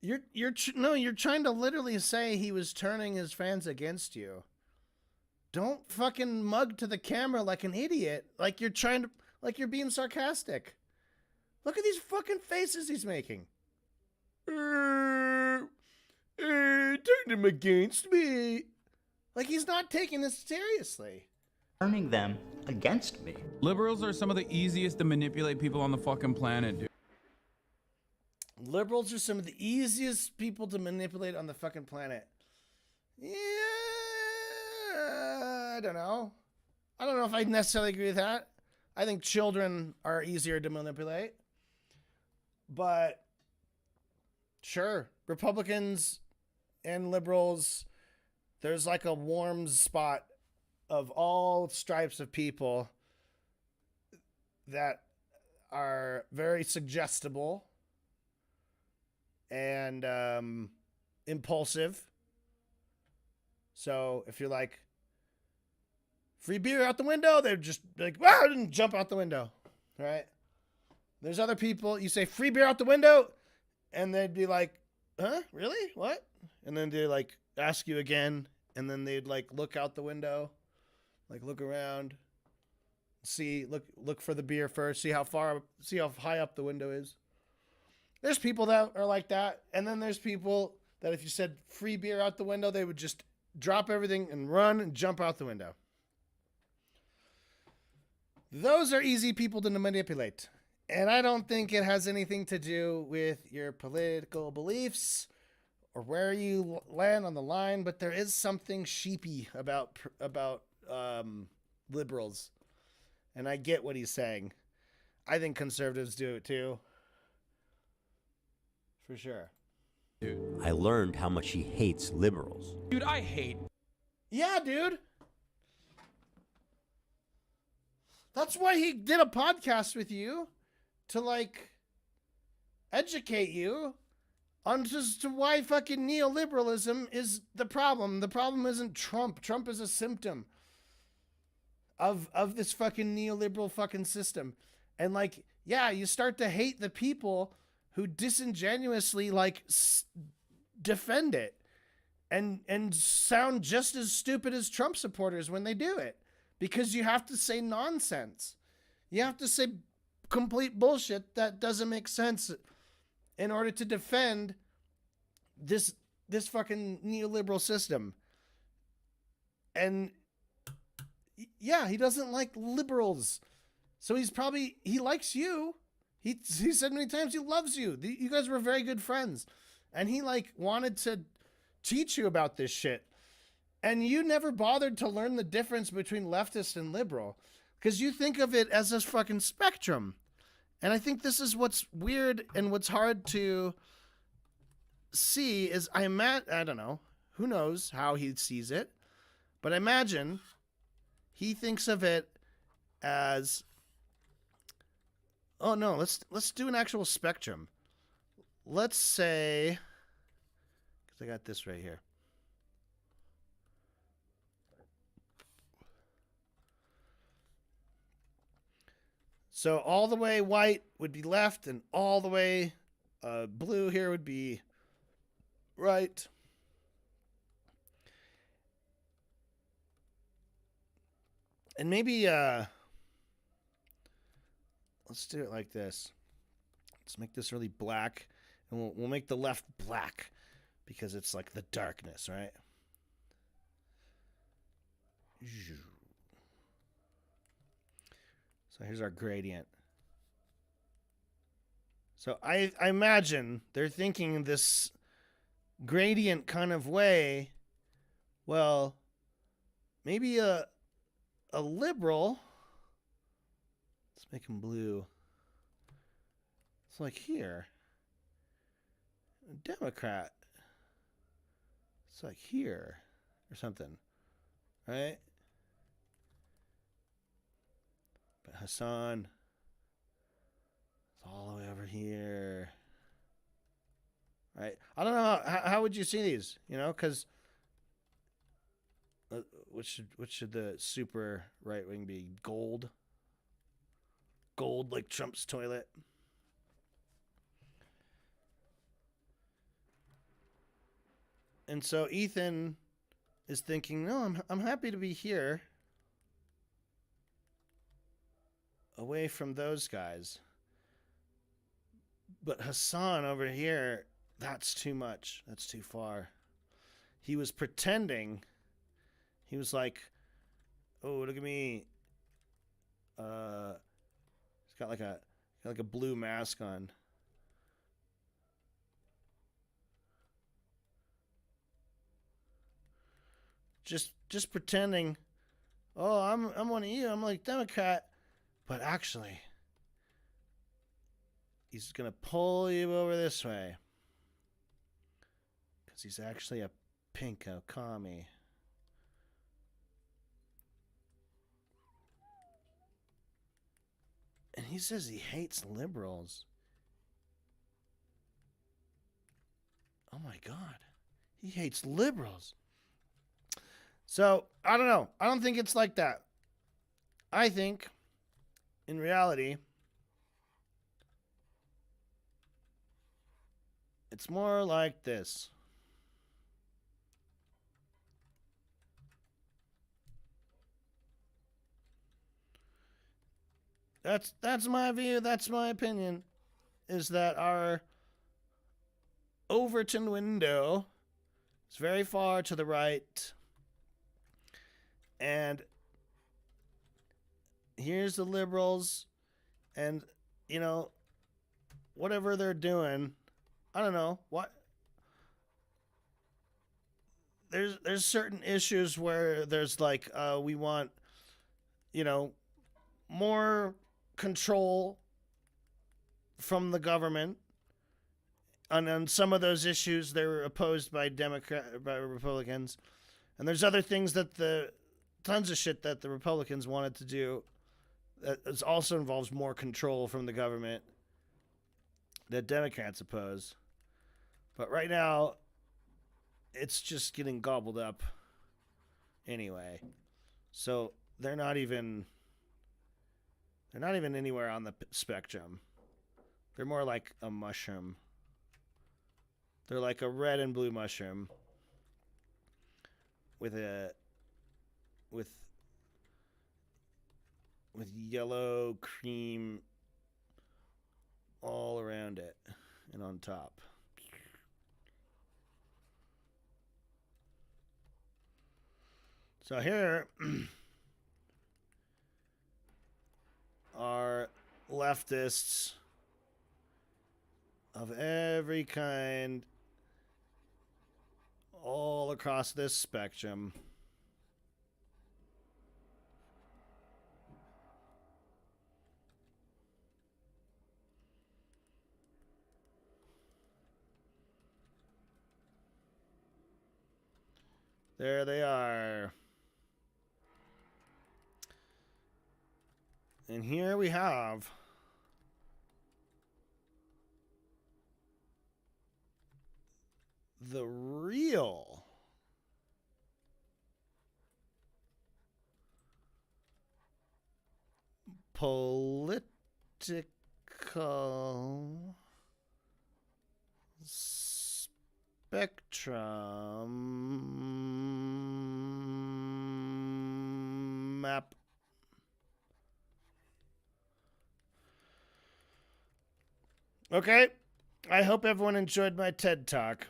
You're trying to literally say he was turning his fans against you. Don't fucking mug to the camera like an idiot. Like you're being sarcastic. Look at these fucking faces he's making. Turned him against me. Like he's not taking this seriously. Turning them against me. Liberals are some of the easiest to manipulate people on the fucking planet, dude. Liberals are some of the easiest people to manipulate on the fucking planet. Yeah, I don't know. I don't know if I necessarily agree with that. I think children are easier to manipulate. But sure, Republicans and liberals, there's like a warm spot of all stripes of people that are very suggestible and impulsive. So if you're like, free beer out the window, they're just like, wow, and jump out the window, right? There's other people, you say free beer out the window, and they'd be like, huh, really? What? And then they like ask you again, and then they'd like look out the window. Like look around, look for the beer first, see how high up the window is. There's people that are like that, and then there's people that if you said free beer out the window, they would just drop everything and run and jump out the window. Those are easy people to manipulate, and I don't think it has anything to do with your political beliefs where you land on the line, but there is something sheepy about liberals. And I get what he's saying. I think conservatives do it too. For sure. I learned how much he hates liberals. Dude, I hate. Yeah, dude. That's why he did a podcast with you, to like educate you on just to why fucking neoliberalism is the problem. The problem isn't Trump. Trump is a symptom of this fucking neoliberal fucking system. And like, yeah, you start to hate the people who disingenuously like defend it and sound just as stupid as Trump supporters when they do it, because you have to say nonsense. You have to say complete bullshit that doesn't make sense in order to defend this fucking neoliberal system. And yeah, he doesn't like liberals. So he likes you. He said many times he loves you. You guys were very good friends. And he like wanted to teach you about this shit. And you never bothered to learn the difference between leftist and liberal, because you think of it as a fucking spectrum. And I think this is what's weird and what's hard to see is I don't know, who knows how he sees it, but I imagine he thinks of it as, oh no, let's do an actual spectrum. Let's say, because I got this right here. So all the way white would be left, and all the way blue here would be right. And maybe let's do it like this. Let's make this really black, and we'll make the left black because it's like the darkness, right? So here's our gradient. So I imagine they're thinking this gradient kind of way. Well, maybe a liberal, let's make him blue. It's like here. A Democrat, it's like here or something, right? But Hasan, it's all the way over here, right? I don't know how would you see these, you know, because what should the super right wing be? Gold like Trump's toilet. And so Ethan is thinking, no, I'm happy to be here, away from those guys. But Hasan over here, that's too much. That's too far. He was pretending. He was like, oh, look at me. He's got like a blue mask on. Just pretending, oh, I'm one of you. I'm like Democrat. But actually, he's going to pull you over this way. Because he's actually a pinko commie. And he says he hates liberals. Oh my God. He hates liberals. So, I don't know. I don't think it's like that. I think, in reality, it's more like this. That's my view, that's my opinion, is that our Overton window is very far to the right. And here's the liberals, and, you know, whatever they're doing, I don't know, what, there's certain issues where there's like we want, you know, more control from the government, and on some of those issues they're opposed by Republicans, and there's other things that tons of shit that the Republicans wanted to do that also involves more control from the government that Democrats oppose. But right now, it's just getting gobbled up anyway. So they're not even anywhere on the spectrum. They're more like a mushroom. They're like a red and blue mushroom with yellow cream all around it and on top. So here are leftists of every kind all across this spectrum. There they are. And here we have the real political spectrum map. Okay, I hope everyone enjoyed my TED Talk.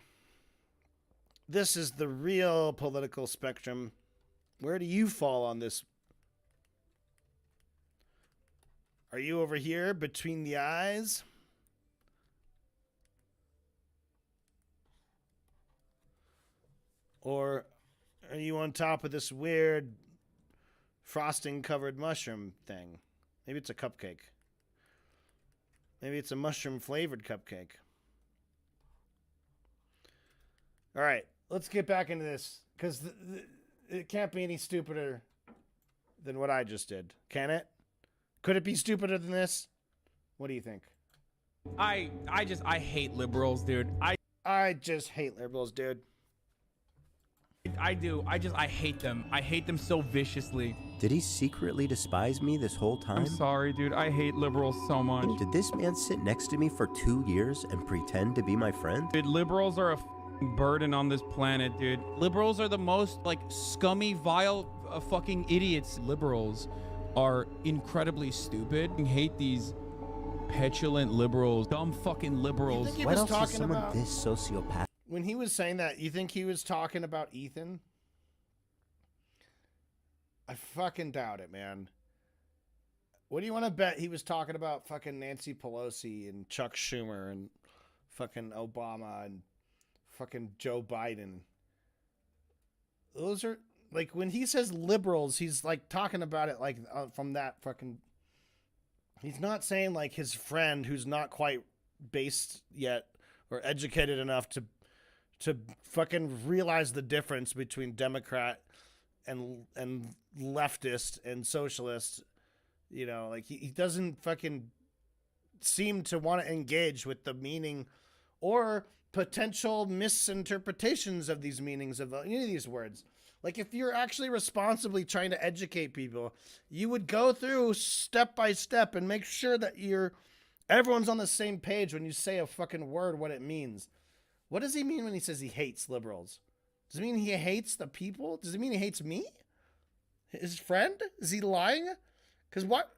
This is the real political spectrum. Where do you fall on this? Are you over here between the eyes? Or are you on top of this weird frosting-covered mushroom thing? Maybe it's a cupcake. Maybe it's a mushroom-flavored cupcake. All right, let's get back into this, because it can't be any stupider than what I just did, can it? Could it be stupider than this? What do you think? I hate liberals, dude. I just hate liberals, dude. I do. I hate them. I hate them so viciously. Did he secretly despise me this whole time? I'm sorry, dude. I hate liberals so much. Did this man sit next to me for 2 years and pretend to be my friend? Dude, liberals are a burden on this planet, dude. Liberals are the most, like, scummy, vile, fucking idiots. Liberals are incredibly stupid. I hate these petulant liberals. Dumb fucking liberals. You think he Why was else is talking someone about this sociopath? when he was saying that? You think he was talking about Ethan? I fucking doubt it, man. What do you want to bet he was talking about? Fucking Nancy Pelosi and Chuck Schumer and fucking Obama and fucking Joe Biden. Those are, like, when he says liberals, he's like talking about it like from that fucking. He's not saying like his friend who's not quite based yet or educated enough to fucking realize the difference between Democrat and leftist and socialist. You know, like he doesn't fucking seem to want to engage with the meaning or potential misinterpretations of these meanings of any of these words. Like, if you're actually responsibly trying to educate people, you would go through step by step and make sure that everyone's on the same page when you say a fucking word, what it means. What does he mean when he says he hates liberals? Does it mean he hates the people? Does it mean he hates me? His friend? Is he lying? Because what?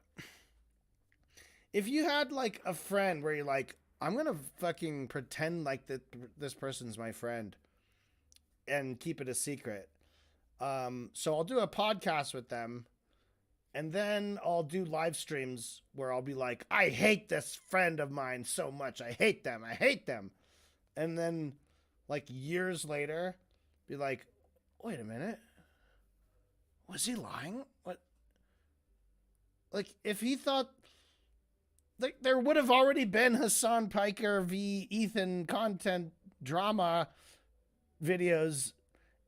If you had, like, a friend where you're like, I'm going to fucking pretend like that this person's my friend and keep it a secret. So I'll do a podcast with them, and then I'll do live streams where I'll be like, I hate this friend of mine so much. I hate them. I hate them. And then, like, years later, be like, wait a minute. Was he lying? What? Like, if he thought, like, there would have already been Hasan Piker v. Ethan content drama videos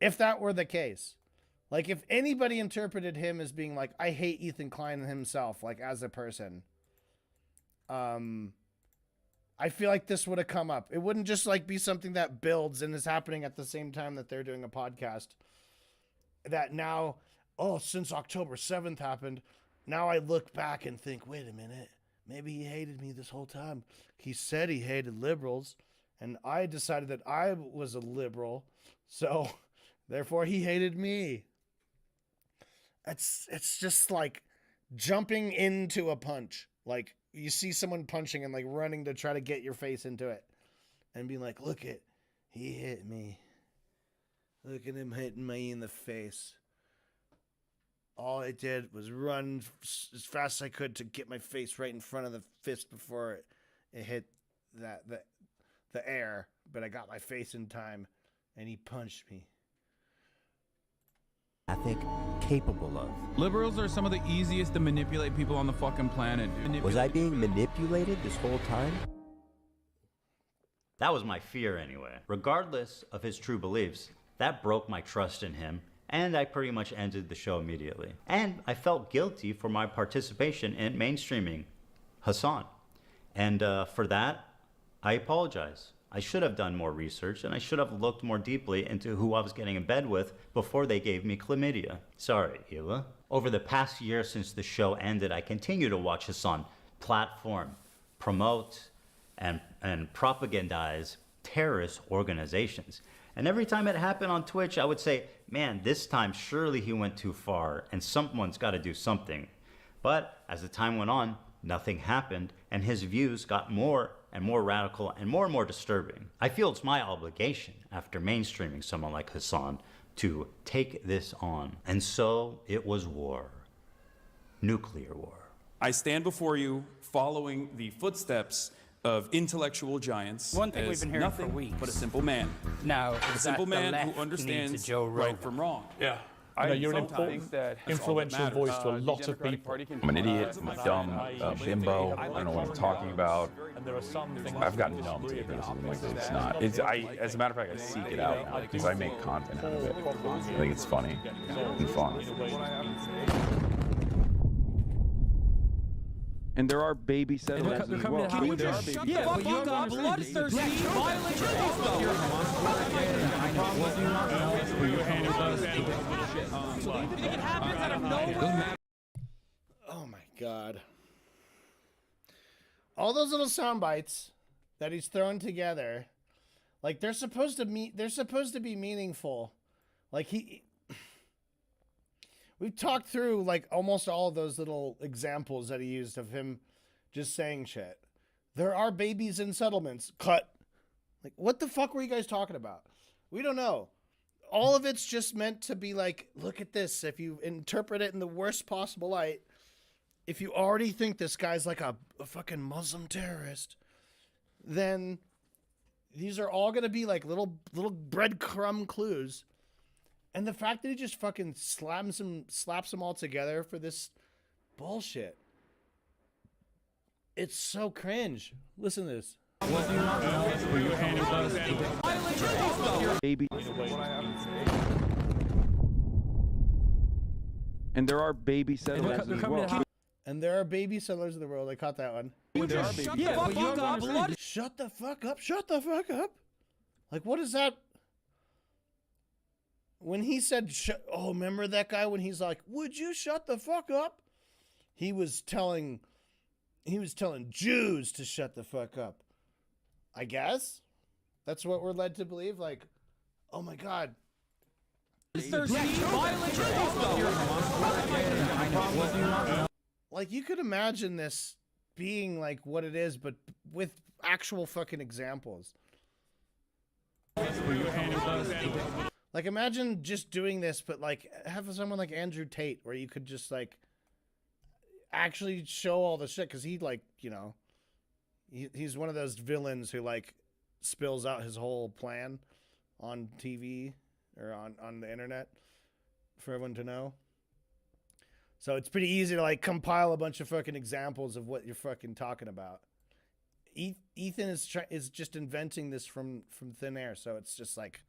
if that were the case. Like, if anybody interpreted him as being like, I hate Ethan Klein himself, like, as a person, I feel like this would have come up. It wouldn't just, like, be something that builds and is happening at the same time that they're doing a podcast. That now, oh, since October 7th happened, now I look back and think, wait a minute, maybe he hated me this whole time. He said he hated liberals, and I decided that I was a liberal, so therefore he hated me. It's just like jumping into a punch. Like, you see someone punching and like running to try to get your face into it and being like, look it, he hit me. Look at him hitting me in the face. All I did was run as fast as I could to get my face right in front of the fist before it hit the air, but I got my face in time and he punched me. Capable of. Liberals are some of the easiest to manipulate people on the fucking planet, dude. Was I being manipulated this whole time? That was my fear anyway. Regardless of his true beliefs, that broke my trust in him, and I pretty much ended the show immediately. And I felt guilty for my participation in mainstreaming Hasan. And for that, I apologize. I should have done more research, and I should have looked more deeply into who I was getting in bed with before they gave me chlamydia. Sorry, Hila. Over the past year since the show ended, I continue to watch Hasan platform, promote, and propagandize terrorist organizations. And every time it happened on Twitch, I would say, man, this time surely he went too far, and someone's got to do something. But as the time went on, nothing happened, and his views got more and more radical and more disturbing. I feel it's my obligation, after mainstreaming someone like Hasan, to take this on. And so it was war. Nuclear war. I stand before you following the footsteps of intellectual giants. One thing we've as been hearing nothing for weeks. but a simple man. Now, A is simple that the man left who understands needs a Joe right Rogan? from wrong. Yeah. I You're an sometimes important, that that's influential all that voice matters. to a The lot of Democratic people. Party can I'm an idiot, provide I'm a my dumb side. bimbo, I don't know what I'm talking about. And there are some things I've gotten numb to criticism like this. It's not. As a matter of fact, I seek it out now because I make content out of it. I think it's funny and fun. And there are baby settlements as well. Can you just shut the fuck up, bloodthirsty, violent Oh my god. All those little sound bites that he's thrown together, like they're supposed to be meaningful. Like we've talked through like almost all of those little examples that he used of him just saying shit. There are babies in settlements. Cut. Like, what the fuck were you guys talking about? We don't know. All of it's just meant to be like, look at this. If you interpret it in the worst possible light, if you already think this guy's like a fucking Muslim terrorist, then these are all going to be like little breadcrumb clues. And the fact that he just fucking slaps them all together for this bullshit. It's so cringe. Listen to this. Baby. And there are baby settlements as well. And there are baby settlers in the world. I caught that one. Shut the fuck up. Shut the fuck up. Like, what is that? When he said, oh, remember that guy when he's like, would you shut the fuck up? He was telling Jews to shut the fuck up. I guess that's what we're led to believe. Like, oh my God. Like, you could imagine this being like what it is, but with actual fucking examples. Like, imagine just doing this, but like have someone like Andrew Tate where you could just like actually show all the shit, because he, like, you know, he's one of those villains who like spills out his whole plan on TV or on the internet for everyone to know. So it's pretty easy to like compile a bunch of fucking examples of what you're fucking talking about. Ethan is just inventing this from thin air, so it's just like.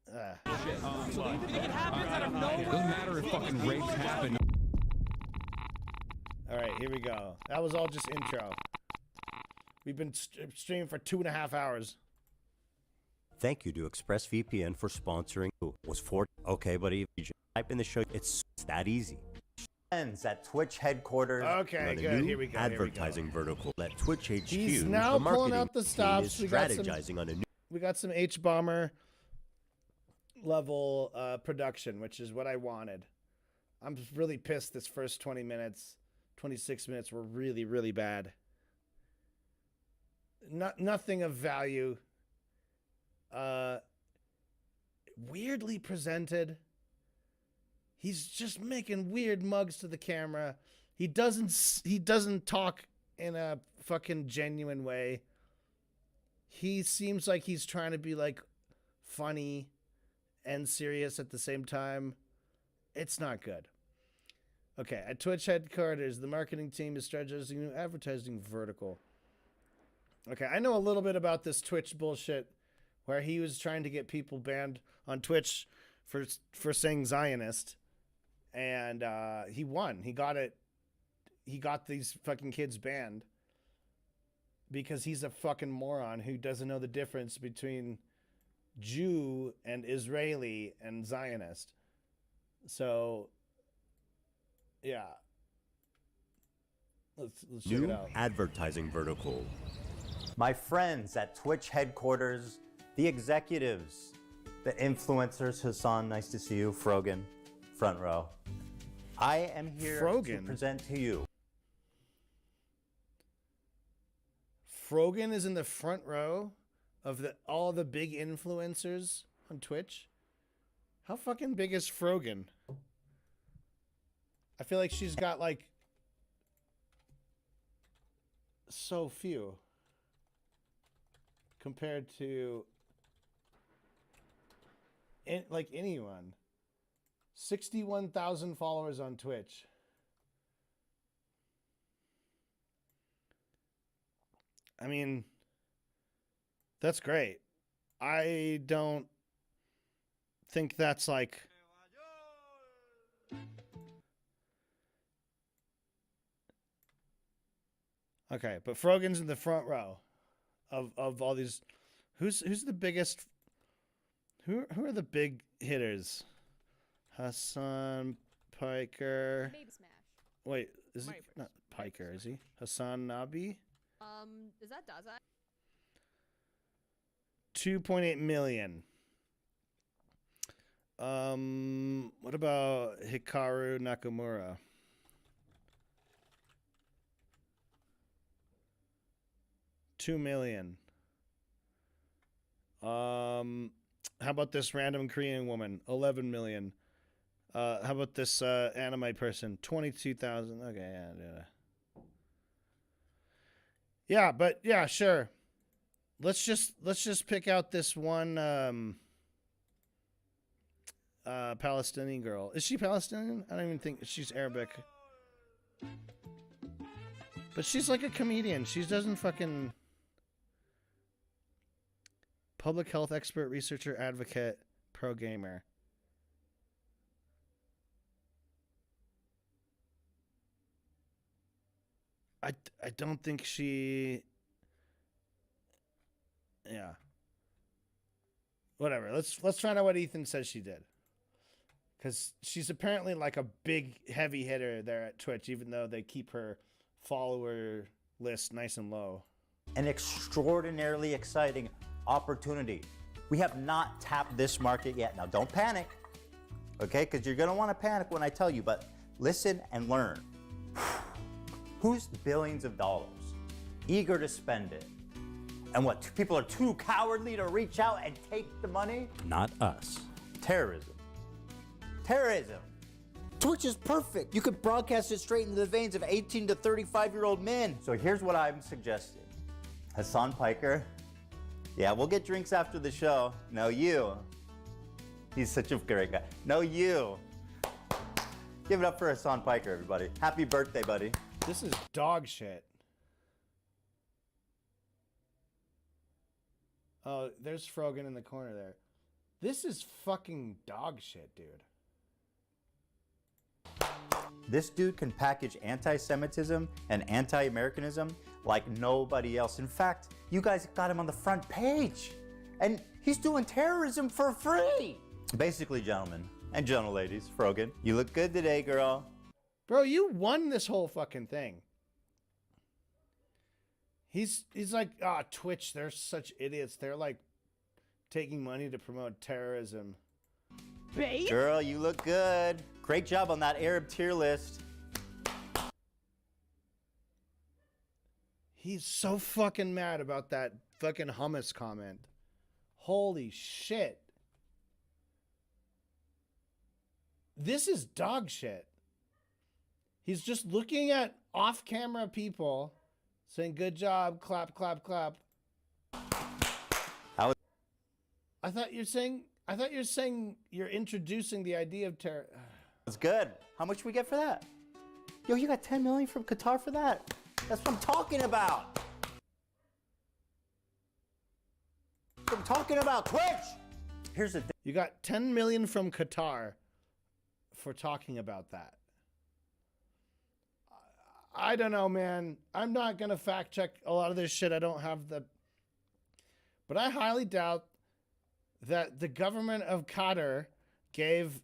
So you think it happens out of nowhere? Doesn't matter if fucking rapes happen. All right, here we go. That was all just intro. We've been streaming for 2.5 hours. Thank you to ExpressVPN for sponsoring. Was 4 okay, buddy? If you just type in the show, it's that easy. Friends at Twitch headquarters. Okay, good. Here we go. Advertising vertical at Twitch HQ. He's now the pulling marketing out the team stops. is We got strategizing on a new. We got some H-bomber level production, which is what I wanted. I'm just really pissed. This first 20 minutes, 26 minutes were really, really bad. Nothing of value. Weirdly presented. He's just making weird mugs to the camera. He doesn't talk in a fucking genuine way. He seems like he's trying to be like funny and serious at the same time. It's not good. Okay, at Twitch headquarters, the marketing team is strategizing new advertising vertical. Okay, I know a little bit about this Twitch bullshit where he was trying to get people banned on Twitch for saying Zionist. And he won. He got it. He got these fucking kids banned because he's a fucking moron who doesn't know the difference between Jew and Israeli and Zionist. So, yeah. Let's check it out. Advertising vertical. My friends at Twitch headquarters, the executives, the influencers. Hasan, nice to see you. Frogan, front row. I am here to present to you. Frogan is in the front row of all the big influencers on Twitch. How fucking big is Frogan? I feel like she's got like so few compared to like anyone. 61,000 followers on Twitch. I mean, that's great. I don't think that's like... Okay, but Frogan's in the front row of all these. Who's the biggest? Who are the big hitters? Hasan, Piker. Baby Smash. Wait, is he not Piker? Is he Hasan Nabi? Is that Dazai? 2.8 million. What about Hikaru Nakamura? $2 million. How about this random Korean woman? 11 million. How about this anime person? 22,000. Okay, yeah. Yeah, but yeah, sure. Let's just pick out this one Palestinian girl. Is she Palestinian? I don't even think she's Arabic. But she's like a comedian. She doesn't fucking... Public health expert, researcher, advocate, pro gamer. I don't think she... Yeah. Whatever. Let's find out what Ethan says she did. Because she's apparently like a big heavy hitter there at Twitch, even though they keep her follower list nice and low. An extraordinarily exciting opportunity. We have not tapped this market yet. Now don't panic, okay? Because you're gonna wanna panic when I tell you, but listen and learn. Who's billions of dollars, eager to spend it? And what, people are too cowardly to reach out and take the money? Not us. Terrorism. Terrorism. Twitch is perfect. You could broadcast it straight into the veins of 18 to 35-year-old men. So here's what I'm suggesting. Hasan Piker, yeah, we'll get drinks after the show. No, you. He's such a great guy. No, you. Give it up for Hasan Piker, everybody. Happy birthday, buddy. This is dog shit. Oh, there's Frogan in the corner there. This is fucking dog shit, dude. This dude can package anti-Semitism and anti-Americanism like nobody else. In fact, you guys got him on the front page. And he's doing terrorism for free. Basically, gentlemen and gentle ladies, Frogan, you look good today, girl. Bro, you won this whole fucking thing. He's like, Twitch, they're such idiots. They're like taking money to promote terrorism. Babe? Girl, you look good. Great job on that Arab tier list. He's so fucking mad about that fucking hummus comment. Holy shit. This is dog shit. He's just looking at off-camera people saying, good job, clap, clap, clap. I thought you're saying you're introducing the idea of terror. That's good. How much we get for that? Yo, you got 10 million from Qatar for that? That's what I'm talking about. I'm talking about Twitch. Here's the thing. You got 10 million from Qatar for talking about that. I don't know, man. I'm not going to fact check a lot of this shit. I don't have the... But I highly doubt that the government of Qatar gave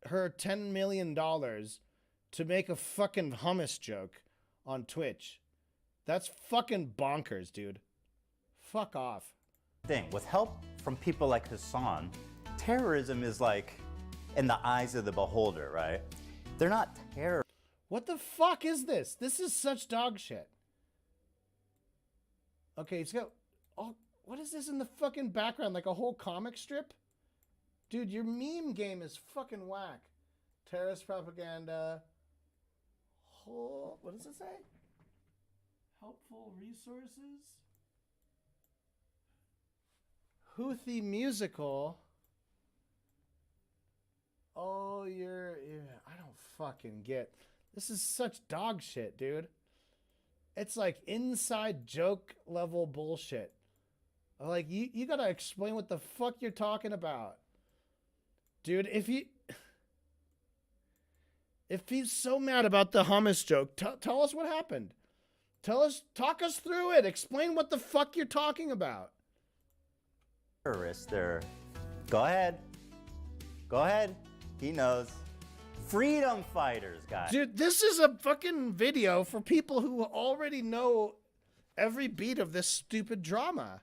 her $10 million to make a fucking hummus joke on Twitch. That's fucking bonkers, dude. Fuck off. With help from people like Hasan, terrorism is like in the eyes of the beholder, right? They're not terror. What the fuck is this? This is such dog shit. Okay, he's got... Oh, what is this in the fucking background? Like a whole comic strip? Dude, your meme game is fucking whack. Terrorist propaganda. What does it say? Helpful resources? Houthi musical. Oh, I don't fucking get. This is such dog shit, dude. It's like inside joke level bullshit. Like, you gotta explain what the fuck you're talking about. Dude, if he's so mad about the hummus joke, tell us what happened. Talk us through it. Explain what the fuck you're talking about. Terrorists there. Go ahead. Go ahead. He knows. Freedom fighters, guys. Dude, this is a fucking video for people who already know every beat of this stupid drama.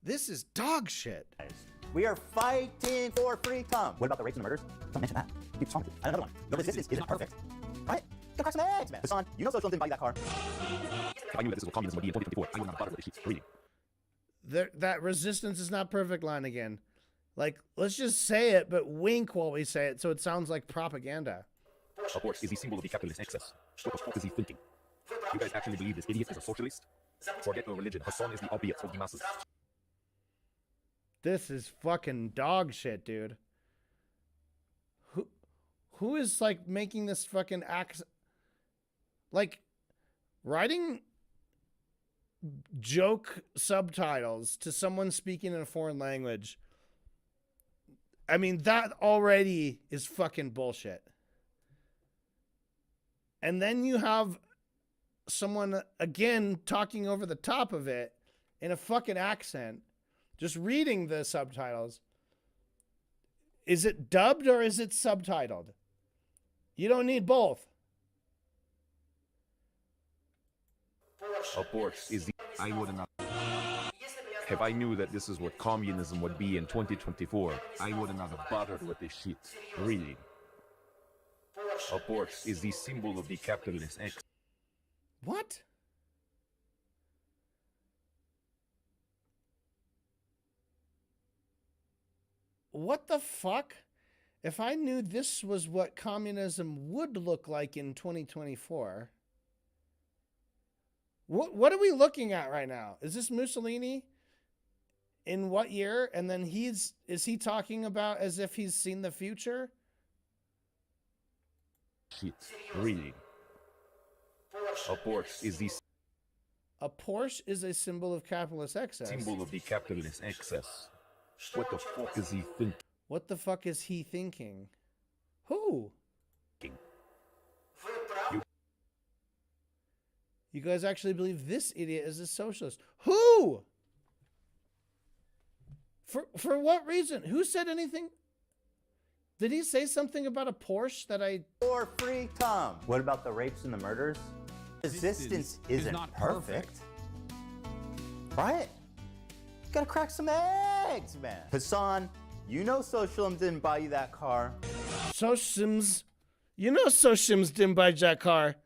This is dog shit. We are fighting for freedom. What about the rapes and the murders? Don't mention that. Keep talking. Another one. The resistance isn't perfect. Right? Go crack some eggs, man. Hasan, you know socialism didn't buy you that car. If I knew that this is what communism would be in 2024, I would not bother with the sheets. Reading. That resistance is not perfect line again. Like, let's just say it, but wink while we say it so it sounds like propaganda. Abort is the symbol of the capitalist excess. What the fuck is he thinking? You guys actually believe this idiot is a socialist? Forget your religion. Hasan is the opiate of the masses. This is fucking dog shit, dude. Who is, like, making this fucking accent? Like, writing joke subtitles to someone speaking in a foreign language. I mean, that already is fucking bullshit. And then you have someone, again, talking over the top of it in a fucking accent, just reading the subtitles. Is it dubbed or is it subtitled? You don't need both. Abort is the... I would not... If I knew that this is what communism would be in 2024, I would not have bothered with this shit. Really. Abort is the symbol of the capitalist excess. What? What the fuck? If I knew this was what communism would look like in 2024, what are we looking at right now? Is this Mussolini In what year? And then is he talking about as if he's seen the future? Shit. Really. A Porsche is the A Porsche is a symbol of capitalist excess. symbol of the capitalist excess. What the fuck is he thinking? What the fuck is he thinking? Who? You guys actually believe this idiot is a socialist? Who? For what reason? Who said anything? Did he say something about a Porsche that I... For free, Tom. What about the rapes and the murders? Resistance isn't not perfect. Right? You gotta crack some eggs, man. Hasan, you know Socialism didn't buy you that car. Socialism... You know Socialism didn't buy that car.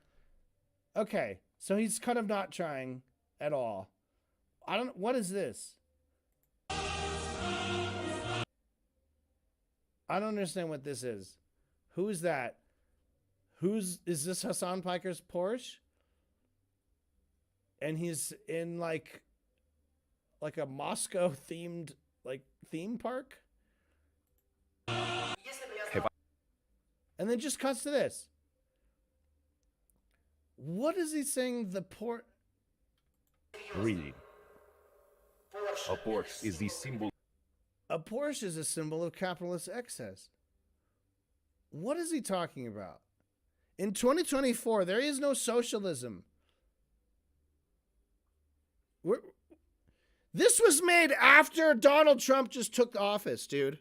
Okay, so he's kind of not trying at all. I don't... What is this? I don't understand what this is. Who is that? Is this Hasan Piker's Porsche? And he's in like a Moscow themed theme park? And then just cuts to this. What is he saying the Really. A Porsche is the symbol. A Porsche is a symbol of capitalist excess. What is he talking about? In 2024, there is no socialism. This was made after Donald Trump just took office, dude.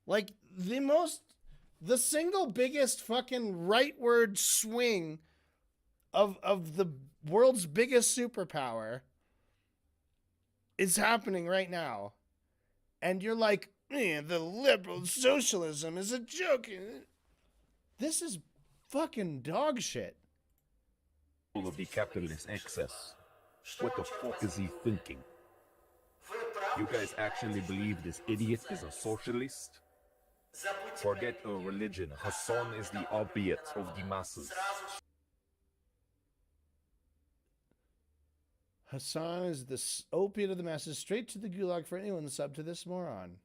Like, the single biggest fucking rightward swing of the world's biggest superpower is happening right now. And you're like, the liberal socialism is a joke. This is fucking dog shit. Of the capitalist excess. What the fuck is he thinking? You guys actually believe this idiot is a socialist? Forget a religion. Hasan is the opiate of the masses. Hasan is the opiate of the masses, straight to the gulag for anyone sub to this moron.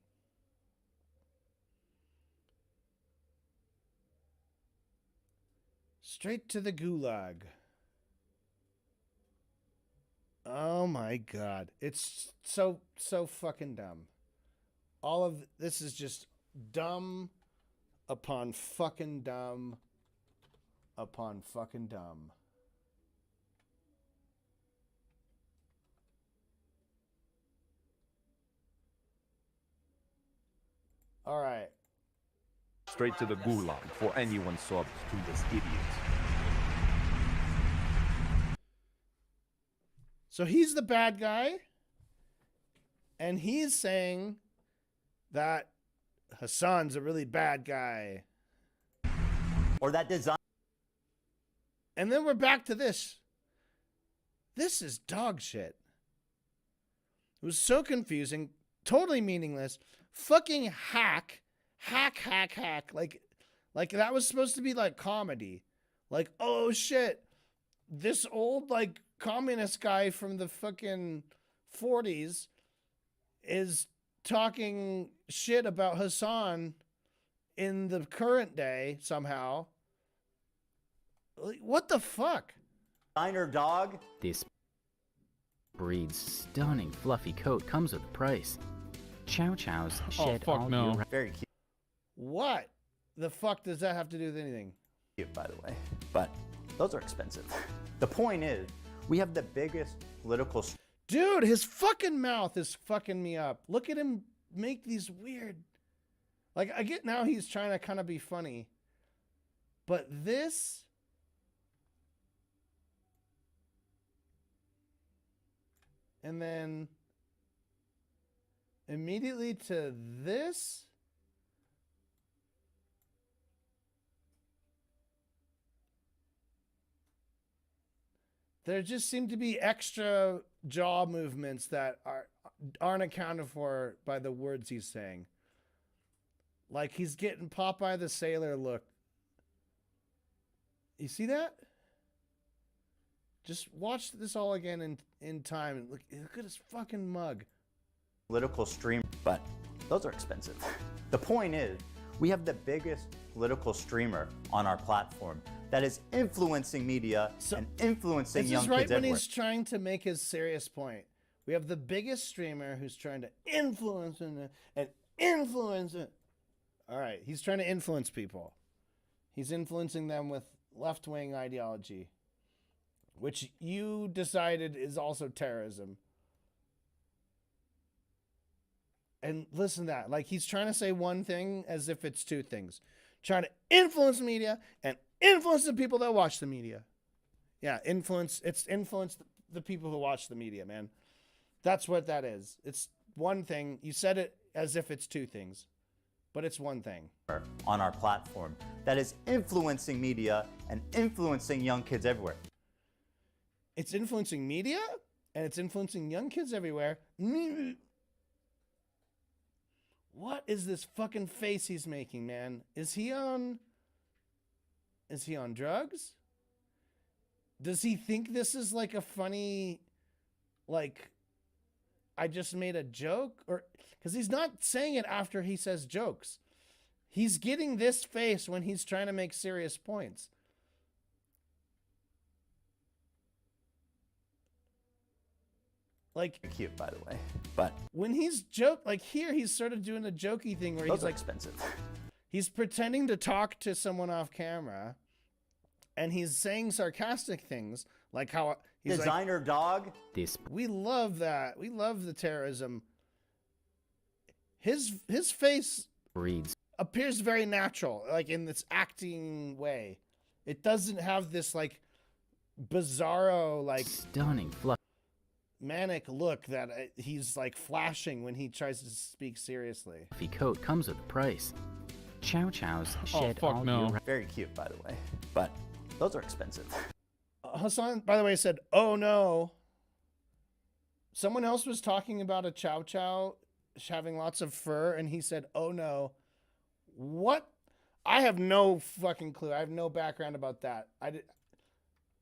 Straight to the gulag. Oh my god. It's so fucking dumb. All of this is just dumb upon fucking dumb upon fucking dumb. All right. Straight to the gulag for anyone subbed to this idiot. So he's the bad guy, and he's saying that Hasan's a really bad guy. Or that design. And then we're back to this. This is dog shit. It was so confusing, totally meaningless. Fucking hack. Like that was supposed to be like comedy. Like, oh shit, this old like communist guy from the fucking 40s is talking shit about Hasan in the current day somehow. Like, what the fuck? Designer dog. This breed's stunning fluffy coat comes with a price. Chow Chows shed all year. Very cute. What the fuck does that have to do with anything? Cute, by the way. But those are expensive. The point is, we have the biggest political... Dude, his fucking mouth is fucking me up. Look at him make these weird... Like, I get now he's trying to kind of be funny. But this... And then... immediately to this... There just seem to be extra jaw movements that aren't accounted for by the words he's saying. Like he's getting Popeye the Sailor look. You see that? Just watch this all again in time. Look at his fucking mug. political stream, but those are expensive. The point is, we have the biggest political streamer on our platform that is influencing media and influencing young kids This is right when everywhere. he's trying to make his serious point. We have the biggest streamer who's trying to influence and influence it. All right, he's trying to influence people. He's influencing them with left-wing ideology, which you decided is also terrorism. And listen to that. Like, he's trying to say one thing as if it's two things. Trying to influence media and influence the people that watch the media. Yeah, influence the people who watch the media, man. That's what that is. It's one thing. You said it as if it's two things, but it's one thing. On our platform that is influencing media and influencing young kids everywhere. It's influencing media and it's influencing young kids everywhere. What is this fucking face he's making, man? Is he on drugs? Does he think this is like a funny, like, I just made a joke? Or because he's not saying it after he says jokes. He's getting this face when he's trying to make serious points. Like, cute, by the way, but when he's like here, he's sort of doing a jokey thing where those he's are like expensive. He's pretending to talk to someone off camera, and he's saying sarcastic things like how he's designer like, dog. We love that. We love the terrorism. His face appears very natural, like in this acting way. It doesn't have this like bizarro, like stunning manic look that he's like flashing when he tries to speak seriously. fluffy coat comes with a price. Chow Chows shed all year. Very cute, by the way, but those are expensive. Hasan, by the way, said, "Oh no." Someone else was talking about a Chow Chow having lots of fur, and he said, "Oh no." What? I have no fucking clue. I have no background about that.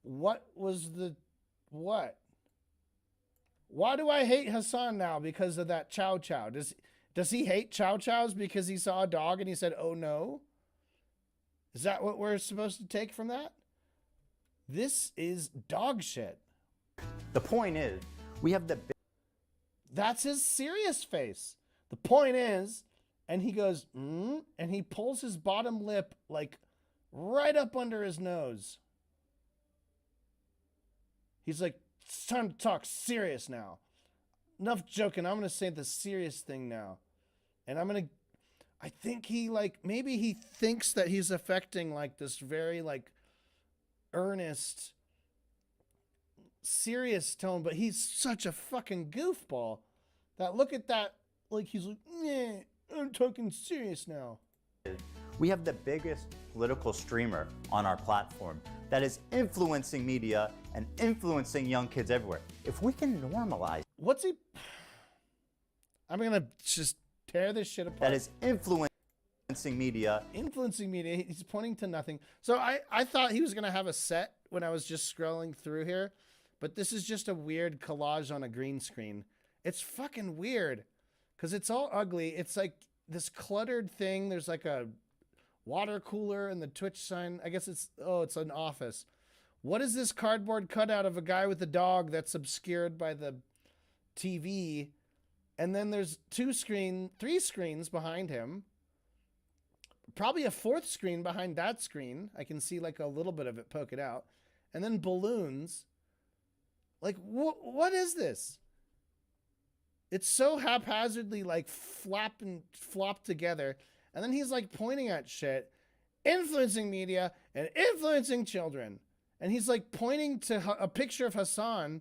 What was the what? Why do I hate Hasan now because of that Chow Chow? Does he hate Chow Chows because he saw a dog and he said, "Oh no"? Is that what we're supposed to take from that? This is dog shit. The point is, we have the... That's his serious face. The point is, and he goes, and he pulls his bottom lip like right up under his nose. He's like, it's time to talk serious now. Enough joking. I'm going to say the serious thing now. And I think he like, maybe he thinks that he's affecting like this very like earnest, serious tone, but he's such a fucking goofball that look at that. Like he's like, I'm talking serious now. We have the biggest political streamer on our platform that is influencing media and influencing young kids everywhere. If we can normalize... What's he... I'm going to just tear this shit apart. That is influencing media. Influencing media. He's pointing to nothing. So I thought he was going to have a set when I was just scrolling through here, but this is just a weird collage on a green screen. It's fucking weird because it's all ugly. It's like this cluttered thing. There's like a water cooler and the Twitch sign. I guess it's an office. What is this cardboard cutout of a guy with a dog that's obscured by the TV? And then there's three screens behind him. Probably a fourth screen behind that screen. I can see like a little bit of it poke it out. And then balloons. Like, what is this? It's so haphazardly like flopped together. And then he's like pointing at shit, influencing media and influencing children. And he's like pointing to a picture of Hasan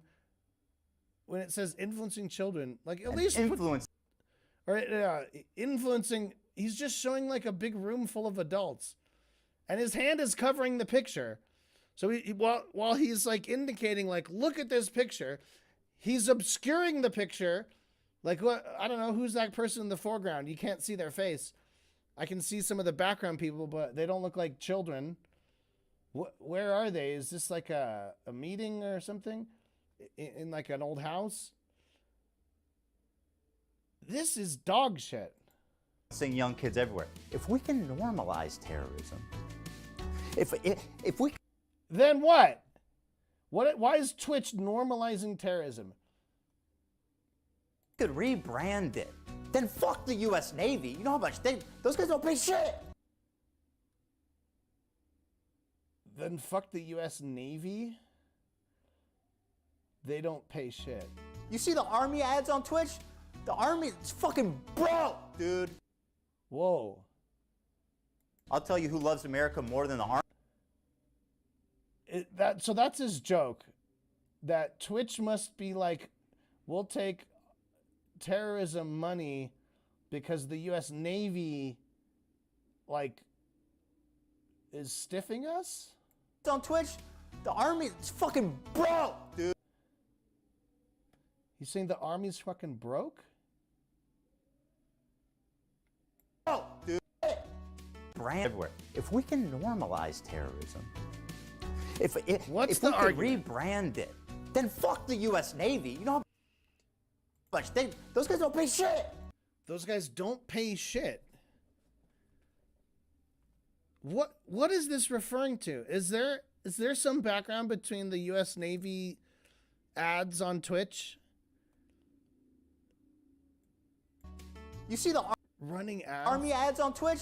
when it says influencing children. Like at least influence. Influencing. He's just showing like a big room full of adults. And his hand is covering the picture. So while he's like indicating like, look at this picture, he's obscuring the picture. Like what? I don't know. Who's that person in the foreground? You can't see their face. I can see some of the background people, but they don't look like children. Where are they? Is this like a meeting or something? In like an old house? This is dog shit. Seeing young kids everywhere. If we can normalize terrorism, if we then what? Why is Twitch normalizing terrorism? could rebrand it, then fuck the U.S. Navy. You know how much those guys don't pay shit. Then fuck the U.S. Navy? They don't pay shit. You see the Army ads on Twitch? The Army is fucking broke, dude. Whoa. I'll tell you who loves America more than the Army. So that's his joke. That Twitch must be like, we'll take terrorism money because the U.S. Navy, like, is stiffing us? On Twitch, the Army is fucking broke, dude. He's saying the Army's fucking broke? Oh, dude. Brand everywhere. If we can normalize terrorism, if we could rebrand it, then fuck the U.S. Navy. You know how much those guys don't pay shit. Those guys don't pay shit. What is this referring to? Is there some background between the U.S. Navy ads on Twitch? You see the running ads? Army ads on Twitch?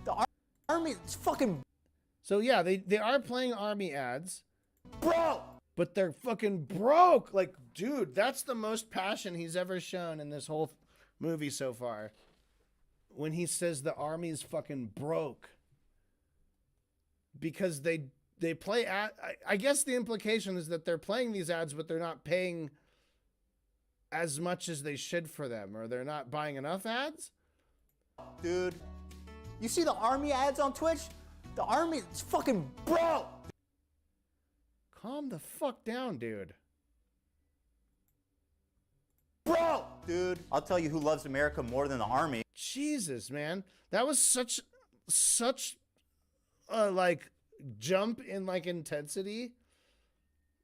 The Army is fucking... So yeah, they are playing Army ads. Bro! But they're fucking broke. Like, dude, that's the most passion he's ever shown in this whole movie so far. When he says the Army's fucking broke. Because they play ad... I guess the implication is that they're playing these ads, but they're not paying as much as they should for them, or they're not buying enough ads? Dude, you see the Army ads on Twitch? The Army is fucking broke. Calm the fuck down, dude. Bro, dude. I'll tell you who loves America more than the Army. Jesus, man. That was such like jump in like intensity.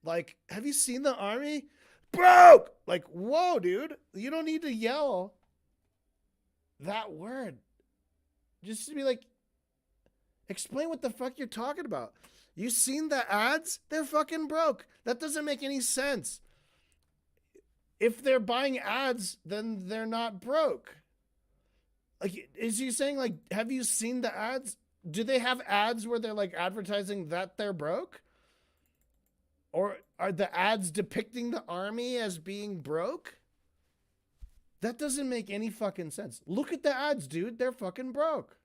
Like, have you seen the Army? Broke! Like, whoa, dude. You don't need to yell that word. Just to be like, explain what the fuck you're talking about. You seen the ads? They're fucking broke. That doesn't make any sense. If they're buying ads, then they're not broke. Like, is he saying, like, have you seen the ads? Do they have ads where they're, like, advertising that they're broke? Or are the ads depicting the Army as being broke? That doesn't make any fucking sense. Look at the ads, dude. They're fucking broke.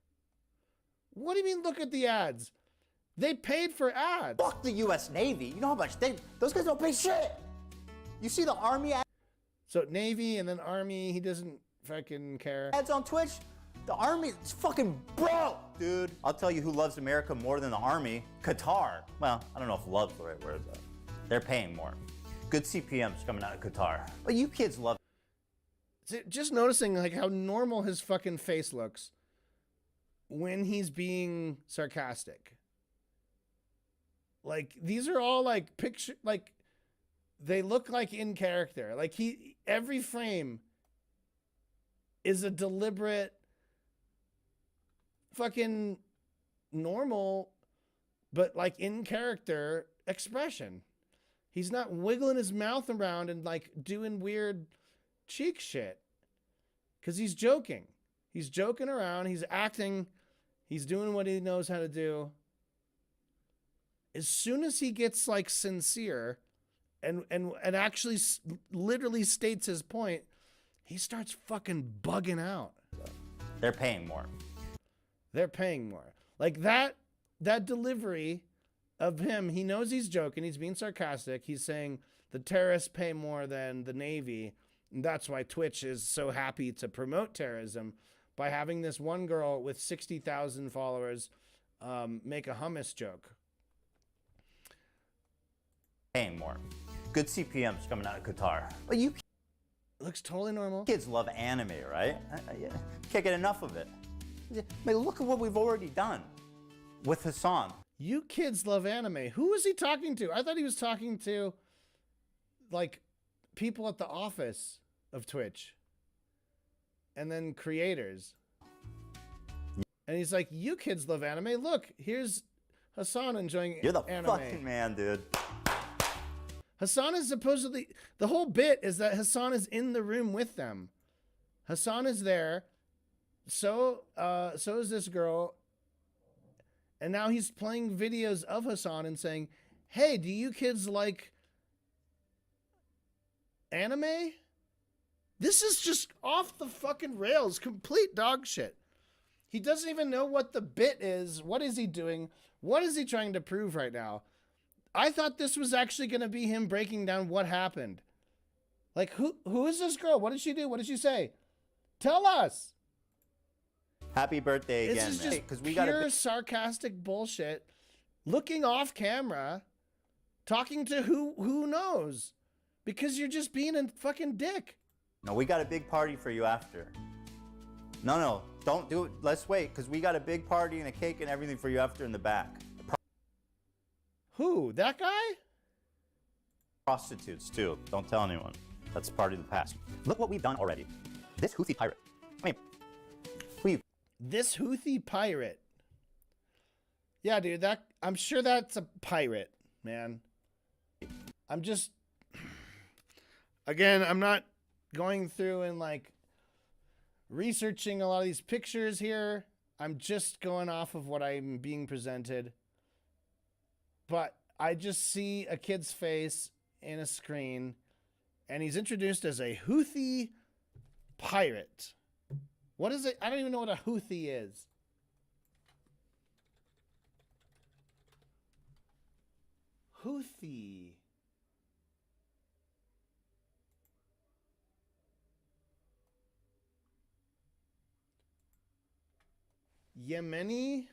What do you mean, look at the ads? They paid for ads. Fuck the U.S. Navy. You know how much those guys don't pay shit. You see the Army ads? So Navy and then Army, he doesn't fucking care. Ads on Twitch? The Army is fucking broke, dude. I'll tell you who loves America more than the Army. Qatar. Well, I don't know if love's the right word, though. They're paying more. Good CPMs coming out of Qatar. But you kids love... Just noticing like how normal his fucking face looks when he's being sarcastic. Like, these are all like picture, like they look like in character. Like every frame is a deliberate fucking normal, but like in character expression. He's not wiggling his mouth around and like doing weird cheek shit. Cause he's joking. He's joking around. He's acting. He's doing what he knows how to do. As soon as he gets like sincere and actually literally states his point, he starts fucking bugging out. They're paying more. They're paying more. Like that delivery of him, he knows he's joking. He's being sarcastic. He's saying the terrorists pay more than the Navy. And that's why Twitch is so happy to promote terrorism by having this one girl with 60,000 followers make a hummus joke. Paying more. Good CPMs coming out of Qatar. But you... Looks totally normal. Kids love anime, right? Can't get enough of it. I mean, look at what we've already done with Hasan. You kids love anime. Who is he talking to? I thought he was talking to, like, people at the office of Twitch. and then creators. And he's like, you kids love anime. Look, here's Hasan enjoying You're the anime. fucking man, dude. Hasan is supposedly, the whole bit is that Hasan is in the room with them. Hasan is there. So is this girl. And now he's playing videos of Hasan and saying, hey, do you kids like anime? This is just off the fucking rails. Complete dog shit. He doesn't even know what the bit is. What is he doing? What is he trying to prove right now? I thought this was actually going to be him breaking down what happened. Like, who is this girl? What did she do? What did she say? Tell us. Happy birthday again, This is man. just 'Cause we pure gotta sarcastic bullshit. Looking off camera, talking to who knows? Because you're just being a fucking dick. No, we got a big party for you after. No, don't do it. Let's wait, because we got a big party and a cake and everything for you after in the back. Who? That guy? Prostitutes, too. Don't tell anyone. That's part of the past. Look what we've done already. This Houthi pirate. I mean, who you? This Houthi pirate. Yeah, dude, I'm sure that's a pirate, man. I'm just, again, I'm not going through and like researching a lot of these pictures here. I'm just going off of what I'm being presented. But I just see a kid's face in a screen, and he's introduced as a Houthi pirate. What is it? I don't even know what a Houthi is. Houthi. Yemeni?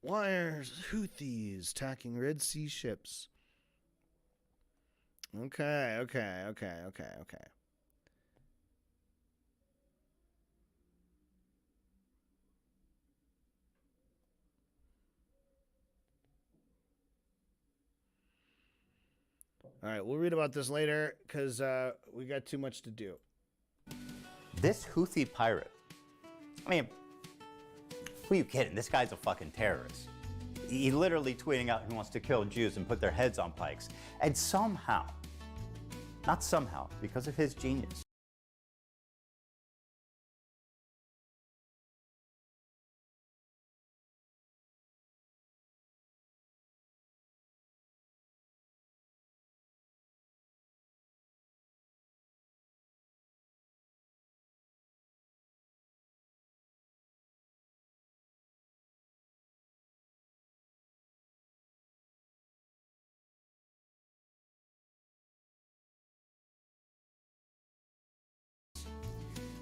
Why are Houthis attacking Red Sea ships? Okay. All right, we'll read about this later because we got too much to do. This Houthi pirate. I mean, who are you kidding? This guy's a fucking terrorist. He literally tweeting out he wants to kill Jews and put their heads on pikes. And somehow, not somehow, because of his genius,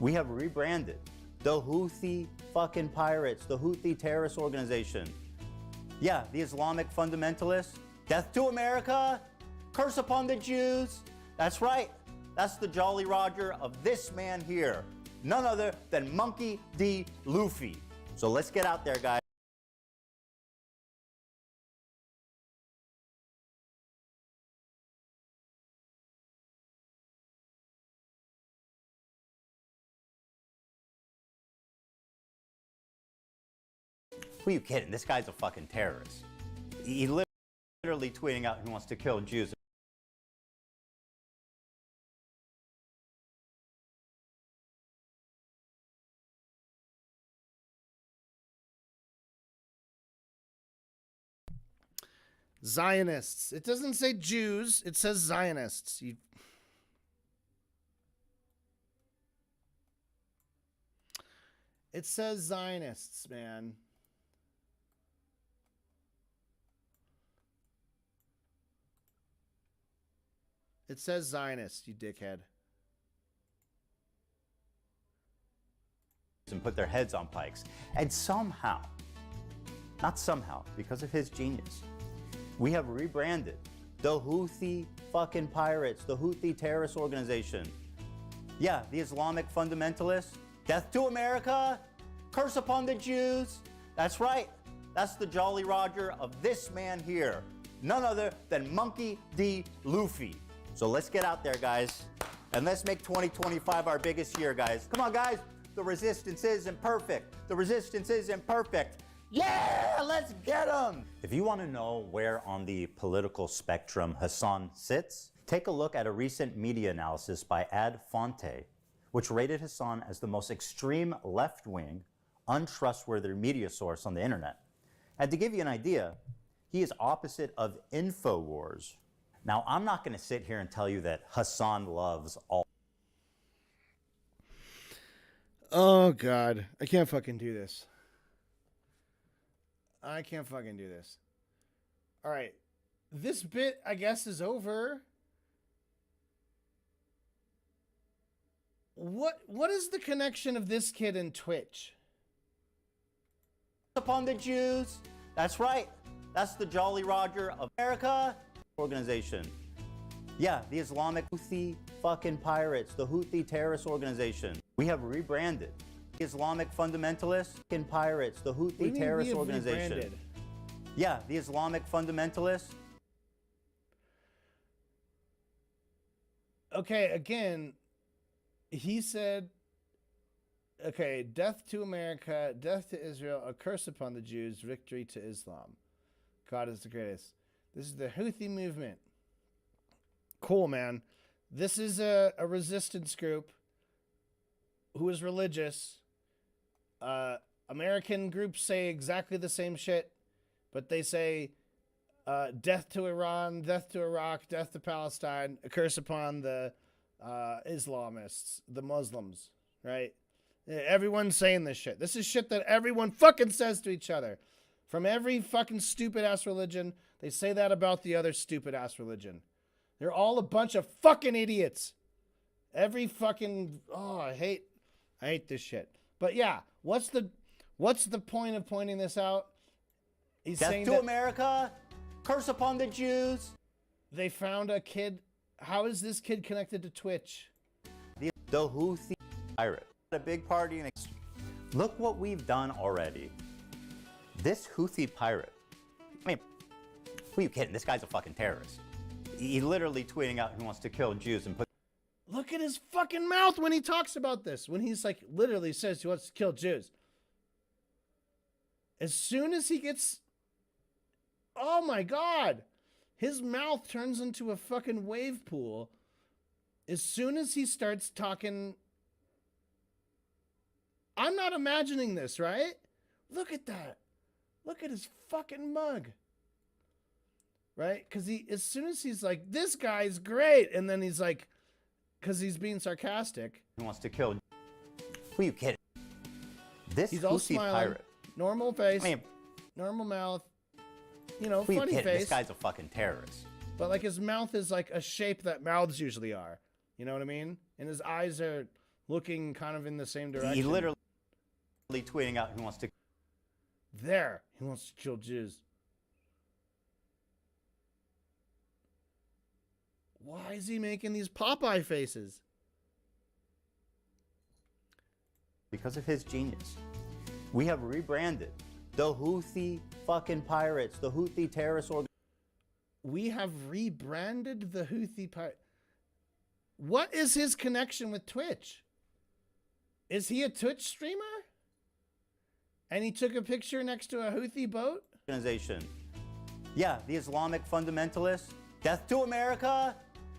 we have rebranded the Houthi fucking pirates, the Houthi terrorist organization. Yeah, the Islamic fundamentalists. Death to America, curse upon the Jews. That's right. That's the Jolly Roger of this man here. None other than Monkey D. Luffy. So let's get out there, guys. Who are you kidding? This guy's a fucking terrorist. He literally tweeting out he wants to kill Jews. Zionists. It doesn't say Jews. It says Zionists. It says Zionists, man. It says Zionist, you dickhead. And put their heads on pikes. And somehow, not somehow, because of his genius, we have rebranded the Houthi fucking pirates, the Houthi terrorist organization. Yeah, the Islamic fundamentalists. Death to America, curse upon the Jews. That's right. That's the Jolly Roger of this man here. none other than Monkey D. Luffy. So let's get out there, guys, and let's make 2025 our biggest year, guys. Come on, guys. The resistance isn't perfect. The resistance isn't perfect. Yeah, let's get them. If you want to know where on the political spectrum Hasan sits, take a look at a recent media analysis by Ad Fonte, which rated Hasan as the most extreme left-wing, untrustworthy media source on the internet. And to give you an idea, he is opposite of InfoWars. Now, I'm not going to sit here and tell you that Hasan loves all. Oh, God. I can't fucking do this. I can't fucking do this. All right. This bit, I guess, is over. What is the connection of this kid and Twitch? Upon the Jews. That's right. That's the Jolly Roger of America organization. Yeah, the Islamic Houthi fucking pirates, the Houthi terrorist organization. We have rebranded. The Islamic fundamentalist fucking pirates, the Houthi terrorist organization. Rebranded? Yeah, the Islamic fundamentalist. Okay, again, he said, okay, death to America, death to Israel, a curse upon the Jews, victory to Islam. God is the greatest. This is the Houthi movement. Cool, man. This is a resistance group who is religious. American groups say exactly the same shit, but they say death to Iran, death to Iraq, death to Palestine, a curse upon the Islamists, the Muslims, right? Everyone's saying this shit. This is shit that everyone fucking says to each other. From every fucking stupid-ass religion, they say that about the other stupid-ass religion. They're all a bunch of fucking idiots. Every fucking... Oh, I hate this shit. But yeah, what's the point of pointing this out? He's death saying to that America, curse upon the Jews. They found a kid. How is this kid connected to Twitch? The Houthi pirate. A big party. Look what we've done already. This Houthi pirate. I mean, who are you kidding? This guy's a fucking terrorist. He literally tweeting out he wants to kill Jews and put... Look at his fucking mouth when he talks about this. When he's like, literally says he wants to kill Jews. As soon as he gets... Oh my God. His mouth turns into a fucking wave pool. As soon as he starts talking... I'm not imagining this, right? Look at that. Look at his fucking mug. Right? Because as soon as he's like, this guy's great. And then he's like, because he's being sarcastic. He wants to kill. Who are you kidding? This he's all Houthi smiling, pirate. Normal face, normal mouth. You know, who are you funny kidding? face. This guy's a fucking terrorist. But like his mouth is like a shape that mouths usually are. You know what I mean? And his eyes are looking kind of in the same direction. He literally tweeting out he wants to... There. He wants to kill Jews. Why is he making these Popeye faces? Because of his genius. We have rebranded the Houthi fucking pirates, the Houthi terrorist organization. We have rebranded the Houthi pirate. What is his connection with Twitch? Is he a Twitch streamer? And he took a picture next to a Houthi boat? Organization. Yeah, the Islamic fundamentalist. Death to America.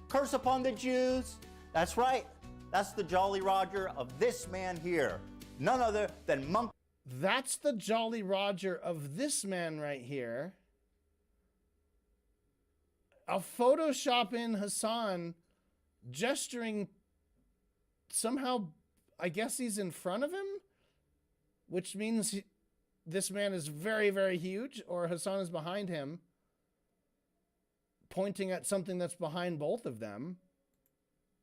Curse upon the Jews. That's right. That's the Jolly Roger of this man here. None other than Monk. That's the Jolly Roger of this man right here. A Photoshop in Hasan gesturing somehow, I guess he's in front of him, which means this man is very, very huge, or Hasan is behind him, pointing at something that's behind both of them.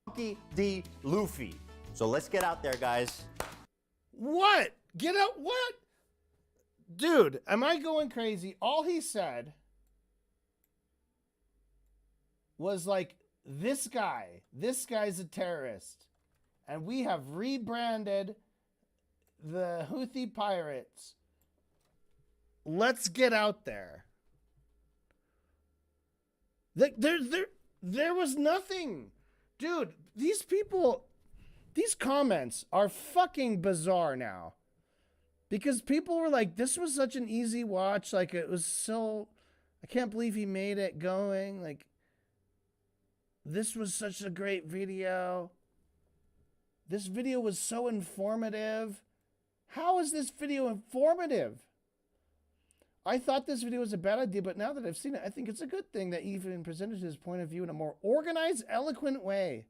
Monkey D. Luffy. So let's get out there, guys. What? Get out? What? Dude, am I going crazy? All he said was like, this guy's a terrorist. And we have rebranded the Houthi pirates. Let's get out there. There was nothing. Dude, these people, these comments are fucking bizarre now. Because people were like, this was such an easy watch. Like, it was so, I can't believe he made it going. Like, this was such a great video. This video was so informative. How is this video informative? I thought this video was a bad idea, but now that I've seen it, I think it's a good thing that he even presented his point of view in a more organized, eloquent way.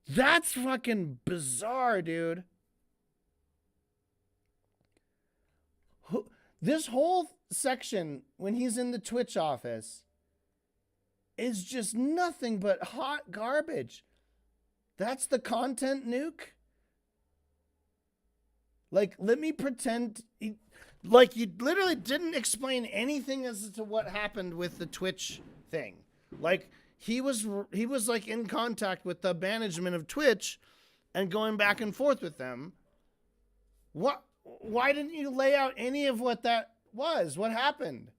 That's fucking bizarre, dude. This whole section, when he's in the Twitch office, is just nothing but hot garbage. That's the content nuke? Like, let me pretend... Like, you literally didn't explain anything as to what happened with the Twitch thing. Like, he was like in contact with the management of Twitch and going back and forth with them. What? Why didn't you lay out any of what that was? What happened?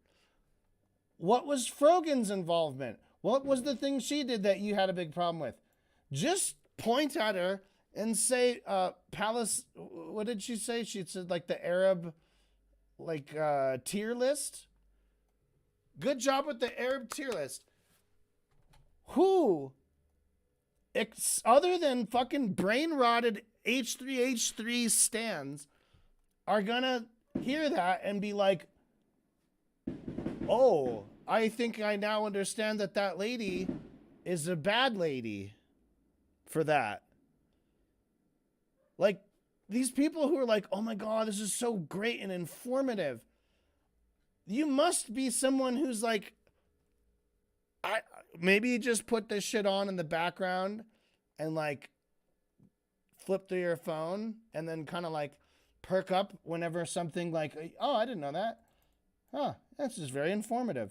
What was Frogan's involvement? What was the thing she did that you had a big problem with? Just point at her and say, Palace, what did she say? She said, like, the Arab... like tier list. Good job with the Arab tier list. Who, other than fucking brain rotted H3H3 stands, are gonna hear that and be like, oh, I think I now understand that that lady is a bad lady for that. Like, these people who are like, oh my God, this is so great and informative. You must be someone who's like, maybe you just put this shit on in the background and like flip through your phone and then kind of like perk up whenever something like, oh, I didn't know that. Huh, that's just very informative.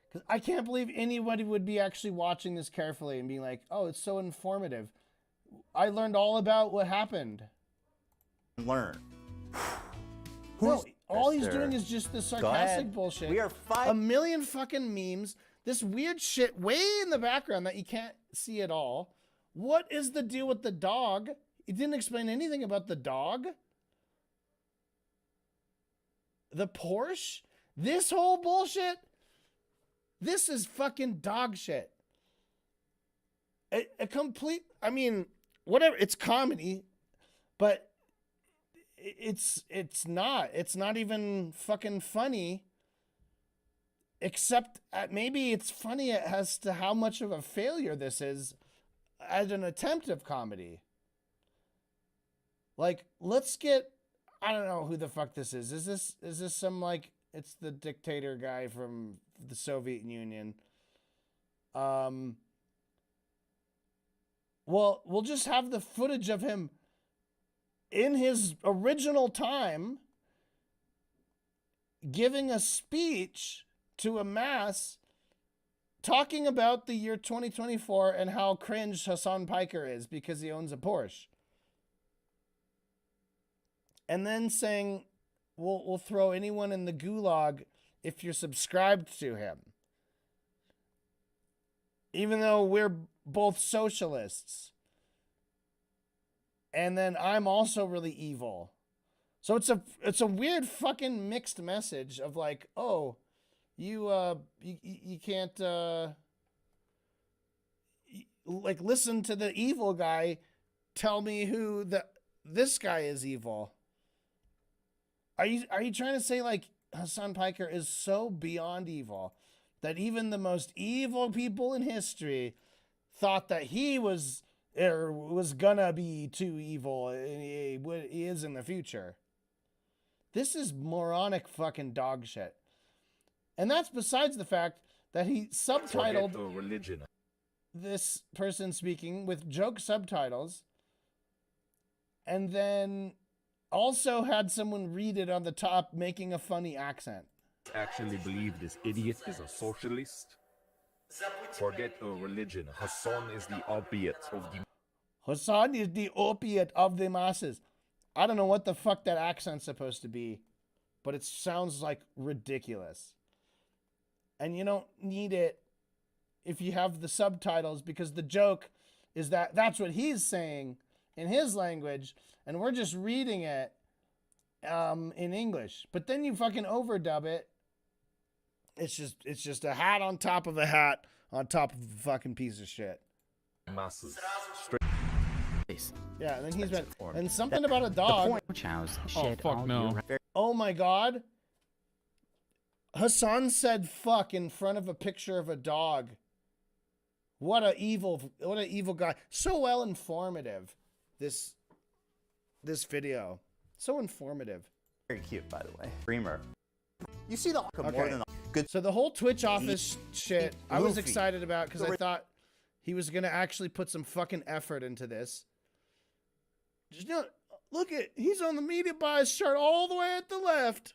Because I can't believe anybody would be actually watching this carefully and being like, oh, it's so informative. I learned all about what happened. Learn. No, all he's doing is just the sarcastic bullshit. We are a million fucking memes. This weird shit way in the background that you can't see at all. What is the deal with the dog? He didn't explain anything about the dog. The Porsche? This whole bullshit? This is fucking dog shit. A complete, I mean, whatever, it's comedy, but it's not even fucking funny, except maybe it's funny as to how much of a failure this is as an attempt of comedy. Like, let's get, I don't know who the fuck this is. Is this some, like, it's the dictator guy from the Soviet Union. Well, we'll just have the footage of him in his original time giving a speech to a mass talking about the year 2024 and how cringe Hasan Piker is because he owns a Porsche. And then saying, we'll throw anyone in the gulag if you're subscribed to him. Even though we're both socialists. And then I'm also really evil. So it's a weird fucking mixed message of like, oh, you can't like listen to the evil guy tell me who this guy is evil. Are you trying to say like Hasan Piker is so beyond evil that even the most evil people in history thought that he was gonna be too evil and he is in the future? This is moronic fucking dog shit. And that's besides the fact that he subtitled religion. This person speaking with joke subtitles and then also had someone read it on the top making a funny accent. Actually believe this idiot is a socialist? Forget a religion. Hasan is the opiate of the... Hasan is the opiate of the masses. I don't know what the fuck that accent's supposed to be, but it sounds like ridiculous. and you don't need it if you have the subtitles, because the joke is that that's what he's saying in his language, and we're just reading it in English. But then you fucking overdub it. It's just a hat on top of a hat on top of a fucking piece of shit. Masses. Yeah, and then he's been and something about a dog. Oh fuck no. Oh my god. Hasan said fuck in front of a picture of a dog. What a evil guy. So well informative. This video. So informative. Very cute, by the way. Dreamer. You see the Okay. more than good. So the whole Twitch office shit, I was Goofy. excited about because I thought he was gonna actually put some fucking effort into this. Just look at, he's on the media bias chart all the way at the left.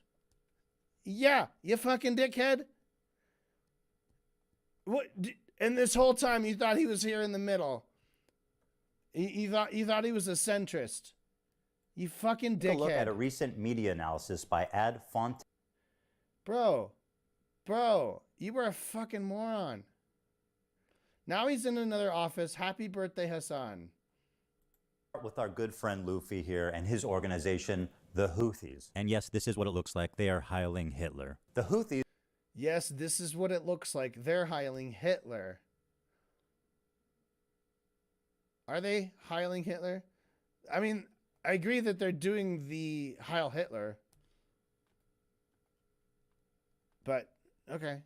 Yeah, you fucking dickhead. What? And this whole time you thought he was here in the middle. You thought he was a centrist. You fucking Take a look at dickhead. a recent media analysis by Ad Font. Bro, you were a fucking moron. Now he's in another office. Happy birthday, Hasan. With our good friend Luffy here and his organization, the Houthis. And yes, this is what it looks like. They are hiling Hitler. The Houthis. Yes, this is what it looks like. They're hiling Hitler. Are they hiling Hitler? I mean, I agree that they're doing the Heil Hitler. But, okay.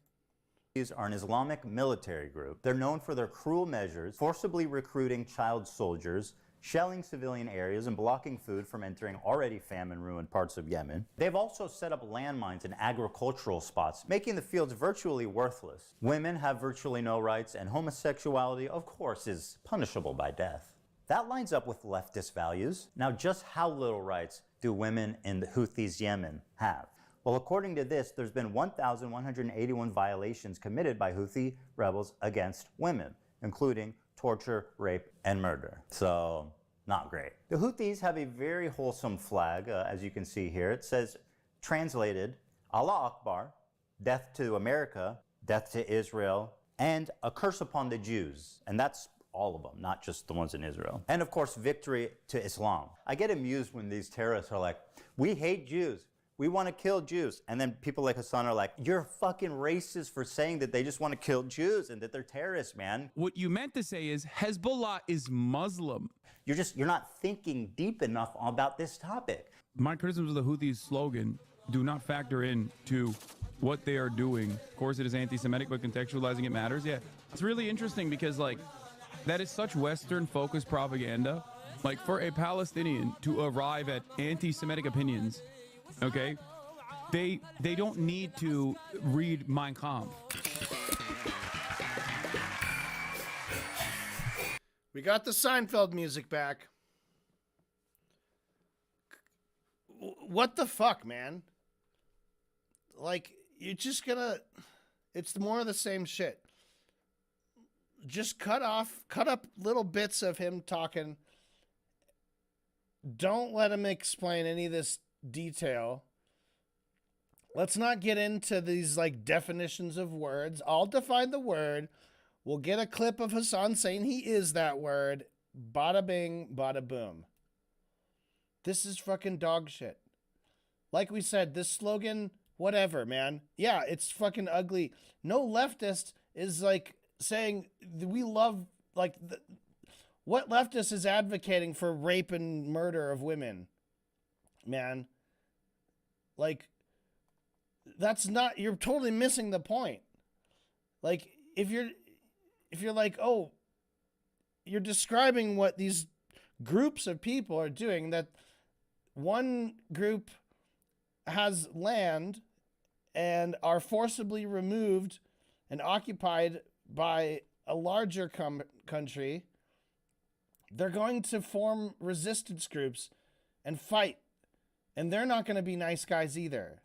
These are an Islamic military group. They're known for their cruel measures, forcibly recruiting child soldiers, shelling civilian areas, and blocking food from entering already famine-ruined parts of Yemen. They've also set up landmines in agricultural spots, making the fields virtually worthless. Women have virtually no rights, and homosexuality, of course, is punishable by death. That lines up with leftist values. Now, just how little rights do women in the Houthis' Yemen have? Well, according to this, there's been 1,181 violations committed by Houthi rebels against women, including torture, rape, and murder. So, not great. The Houthis have a very wholesome flag, as you can see here. It says, translated, Allah Akbar, death to America, death to Israel, and a curse upon the Jews. And that's all of them, not just the ones in Israel. And of course, victory to Islam. I get amused when these terrorists are like, we hate Jews. We want to kill Jews. And then people like Hasan are like, you're fucking racist for saying that they just want to kill Jews and that they're terrorists, man. What you meant to say is Hezbollah is Muslim. You're not thinking deep enough about this topic. My criticisms of the Houthis slogan do not factor in to what they are doing. Of course, it is anti-Semitic, but contextualizing it matters. Yeah, it's really interesting because like that is such Western-focused propaganda. Like for a Palestinian to arrive at anti-Semitic opinions, okay, they don't need to read Mein Kampf. We got the Seinfeld music back. What the fuck, man? Like, you're just gonna... It's more of the same shit. Just cut up little bits of him talking. Don't let him explain any of this detail. Let's not get into these, like, definitions of words. I'll define the word. We'll get a clip of Hasan saying he is that word. Bada bing, bada boom. This is fucking dog shit. Like we said, this slogan, whatever, man. Yeah, it's fucking ugly. No leftist is, like, saying we love, like, what leftist is advocating for rape and murder of women? Man. Like, that's not, you're totally missing the point. Like, if you're like, oh, you're describing what these groups of people are doing, that one group has land and are forcibly removed and occupied by a larger country, they're going to form resistance groups and fight. And they're not going to be nice guys either.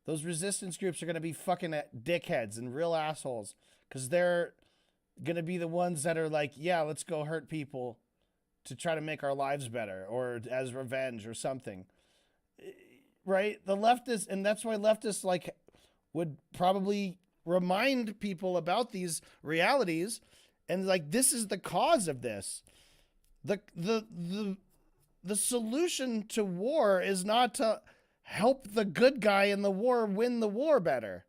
Those resistance groups are going to be fucking dickheads and real assholes, because they're going to be the ones that are like, yeah, let's go hurt people to try to make our lives better, or as revenge or something. Right? The leftists, and that's why leftists, like, would probably remind people about these realities, and like, this is the cause of this. The solution to war is not to help the good guy in the war win the war better,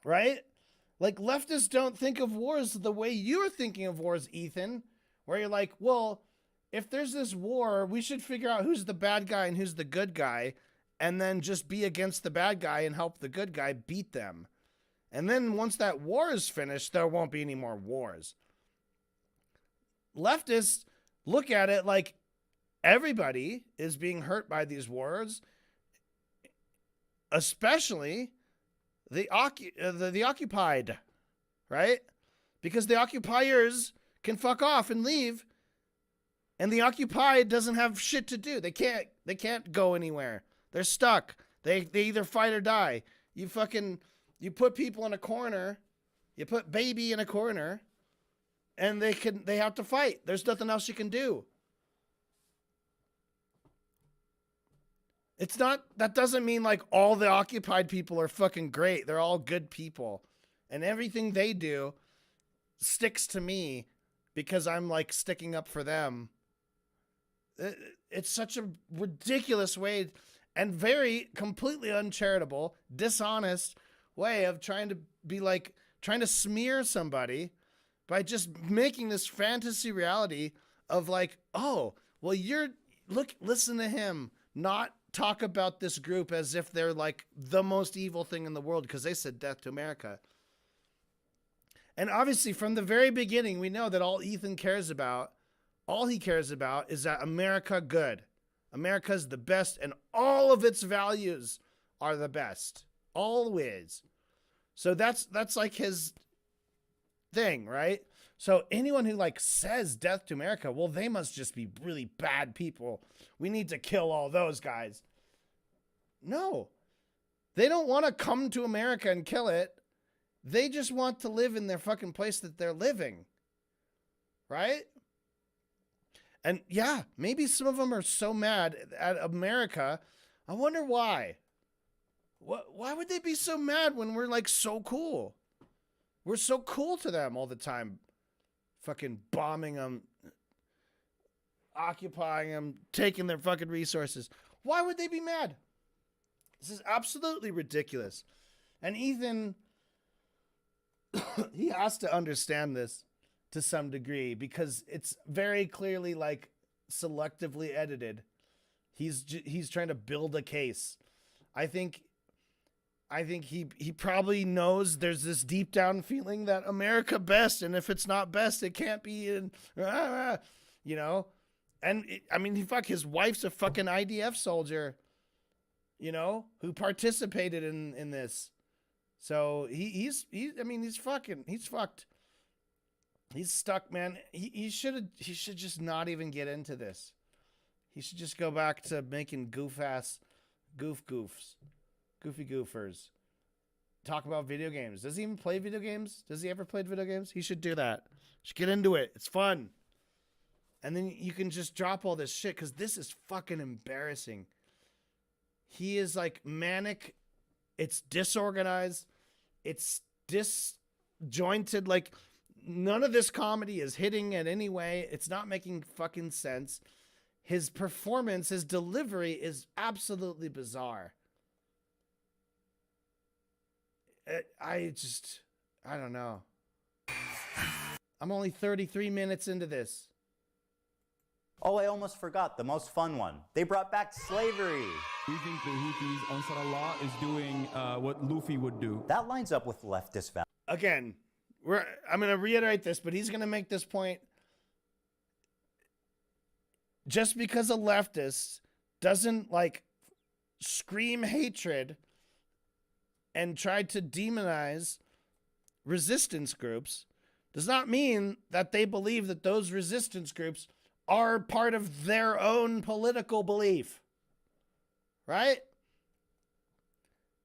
right? Like, leftists don't think of wars the way you're thinking of wars, Ethan, where you're like, well, if there's this war, we should figure out who's the bad guy and who's the good guy, and then just be against the bad guy and help the good guy beat them. And then once that war is finished, there won't be any more wars. Leftists look at it like everybody is being hurt by these wars, especially the occupied, right? Because the occupiers can fuck off and leave, and the occupied doesn't have shit to do. They can't go anywhere. They're stuck. They either fight or die. You put people in a corner, you put baby in a corner, and they have to fight. There's nothing else you can do. That doesn't mean like all the occupied people are fucking great. They're all good people. And everything they do sticks to me because I'm like sticking up for them. It's such a ridiculous way and very completely uncharitable, dishonest way of trying to smear somebody by just making this fantasy reality of like, oh, well, listen to him not talk about this group as if they're like the most evil thing in the world because they said death to America. And obviously from the very beginning, we know that all he cares about is that America good. America's the best and all of its values are the best. Always. So that's like his thing, right? So anyone who like says death to America, well, they must just be really bad people. We need to kill all those guys. No, they don't want to come to America and kill it. They just want to live in their fucking place that they're living. Right? And yeah, maybe some of them are so mad at America. I wonder why. Why would they be so mad when we're like so cool? We're so cool to them all the time. Fucking bombing them, occupying them, taking their fucking resources. Why would they be mad? This is absolutely ridiculous. And Ethan, he has to understand this to some degree because it's very clearly like selectively edited. He's trying to build a case. I think he probably knows there's this deep down feeling that America best, and if it's not best, it can't be in, you know? And his wife's a fucking IDF soldier, you know, who participated in this. So he's fucked. He's stuck, man. He should just not even get into this. He should just go back to making goofy goofers. Talk about video games. Does he even play video games? Does he ever play video games? He should do that. Just get into it. It's fun. And then you can just drop all this shit because this is fucking embarrassing. He is like manic. It's disorganized. It's disjointed. Like none of this comedy is hitting in any way. It's not making fucking sense. His performance, his delivery is absolutely bizarre. I don't know. I'm only 33 minutes into this. Oh, I almost forgot the most fun one. They brought back slavery. We think the Houthis, Ansar Allah, is doing what Luffy would do. That lines up with leftist values. Again, I'm going to reiterate this, but he's going to make this point. Just because a leftist doesn't like scream hatred and try to demonize resistance groups does not mean that they believe that those resistance groups are part of their own political belief. Right?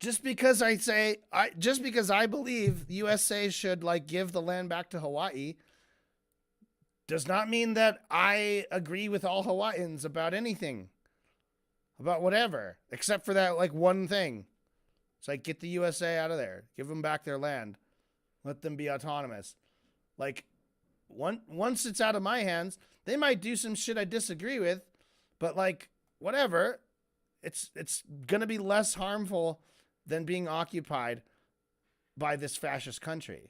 Just because I believe the USA should like give the land back to Hawaii does not mean that I agree with all Hawaiians about anything. About whatever, except for that like one thing. It's like, get the USA out of there. Give them back their land. Let them be autonomous. Like, once it's out of my hands, they might do some shit I disagree with, but like, whatever. It's going to be less harmful than being occupied by this fascist country.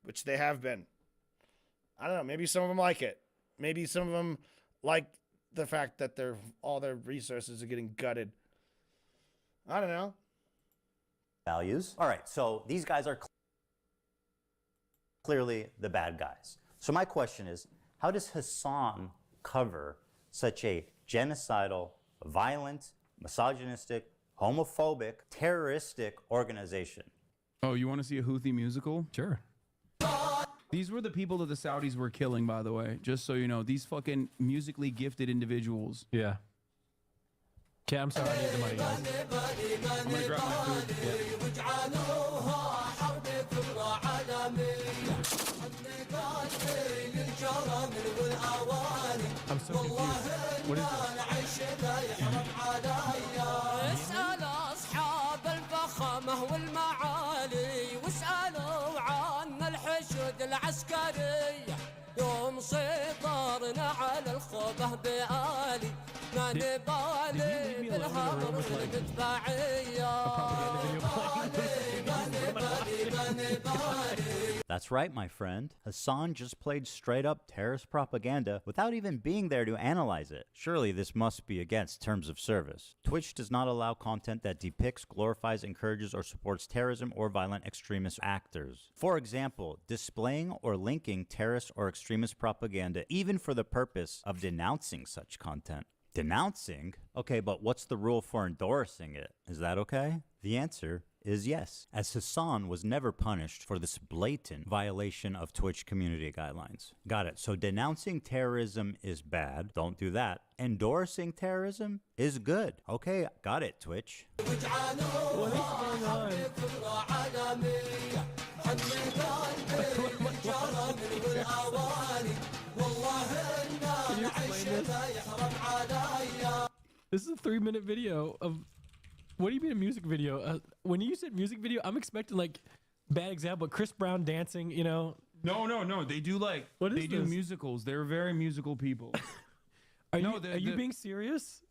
Which they have been. I don't know. Maybe some of them like it. Maybe some of them like the fact that all their resources are getting gutted. I don't know. Values. All right, so these guys are clearly the bad guys. So my question is, how does Hasan cover such a genocidal, violent, misogynistic, homophobic, terroristic organization? Oh, you want to see a Houthi musical? Sure. These were the people that the Saudis were killing, by the way. Just so you know, these fucking musically gifted individuals. Yeah. Okay, I'm sorry. I need the money, guys. I'm gonna grab my food. I'm so confused. What is this? اسأل أصحاب الفخامة والمعالي واسألوا عن الحشود العسكري يوم سيطرنا على الخوبة بآلي ما نبالي بالهمر والمدفعية. That's right, my friend. Hasan just played straight-up terrorist propaganda without even being there to analyze it. Surely this must be against terms of service. Twitch does not allow content that depicts, glorifies, encourages, or supports terrorism or violent extremist actors. For example, displaying or linking terrorist or extremist propaganda even for the purpose of denouncing such content. Denouncing? Okay, but what's the rule for endorsing it? Is that okay? The answer is yes, as Hasan was never punished for this blatant violation of Twitch community guidelines. Got it. So denouncing terrorism is bad. Don't do that. Endorsing terrorism is good. Okay, got it, Twitch. What is going on? Can you explain this? This is a 3-minute video of... What do you mean a music video? When you said music video, I'm expecting like bad example, Chris Brown dancing, you know? No. They do like they do musicals. They're very musical people. Are you being serious?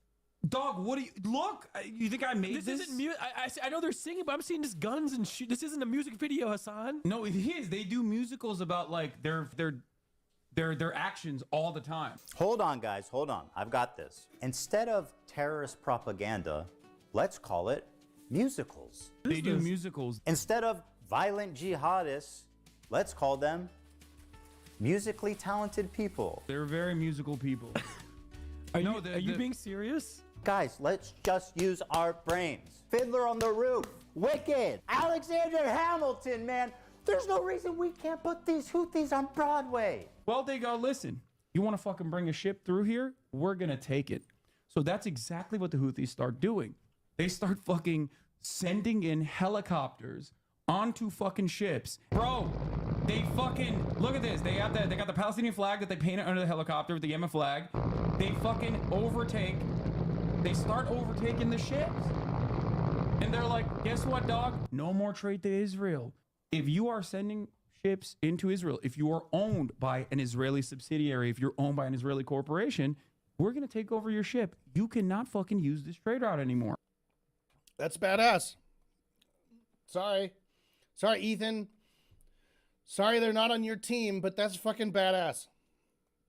Dog, what do you look? You think I made this? This isn't music. I know they're singing, but I'm seeing just guns and shit. This isn't a music video, Hasan. No, it is. They do musicals about like their actions all the time. Hold on, guys. Hold on. I've got this. Instead of terrorist propaganda, let's call it musicals. They do musicals. Instead of violent jihadists, let's call them musically talented people. They're very musical people. Are you being serious? Guys, let's just use our brains. Fiddler on the Roof, Wicked, Alexander Hamilton, man. There's no reason we can't put these Houthis on Broadway. Well, they go, listen, you want to fucking bring a ship through here? We're going to take it. So that's exactly what the Houthis start doing. They start fucking sending in helicopters onto fucking ships. Bro, they fucking, look at this. They got the Palestinian flag that they painted under the helicopter with the Yemen flag. They fucking they start overtaking the ships. And they're like, guess what, dog? No more trade to Israel. If you are sending ships into Israel, if you are owned by an Israeli subsidiary, if you're owned by an Israeli corporation, we're going to take over your ship. You cannot fucking use this trade route anymore. That's badass. Sorry, Ethan. Sorry they're not on your team, but that's fucking badass.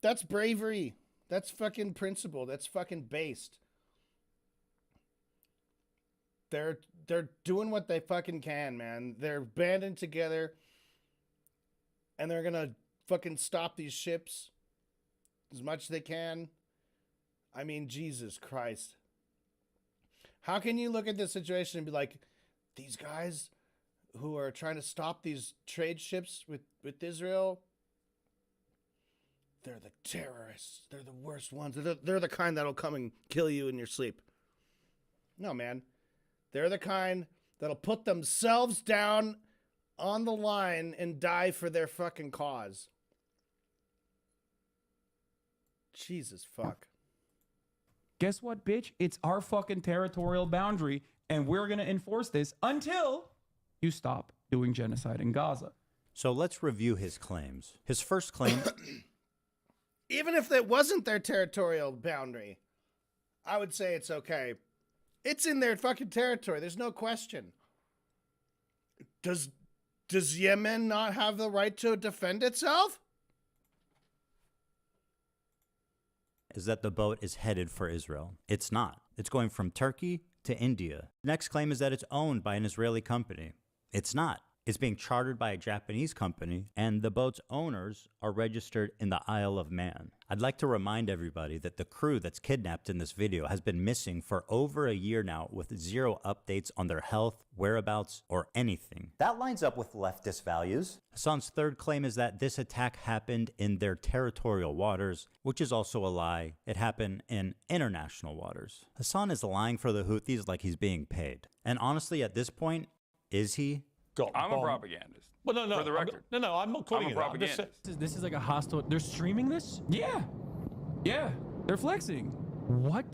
That's bravery. That's fucking principle. That's fucking based. They're doing what they fucking can, man. They're banding together and they're gonna fucking stop these ships as much as they can. I mean, Jesus Christ. How can you look at this situation and be like, these guys who are trying to stop these trade ships with Israel, they're the terrorists. They're the worst ones. They're the kind that'll come and kill you in your sleep. No, man. They're the kind that'll put themselves down on the line and die for their fucking cause. Jesus fuck. guess what, bitch? It's our fucking territorial boundary, and we're going to enforce this until you stop doing genocide in Gaza. So let's review his claims. His first claim... Even if it wasn't their territorial boundary, I would say it's okay. It's in their fucking territory. There's no question. Does Yemen not have the right to defend itself? Is that the boat is headed for Israel. It's not. It's going from Turkey to India. Next claim is that it's owned by an Israeli company. It's not. It's being chartered by a Japanese company, and the boat's owners are registered in the Isle of Man. I'd like to remind everybody that the crew that's kidnapped in this video has been missing for over a year now with zero updates on their health, whereabouts, or anything. That lines up with leftist values. Hasan's third claim is that this attack happened in their territorial waters, which is also a lie. It happened in international waters. Hasan is lying for the Houthis like he's being paid. And honestly, at this point, is he? I'm a propagandist. Well, no, For the record. I'm not calling I'm a propagandist. This is like a hostile. They're streaming this. Yeah. They're flexing. What?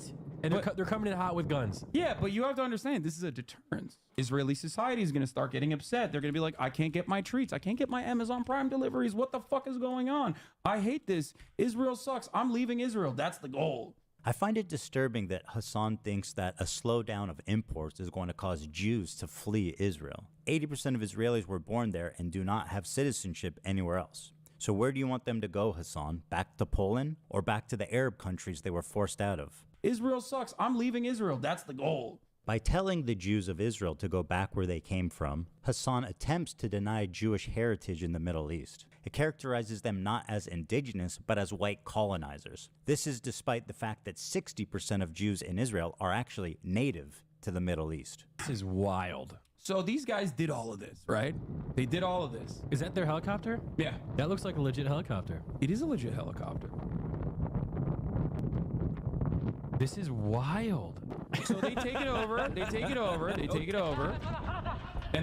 And they're coming in hot with guns. Yeah, but you have to understand, this is a deterrence. Israeli society is going to start getting upset. They're going to be like, I can't get my treats. I can't get my Amazon Prime deliveries. What the fuck is going on? I hate this. Israel sucks. I'm leaving Israel. That's the goal. I find it disturbing that Hasan thinks that a slowdown of imports is going to cause Jews to flee Israel. 80% of Israelis were born there and do not have citizenship anywhere else. So where do you want them to go, Hasan? Back to Poland or back to the Arab countries they were forced out of? Israel sucks. I'm leaving Israel. That's the goal. By telling the Jews of Israel to go back where they came from, Hasan attempts to deny Jewish heritage in the Middle East. It characterizes them not as indigenous, but as white colonizers. This is despite the fact that 60% of Jews in Israel are actually native to the Middle East. This is wild. So these guys did all of this, right? They did all of this. Is that their helicopter? Yeah. That looks like a legit helicopter. It is a legit helicopter. This is wild. So they take it over, and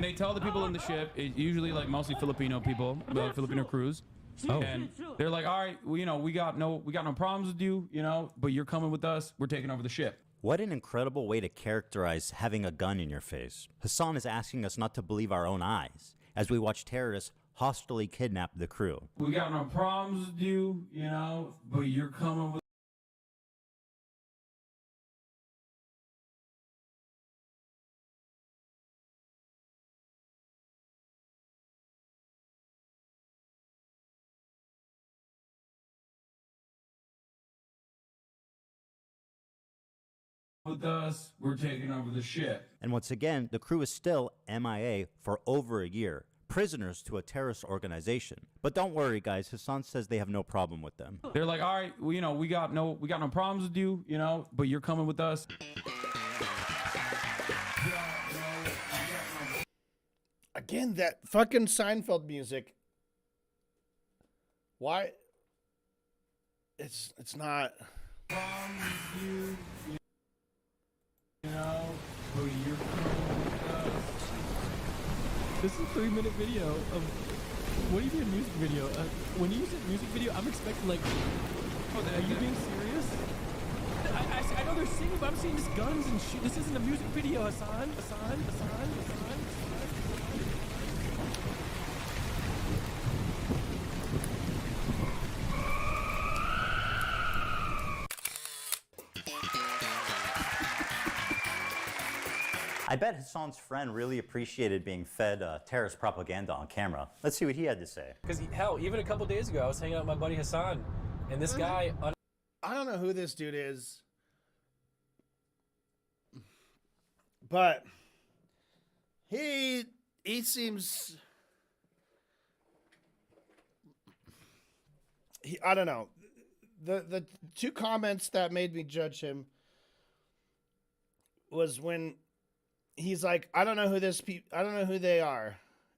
they tell the people in the ship, usually like mostly Filipino people, the Filipino crews. Oh. And they're like, all right, well, we got no problems with you, but you're coming with us. We're taking over the ship. What an incredible way to characterize having a gun in your face. Hasan is asking us not to believe our own eyes as we watch terrorists hostilely kidnap the crew. We got no problems with you, but you're coming with us, we're taking over the ship. And once again, the crew is still MIA for over a year, prisoners to a terrorist organization. But don't worry, guys, Hasan says they have no problem with them. They're like, all right, well, we got no problems with you, but you're coming with us. Again, that fucking Seinfeld music. Why? It's not. This is a 3-minute video of what do you do in music video? When you said music video, I'm expecting like, are you being serious? I know they're singing, but I'm seeing just guns and shit. This isn't a music video, Hasan. I bet Hasan's friend really appreciated being fed terrorist propaganda on camera. Let's see what he had to say. Because hell, even a couple days ago, I was hanging out with my buddy Hasan, and this guy. I don't know who this dude is, but he seems. I don't know. The two comments that made me judge him was when he's like, I don't know who they are.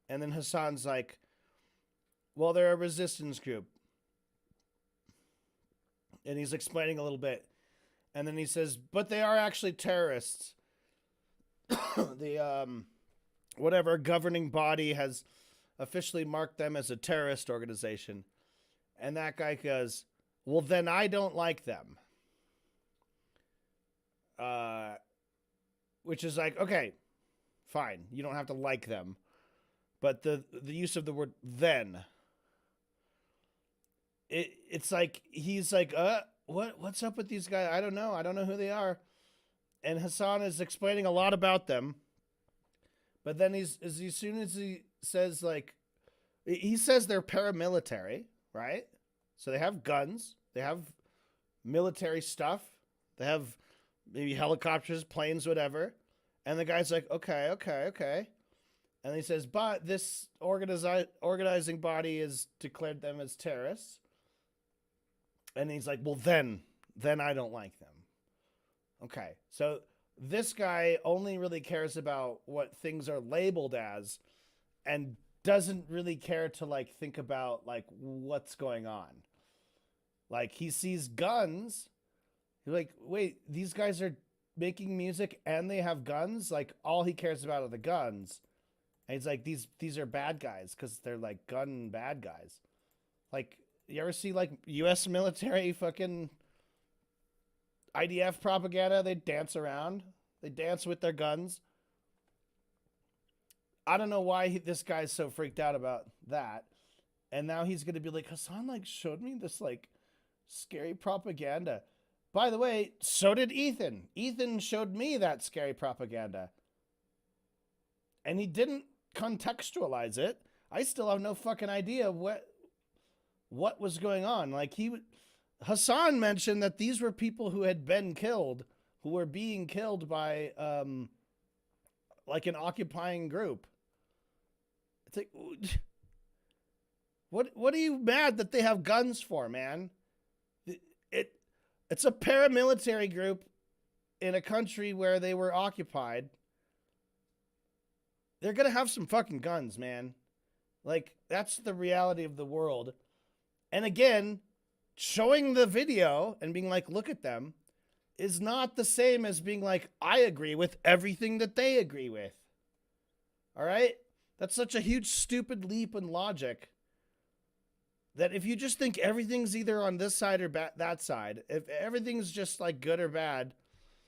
And then Hasan's like, well, they're a resistance group. And he's explaining a little bit. And then he says, but they are actually terrorists. The whatever governing body has officially marked them as a terrorist organization. And that guy goes, well, then I don't like them. which is like, okay, fine, you don't have to like them, but the use of the word then, it's like he's like, what's up with these guys? I don't know who they are. And Hasan is explaining a lot about them, but then as soon as he says, like, he says they're paramilitary, right? So they have guns, they have military stuff, they have maybe helicopters, planes, whatever. And the guy's like, okay. And he says, but this organizing body has declared them as terrorists. And he's like, well, then I don't like them. Okay, so this guy only really cares about what things are labeled as and doesn't really care to, like, think about, like, what's going on. Like, he sees guns. He's like, wait, these guys are making music and they have guns? Like, all he cares about are the guns. And he's like, these are bad guys because they're, like, gun bad guys. Like, you ever see, like, U.S. military fucking IDF propaganda? They dance around. They dance with their guns. I don't know why this guy's so freaked out about that. And now he's going to be like, Hasan, like, showed me this, like, scary propaganda. By the way, so did Ethan. Ethan showed me that scary propaganda. And he didn't contextualize it. I still have no fucking idea what was going on. Like, Hasan mentioned that these were people who had been killed, who were being killed by, like, an occupying group. It's like, what are you mad that they have guns for, man? It's a paramilitary group in a country where they were occupied. They're gonna have some fucking guns, man. Like, that's the reality of the world. And again, showing the video and being like, look at them, is not the same as being like, I agree with everything that they agree with. All right? That's such a huge, stupid leap in logic that if you just think everything's either on this side or that side, if everything's just, like, good or bad,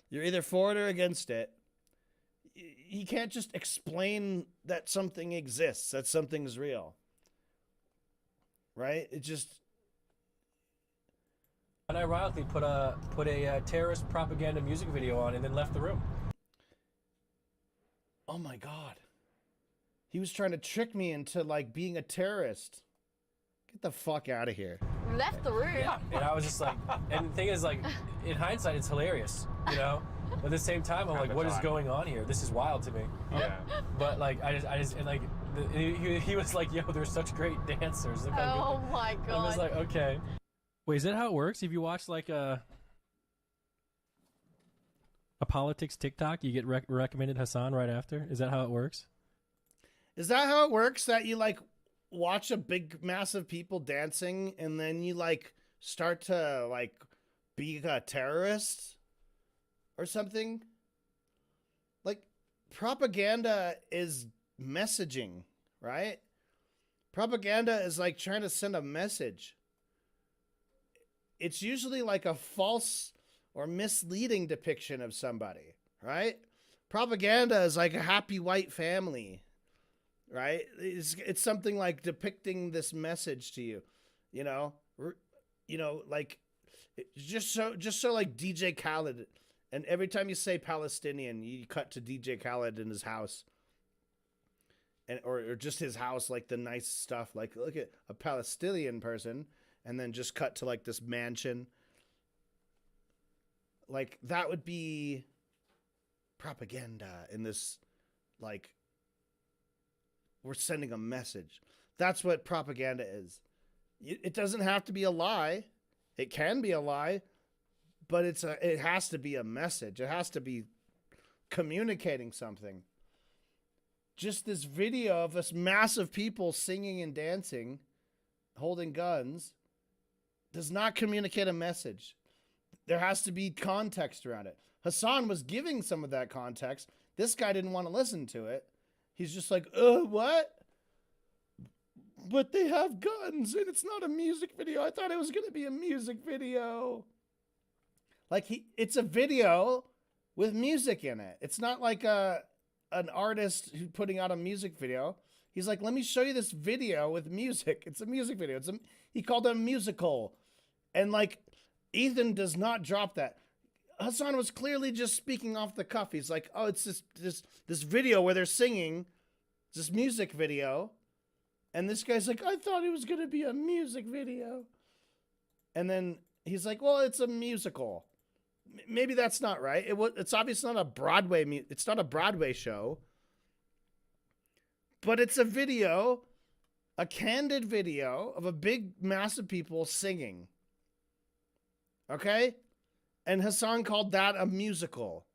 you're either for it or against it. You can't just explain that something exists, that something's real. Right? It just... And ironically put a terrorist propaganda music video on and then left the room. Oh my God. He was trying to trick me into, like, being a terrorist. Get the fuck out of here. Left the room. Yeah. And I was just like, and the thing is, like, in hindsight, it's hilarious, you know? But at the same time, I'm like, what is going on here? This is wild to me. Yeah. But, like, I just, and, like, he was like, yo, they're such great dancers. Oh my God. I was like, okay. Wait, is that how it works? If you watch, like, a politics TikTok, you get recommended Hasan right after? Is that how it works? Is that how it works? That you, like, watch a big mass of people dancing and then you, like, start to, like, be a terrorist or something? Like, propaganda is messaging, right? Propaganda is, like, trying to send a message. It's usually like a false or misleading depiction of somebody, right? Propaganda is like a happy white family, right? It's something like depicting this message to you, you know, like just so like DJ Khaled. And every time you say Palestinian, you cut to DJ Khaled in his house. Or just his house, like the nice stuff. Like, look at a Palestinian person, and then just cut to, like, this mansion. Like, that would be propaganda in this, like, we're sending a message. That's what propaganda is. It doesn't have to be a lie. It can be a lie, but it has to be a message. It has to be communicating something. Just this video of us massive people singing and dancing, holding guns, does not communicate a message. There has to be context around it. Hasan was giving some of that context. This guy didn't want to listen to it. He's just like, what? But they have guns and it's not a music video. I thought it was going to be a music video. Like, it's a video with music in it. It's not like an artist who's putting out a music video. He's like, let me show you this video with music. It's a music video. He called it a musical. And like, Ethan does not drop that. Hasan was clearly just speaking off the cuff. He's like, oh, it's this video where they're singing, this music video. And this guy's like, I thought it was going to be a music video. And then he's like, well, it's a musical. Maybe that's not right. It's obviously not a Broadway. It's not a Broadway show. But it's a video, a candid video of a big mass of people singing. Okay? And Hasan called that a musical.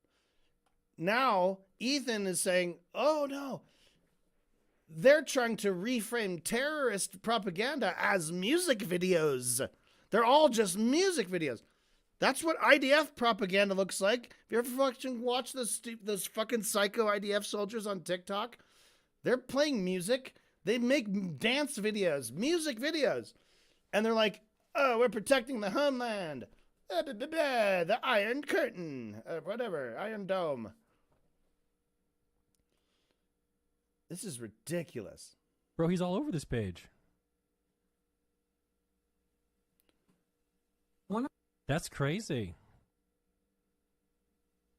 Now, Ethan is saying, oh no, they're trying to reframe terrorist propaganda as music videos. They're all just music videos. That's what IDF propaganda looks like. If you ever fucking watch those fucking psycho IDF soldiers on TikTok, they're playing music. They make dance videos, music videos. And they're like, oh, we're protecting the homeland. The Iron Curtain. Whatever, Iron Dome. This is ridiculous. Bro, he's all over this page. That's crazy.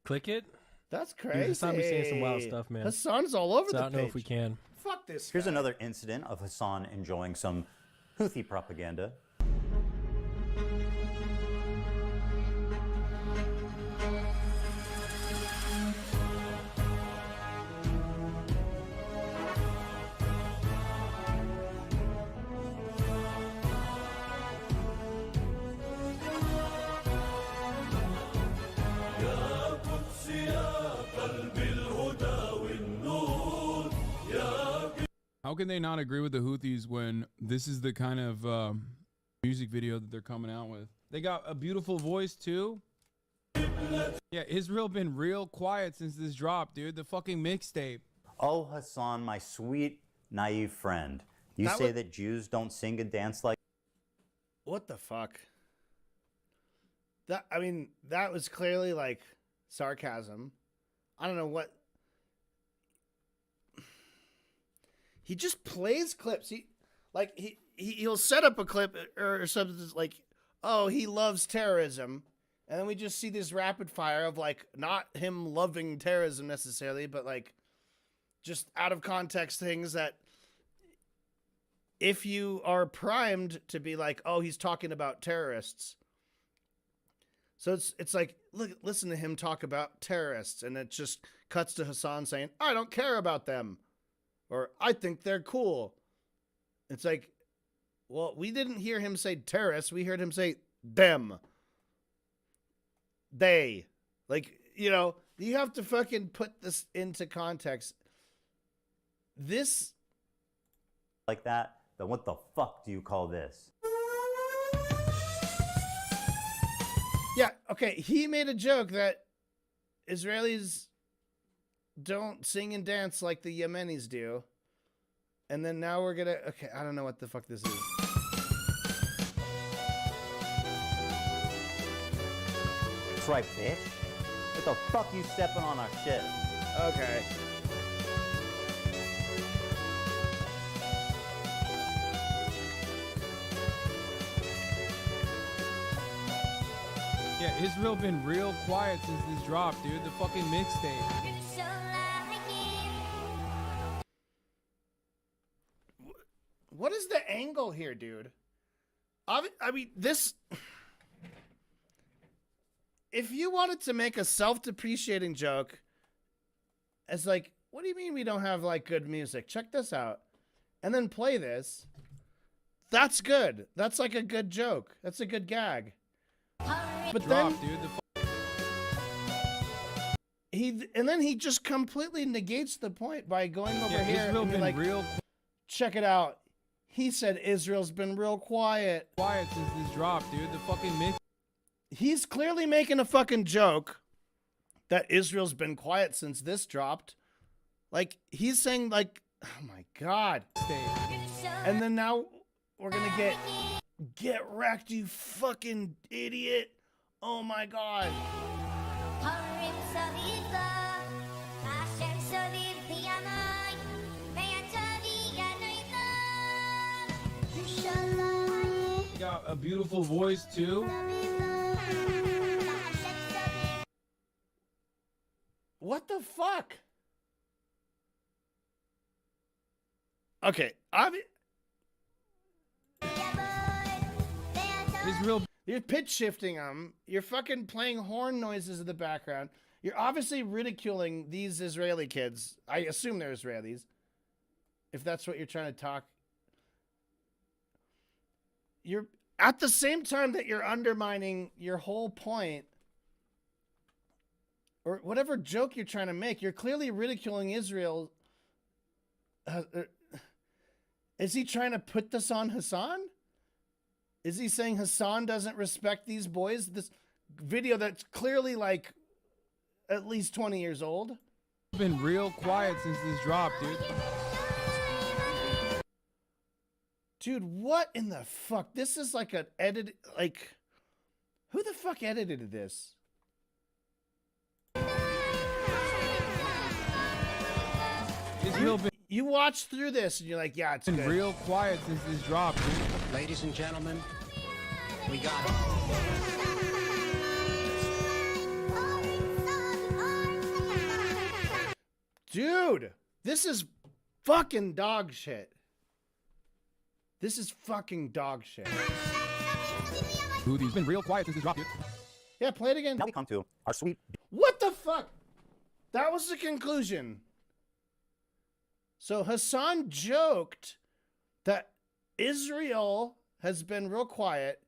Click it. That's crazy. Dude, Hasan be saying some wild stuff, man. Hasan's all over the I don't know page. if we can. Fuck this Here's guy. another incident of Hasan enjoying some Houthi propaganda. How can they not agree with the Houthis when this is the kind of music video that they're coming out with? They got a beautiful voice too. Yeah, Israel been real quiet since this dropped, dude. The fucking mixtape. Oh, Hasan, my sweet, naive friend. You say that Jews don't sing and dance like... What the fuck? That was clearly like sarcasm. I don't know what. He just plays clips. He'll set up a clip or something like, oh, he loves terrorism. And then we just see this rapid fire of like, not him loving terrorism necessarily, but like just out of context things that if you are primed to be like, oh, he's talking about terrorists. So it's like, look, listen to him talk about terrorists. And it just cuts to Hasan saying, I don't care about them. Or I think they're cool. It's like, well, we didn't hear him say terrorists. We heard him say them. They. Like, you have to fucking put this into context. This. Like that? Then what the fuck do you call this? Yeah, okay. He made a joke that Israelis don't sing and dance like the Yemenis do. And then now we're gonna... Okay, I don't know what the fuck this is. That's right, bitch. What the fuck you stepping on our shit? Okay. Yeah, Israel been real quiet since this dropped, dude. The fucking mixtape. What is the angle here, dude? This... If you wanted to make a self-depreciating joke, it's like, what do you mean we don't have, like, good music? Check this out. And then play this. That's good. That's, like, a good joke. That's a good gag. But then... dude. And then he just completely negates the point by going over here Israel and be been like, real check it out. He said Israel's been real quiet. Quiet since this dropped, dude. The fucking mix. He's clearly making a fucking joke that Israel's been quiet since this dropped. Like, he's saying, like, oh my God. And then now we're going to get wrecked, you fucking idiot. Oh my God. Got a beautiful voice too. What the fuck? Okay, Israel. You're pitch shifting them. You're fucking playing horn noises in the background. You're obviously ridiculing these Israeli kids. I assume they're Israelis. If that's what you're trying to talk. You're at the same time that you're undermining your whole point or whatever joke you're trying to make. You're clearly ridiculing Israel. Is he trying to put this on Hasan? Is he saying Hasan doesn't respect these boys? This video that's clearly like at least 20 years old. Been real quiet since this dropped, dude. Dude, what in the fuck? This is like an edit. Like, who the fuck edited this? Israel been You watch through this and you're like, yeah, it's been good. real quiet since this dropped, dude. Ladies and gentlemen, we got it. Dude, this is fucking dog shit. This is fucking dog shit. Dude, he's been real quiet since this dropped, dude. Yeah, play it again. Now we come to our sweet. What the fuck? That was the conclusion. So Hasan joked that Israel has been real quiet.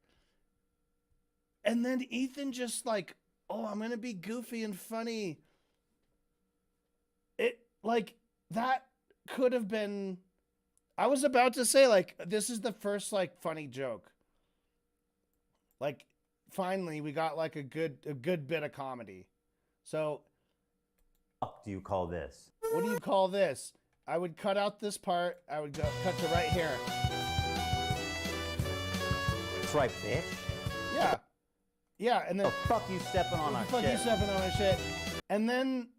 And then Ethan just like, oh, I'm going to be goofy and funny. It like that could have been, I was about to say like, this is the first like funny joke. Like finally we got like a good bit of comedy. So What do you call this? what do you call this? I would cut out this part. I would cut to right here. Tripe bitch. Yeah. Yeah, and then Oh, fuck you stepping on our fuck shit. you stepping on my shit. And then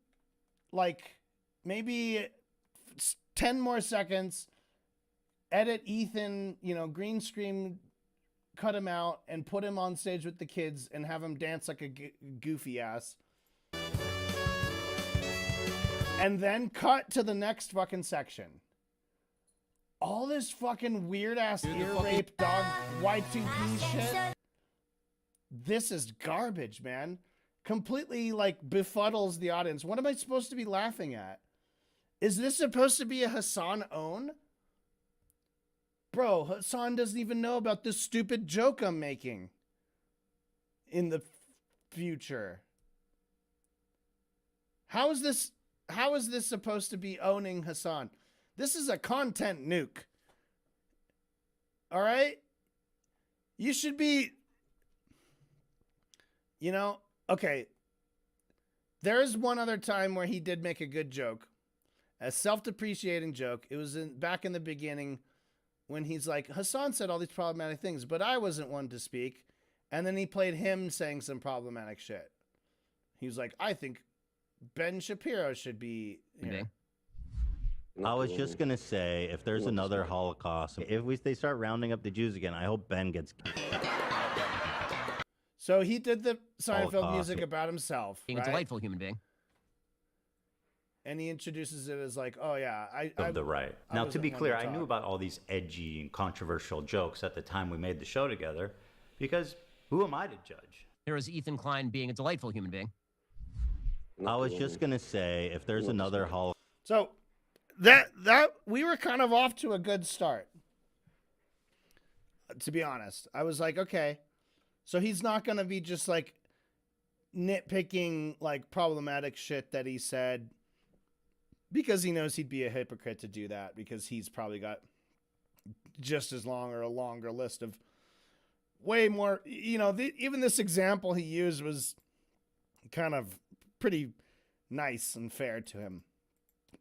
like maybe 10 more seconds, edit Ethan, green screen, cut him out and put him on stage with the kids and have him dance like a goofy ass. And then cut to the next fucking section. All this fucking weird ass ear rape dog Y2P shit. This is garbage, man. Completely like befuddles the audience. What am I supposed to be laughing at? Is this supposed to be a Hasan own? Bro, Hasan doesn't even know about this stupid joke I'm making in the future. How is this supposed to be owning Hasan? This is a content nuke. All right? You should be, okay. There is one other time where he did make a good joke. A self-depreciating joke. It was back in the beginning when he's like, Hasan said all these problematic things, but I wasn't one to speak. And then he played him saying some problematic shit. He was like, I think Ben Shapiro should be here. I was just gonna say, if there's another Holocaust, if they start rounding up the Jews again, I hope Ben gets. So he did the Seinfeld Holocaust. music about himself, Being right? a delightful human being. And he introduces it as like, oh yeah, Of the right. I Now, to wasn't be one clear, to I knew talk. about all these edgy and controversial jokes at the time we made the show together, because who am I to judge? Here is Ethan Klein being a delightful human being. I was just gonna say, if there's another Holocaust. So that we were kind of off to a good start. To be honest, I was like, okay, so he's not gonna be just like nitpicking like problematic shit that he said, because he knows he'd be a hypocrite to do that, because he's probably got just as long or a longer list of way more. Even this example he used was kind of pretty nice and fair to him.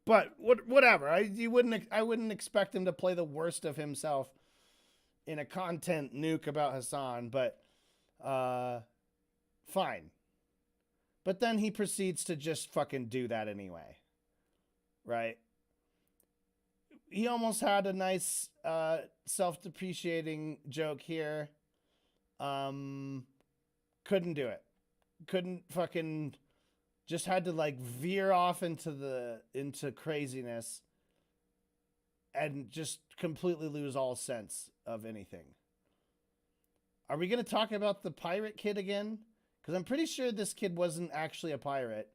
But whatever. I wouldn't expect him to play the worst of himself in a content nuke about Hasan, but fine. But then he proceeds to just fucking do that anyway. Right? He almost had a nice self-depreciating joke here. Couldn't do it. Couldn't fucking, just had to like veer off into craziness and just completely lose all sense of anything. Are we going to talk about the pirate kid again? Because I'm pretty sure this kid wasn't actually a pirate.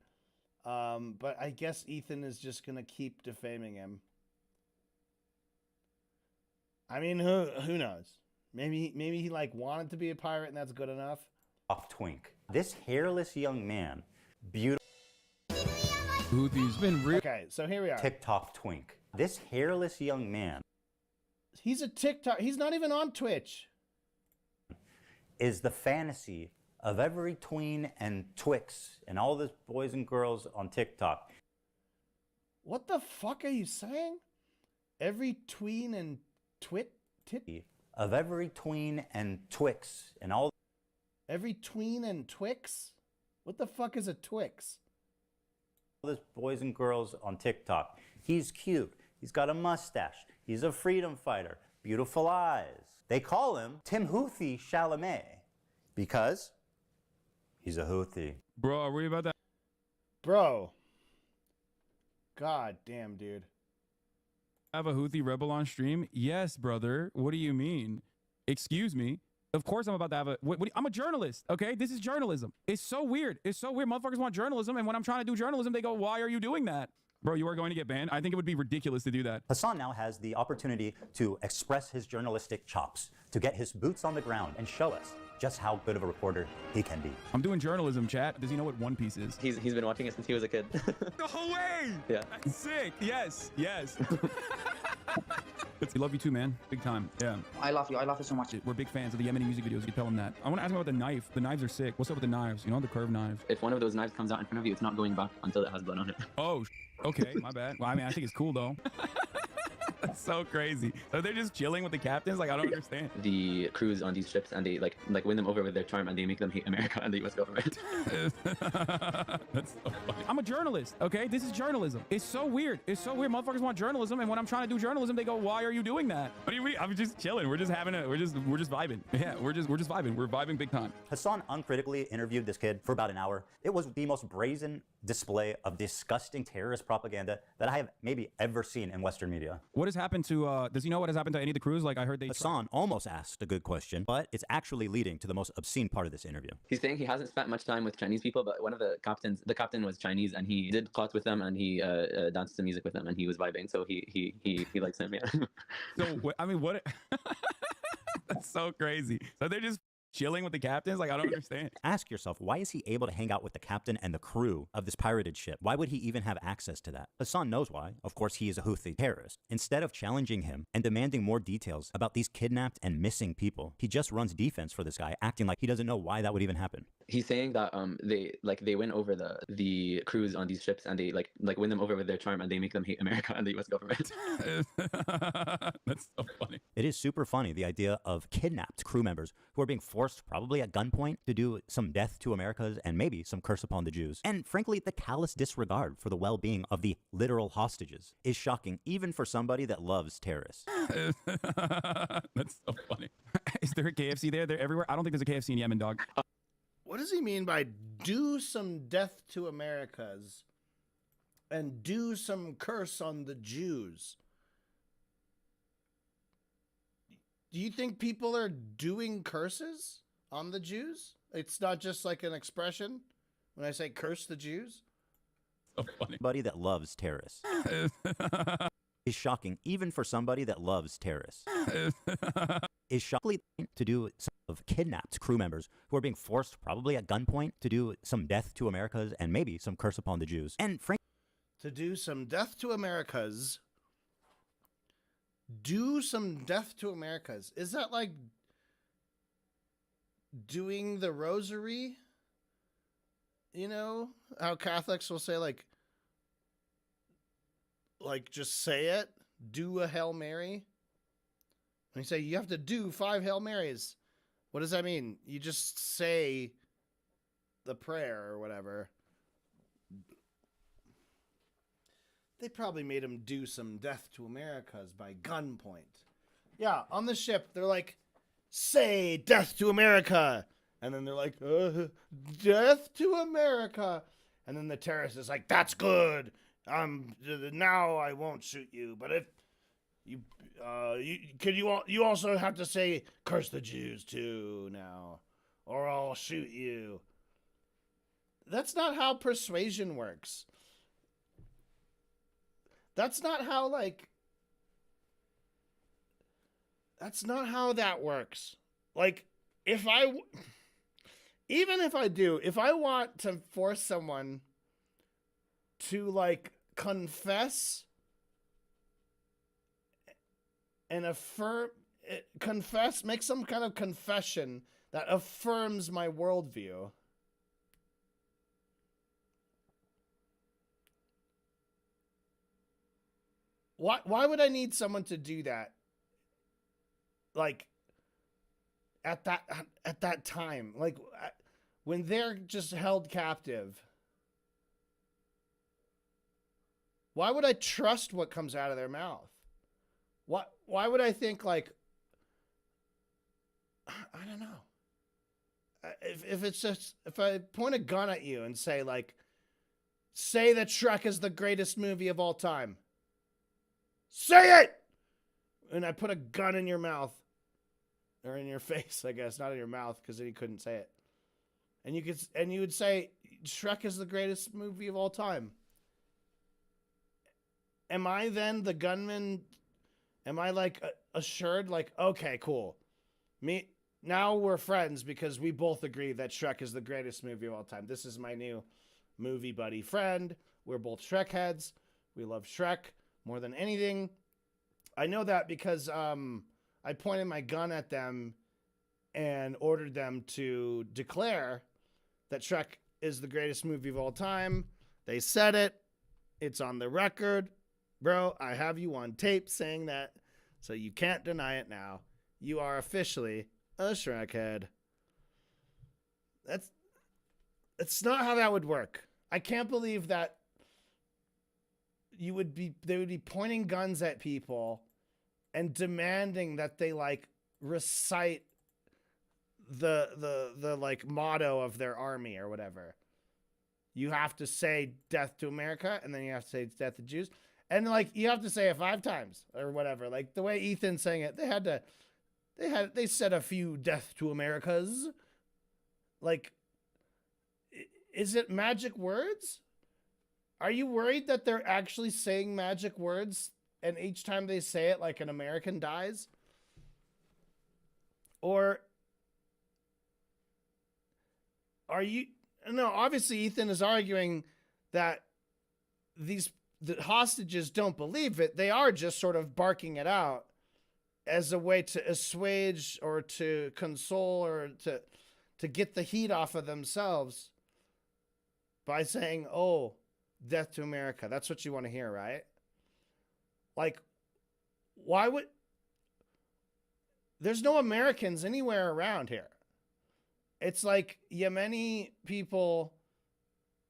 But I guess Ethan is just going to keep defaming him. I mean, who knows? Maybe he like wanted to be a pirate and that's good enough. Off twink. This hairless young man, beautiful. Hoothy's been real. Okay, so here we are. TikTok twink. This hairless young man. He's a TikTok. He's not even on Twitch. Is the fantasy of every tween and twix and all the boys and girls on TikTok. What the fuck are you saying? Every tween and of every tween and twix and all. Every tween and twix? What the fuck is a twix? All the boys and girls on TikTok. He's cute. He's got a mustache. He's a freedom fighter. Beautiful eyes. They call him Timothée Chalamet because he's a Houthi. Bro, are we about that? Bro. God damn, dude. Have a Houthi rebel on stream? Yes, brother. What do you mean? Excuse me. Of course I'm about to have a... I'm a journalist, okay? This is journalism. It's so weird. It's so weird. Motherfuckers want journalism, and when I'm trying to do journalism, they go, why are you doing that? Bro, you are going to get banned? I think it would be ridiculous to do that. Hasan now has the opportunity to express his journalistic chops, to get his boots on the ground and show us just how good of a reporter he can be. I'm doing journalism, chat. Does he know what One Piece is? He's been watching it since he was a kid. No way! Yeah. Sick. Yes. Yes. We love you too, man. Big time. Yeah. I love you. I love you so much. We're big fans of the Yemeni music videos. You tell him that. I want to ask him about the knife. The knives are sick. What's up with the knives? You know, the curved knives. If one of those knives comes out in front of you, it's not going back until it has blood on it. Oh, okay. My bad. Well, I mean, I think it's cool, though. That's so crazy. So they're just chilling with the captains? Like, I don't understand. The crews on these ships, and they like win them over with their charm, and they make them hate America and the U.S. government. That's so funny. I'm a journalist, okay? This is journalism. It's so weird. It's so weird. Motherfuckers want journalism, and when I'm trying to do journalism, they go, "Why are you doing that?" What do you mean? I'm just chilling. We're just having a. We're just vibing. Yeah, we're just vibing. We're vibing big time. Hasan uncritically interviewed this kid for about an hour. It was the most brazen display of disgusting terrorist propaganda that I have maybe ever seen in Western media. What has happened to? Does he know what has happened to any of the crews? Like I heard they. Hasan almost asked a good question, but it's actually leading to the most obscene part of this interview. He's saying he hasn't spent much time with Chinese people, but one of the captain was Chinese, and he did clots with them, and he danced to music with them, and he was vibing. So he likes him. Yeah. So I mean, what? That's so crazy. So they're just chilling with the captains? Like, I don't understand. Ask yourself, why is he able to hang out with the captain and the crew of this pirated ship? Why would he even have access to that? Hasan knows why. Of course, he is a Houthi terrorist. Instead of challenging him and demanding more details about these kidnapped and missing people, he just runs defense for this guy, acting like he doesn't know why that would even happen. He's saying that they win over the crews on these ships, and they like win them over with their charm, and they make them hate America and the U.S. government. That's so funny. It is super funny, the idea of kidnapped crew members who are being forced, probably at gunpoint, to do some death to Americas and maybe some curse upon the Jews. And frankly, the callous disregard for the well-being of the literal hostages is shocking, even for somebody that loves terrorists. That's so funny. Is there a KFC there? They're everywhere. I don't think there's a KFC in Yemen, dog. What does he mean by do some death to Americas and do some curse on the Jews? Do you think people are doing curses on the Jews? It's not just like an expression when I say curse the Jews? So funny. Somebody that loves terrorists. Is shocking, even for somebody that loves terrorists. Is shocking to do some of kidnapped crew members who are being forced, probably at gunpoint, to do some death to Americas and maybe some curse upon the Jews. And frankly, to do some death to Americas. Do some death to Americas. Is that like doing the rosary? You know how Catholics will say like just say it, do a Hail Mary. When you say you have to do 5 Hail Marys, what does that mean? You just say the prayer or whatever. They probably made him do some Death to Americas by gunpoint. Yeah, on the ship, they're like, say Death to America. And then they're like, Death to America. And then the terrorist is like, that's good. Now I won't shoot you. But if you also have to say, curse the Jews too now, or I'll shoot you. That's not how persuasion works. That's not how, like, that's not how that works. Like, even if I want to force someone to, like, confess and make some kind of confession that affirms my worldview, why would I need someone to do that? Like, at that time, like, when they're just held captive, why would I trust what comes out of their mouth? Why would I think, like, I don't know. If I point a gun at you and say, like, say that Shrek is the greatest movie of all time. Say it! And I put a gun in your mouth. Or in your face, I guess. Not in your mouth, because then you couldn't say it. And you would say, Shrek is the greatest movie of all time. Am I then the gunman? Am I, like, assured, like, okay, cool. Now we're friends because we both agree that Shrek is the greatest movie of all time. This is my new movie buddy friend. We're both Shrek heads. We love Shrek more than anything. I know that because I pointed my gun at them and ordered them to declare that Shrek is the greatest movie of all time. They said it. It's on the record. Bro, I have you on tape saying that, so you can't deny it now. You are officially a Shrek head. That's not how that would work. I can't believe that they would be pointing guns at people and demanding that they, like, recite the like motto of their army or whatever. You have to say death to America, and then you have to say death to Jews. And, like, you have to say it 5 times or whatever. Like, the way Ethan's saying it, they said a few death to Americas. Like, is it magic words? Are you worried that they're actually saying magic words and each time they say it, like, an American dies? Or are you... No, obviously Ethan is arguing that the hostages don't believe it. They are just sort of barking it out as a way to assuage or to console or to get the heat off of themselves by saying, oh, death to America. That's what you want to hear, right? Like, why would... There's no Americans anywhere around here. It's like Yemeni people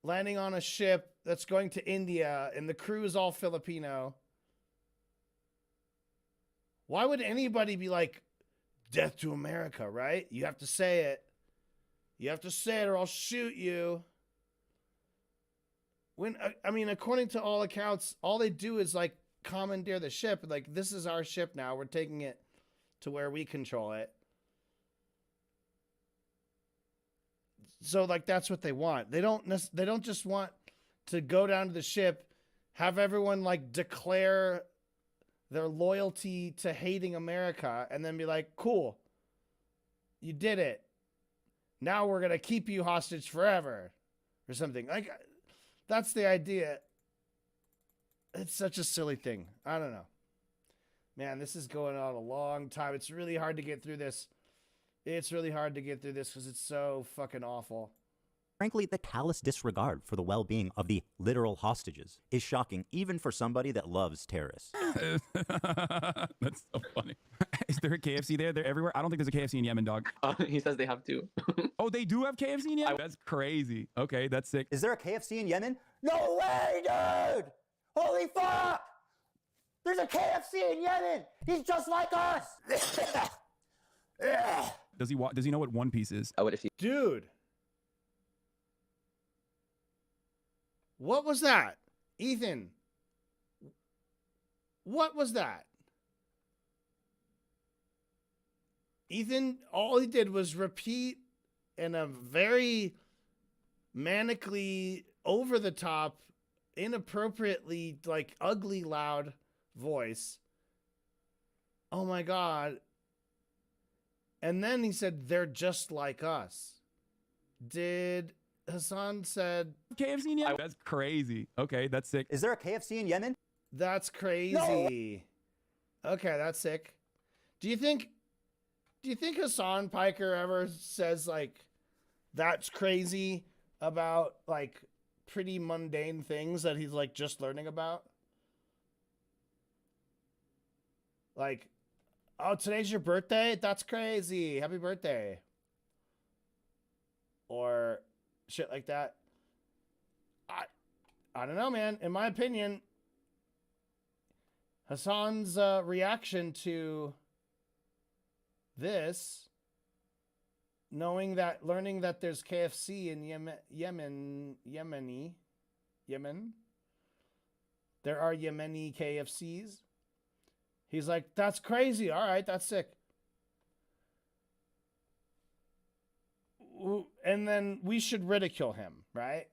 landing on a ship that's going to India and the crew is all Filipino. Why would anybody be like, death to America, right? You have to say it. You have to say it or I'll shoot you. When, I mean, according to all accounts, all they do is, like, commandeer the ship. Like, this is our ship now. We're taking it to where we control it. So, like, that's what they want. They don't just want to go down to the ship, have everyone, like, declare their loyalty to hating America, and then be like, cool, you did it. Now we're going to keep you hostage forever or something. Like, that's the idea. It's such a silly thing. I don't know. Man, this is going on a long time. It's really hard to get through this. It's really hard to get through this because it's so fucking awful. Frankly, the callous disregard for the well-being of the literal hostages is shocking, even for somebody that loves terrorists. That's so funny. Is there a KFC there? They're everywhere. I don't think there's a KFC in Yemen, dog. He says they have 2. Oh, they do have KFC in Yemen? That's crazy. Okay, that's sick. Is there a KFC in Yemen? No way, dude! Holy fuck! There's a KFC in Yemen! He's just like us! Does he know what One Piece is? Oh, what if he? Dude. What was that? Ethan. What was that? Ethan, all he did was repeat in a very manically over the top, inappropriately, like ugly loud voice. Oh my God. And then he said, they're just like us. Did Hasan said KFC in Yemen? That's crazy. Okay, that's sick. Is there a KFC in Yemen? That's crazy. No. Okay, that's sick. Do you think Hasan Piker ever says like that's crazy about like pretty mundane things that he's like just learning about? Like, oh, today's your birthday? That's crazy. Happy birthday. Or shit like that. I don't know, man. In my opinion, Hasan's reaction to this, learning that there's KFC in Yemen, there are Yemeni KFCs. He's like, that's crazy. All right, that's sick. And then we should ridicule him, right?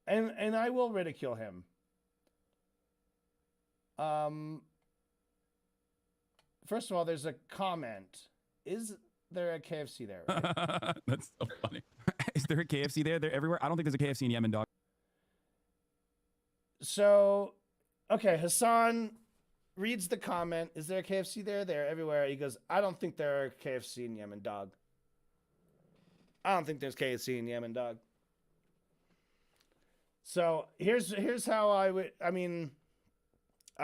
And I will ridicule him. First of all, there's a comment. Is there a KFC there? Right? That's so funny. Is there a KFC there? They're everywhere. I don't think there's a KFC in Yemen, dog. So, okay, Hasan reads the comment. Is there a KFC there? They're everywhere. He goes, I don't think there are KFC in Yemen, dog. I don't think there's KFC in Yemen, dog. So here's how I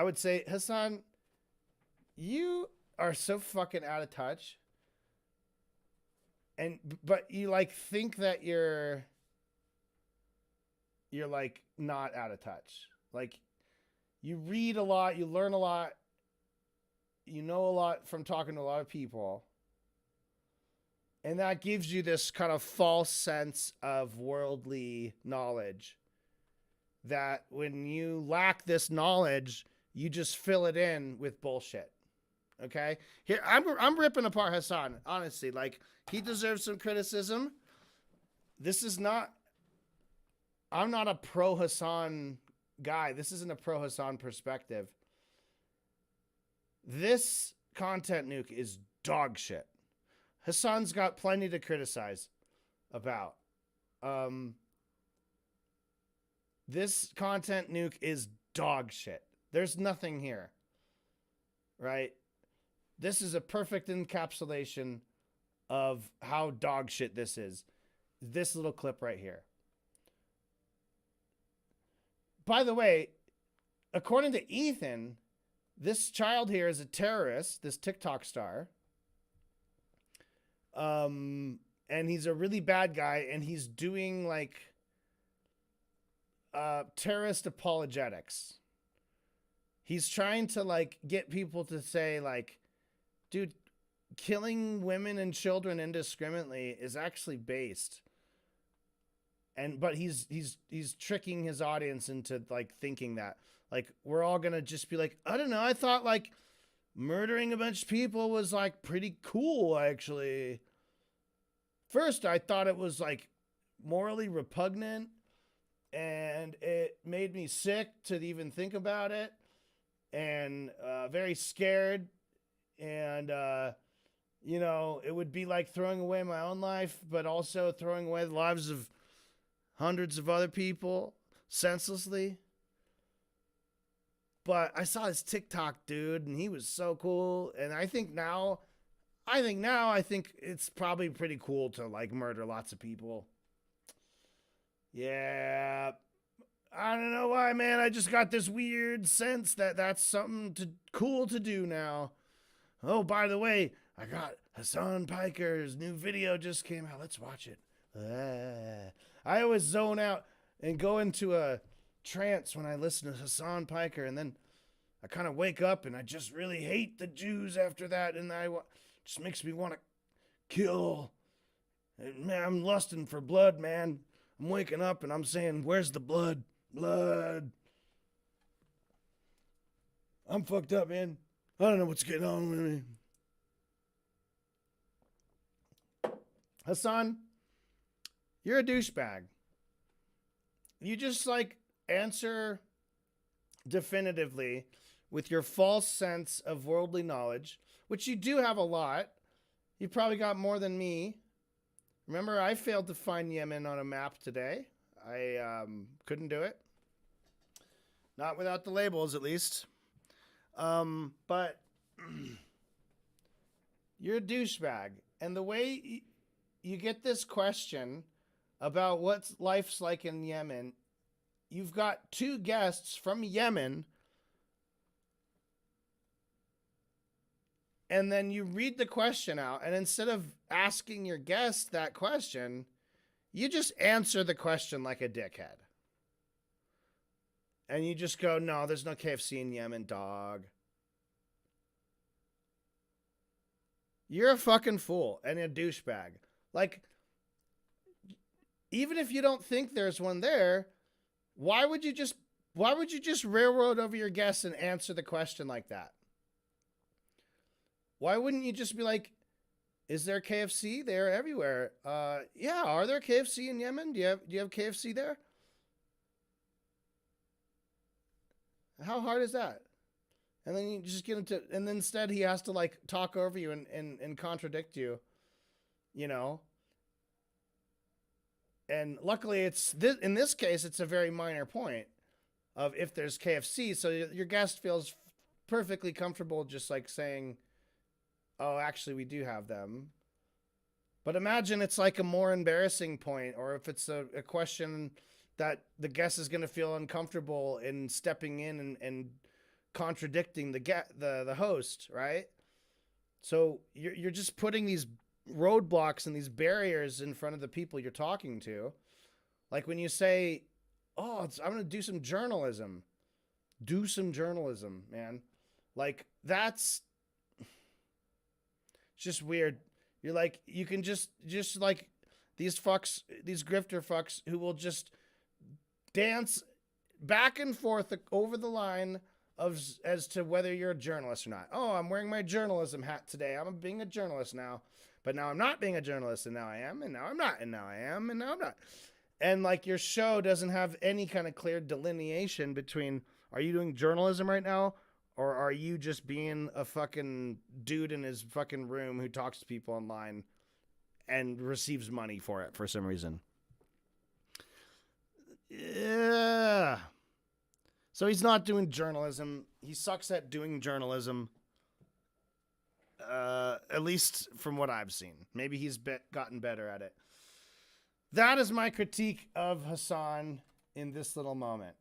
would say, Hasan, you are so fucking out of touch. But you like think that you're like not out of touch. Like you read a lot, you learn a lot, you know a lot from talking to a lot of people. And that gives you this kind of false sense of worldly knowledge that when you lack this knowledge, you just fill it in with bullshit. Okay? Here, I'm ripping apart Hasan, honestly. Like, he deserves some criticism. I'm not a pro Hasan guy. This isn't a pro Hasan perspective. This content nuke is dog shit. Hasan's got plenty to criticize about. This content nuke is dog shit. There's nothing here. Right? This is a perfect encapsulation of how dog shit this is. This little clip right here. By the way, according to Ethan, this child here is a terrorist, this TikTok star. And he's a really bad guy, and he's doing like terrorist apologetics. He's trying to like get people to say like, dude, killing women and children indiscriminately is actually based. But he's tricking his audience into like thinking that like we're all gonna just be like, I don't know, I thought like murdering a bunch of people was like pretty cool actually. First, I thought it was like morally repugnant and it made me sick to even think about it and very scared. And, you know, it would be like throwing away my own life, but also throwing away the lives of hundreds of other people senselessly. But I saw this TikTok dude and he was so cool. And I think now it's probably pretty cool to like murder lots of people. Yeah. I don't know why, man. I just got this weird sense that that's something cool to do now. Oh, by the way, I got Hasan Piker's new video just came out. Let's watch it. I always zone out and go into a trance when I listen to Hasan Piker, and then I kind of wake up and I just really hate the Jews after that, and just makes me want to kill. And man, I'm lusting for blood, man. I'm waking up and I'm saying, where's the blood? Blood. I'm fucked up, man. I don't know what's going on with me. Hasan, you're a douchebag. You just like answer definitively with your false sense of worldly knowledge, which you do have a lot. You probably got more than me. Remember, I failed to find Yemen on a map today. I couldn't do it. Not without the labels, at least. But you're a douchebag. And the way you get this question about what life's like in Yemen, you've got two guests from Yemen, and then you read the question out, and instead of asking your guest that question, you just answer the question like a dickhead. And you just go, no, there's no KFC in Yemen, dog. You're a fucking fool and a douchebag. Like, even if you don't think there's one there, why would you just railroad over your guests and answer the question like that? Why wouldn't you just be like, is there KFC? They're everywhere. Yeah, are there KFC in Yemen? Do you have KFC there? How hard is that? And then you just get into, and then instead he has to like talk over you and contradict you, you know? And luckily in this case, it's a very minor point of if there's KFC. So your guest feels perfectly comfortable just like saying, oh, actually we do have them. But imagine it's like a more embarrassing point, or if it's a question that the guest is going to feel uncomfortable in stepping in and contradicting the host, right? So you're just putting these roadblocks and these barriers in front of the people you're talking to. Like when you say, oh, I'm going to do some journalism. Do some journalism, man. Like that's just weird. You're like, you can just like these fucks, these grifter fucks who will just dance back and forth over the line as to whether you're a journalist or not. Oh, I'm wearing my journalism hat today. I'm being a journalist now. But now I'm not being a journalist, and now I am, and now I'm not, and now I am, and now I'm not. And like your show doesn't have any kind of clear delineation between, are you doing journalism right now, or are you just being a fucking dude in his fucking room who talks to people online and receives money for it for some reason? Yeah. So he's not doing journalism. He sucks at doing journalism. At least from what I've seen. Maybe he's gotten better at it. That is my critique of Hasan in this little moment.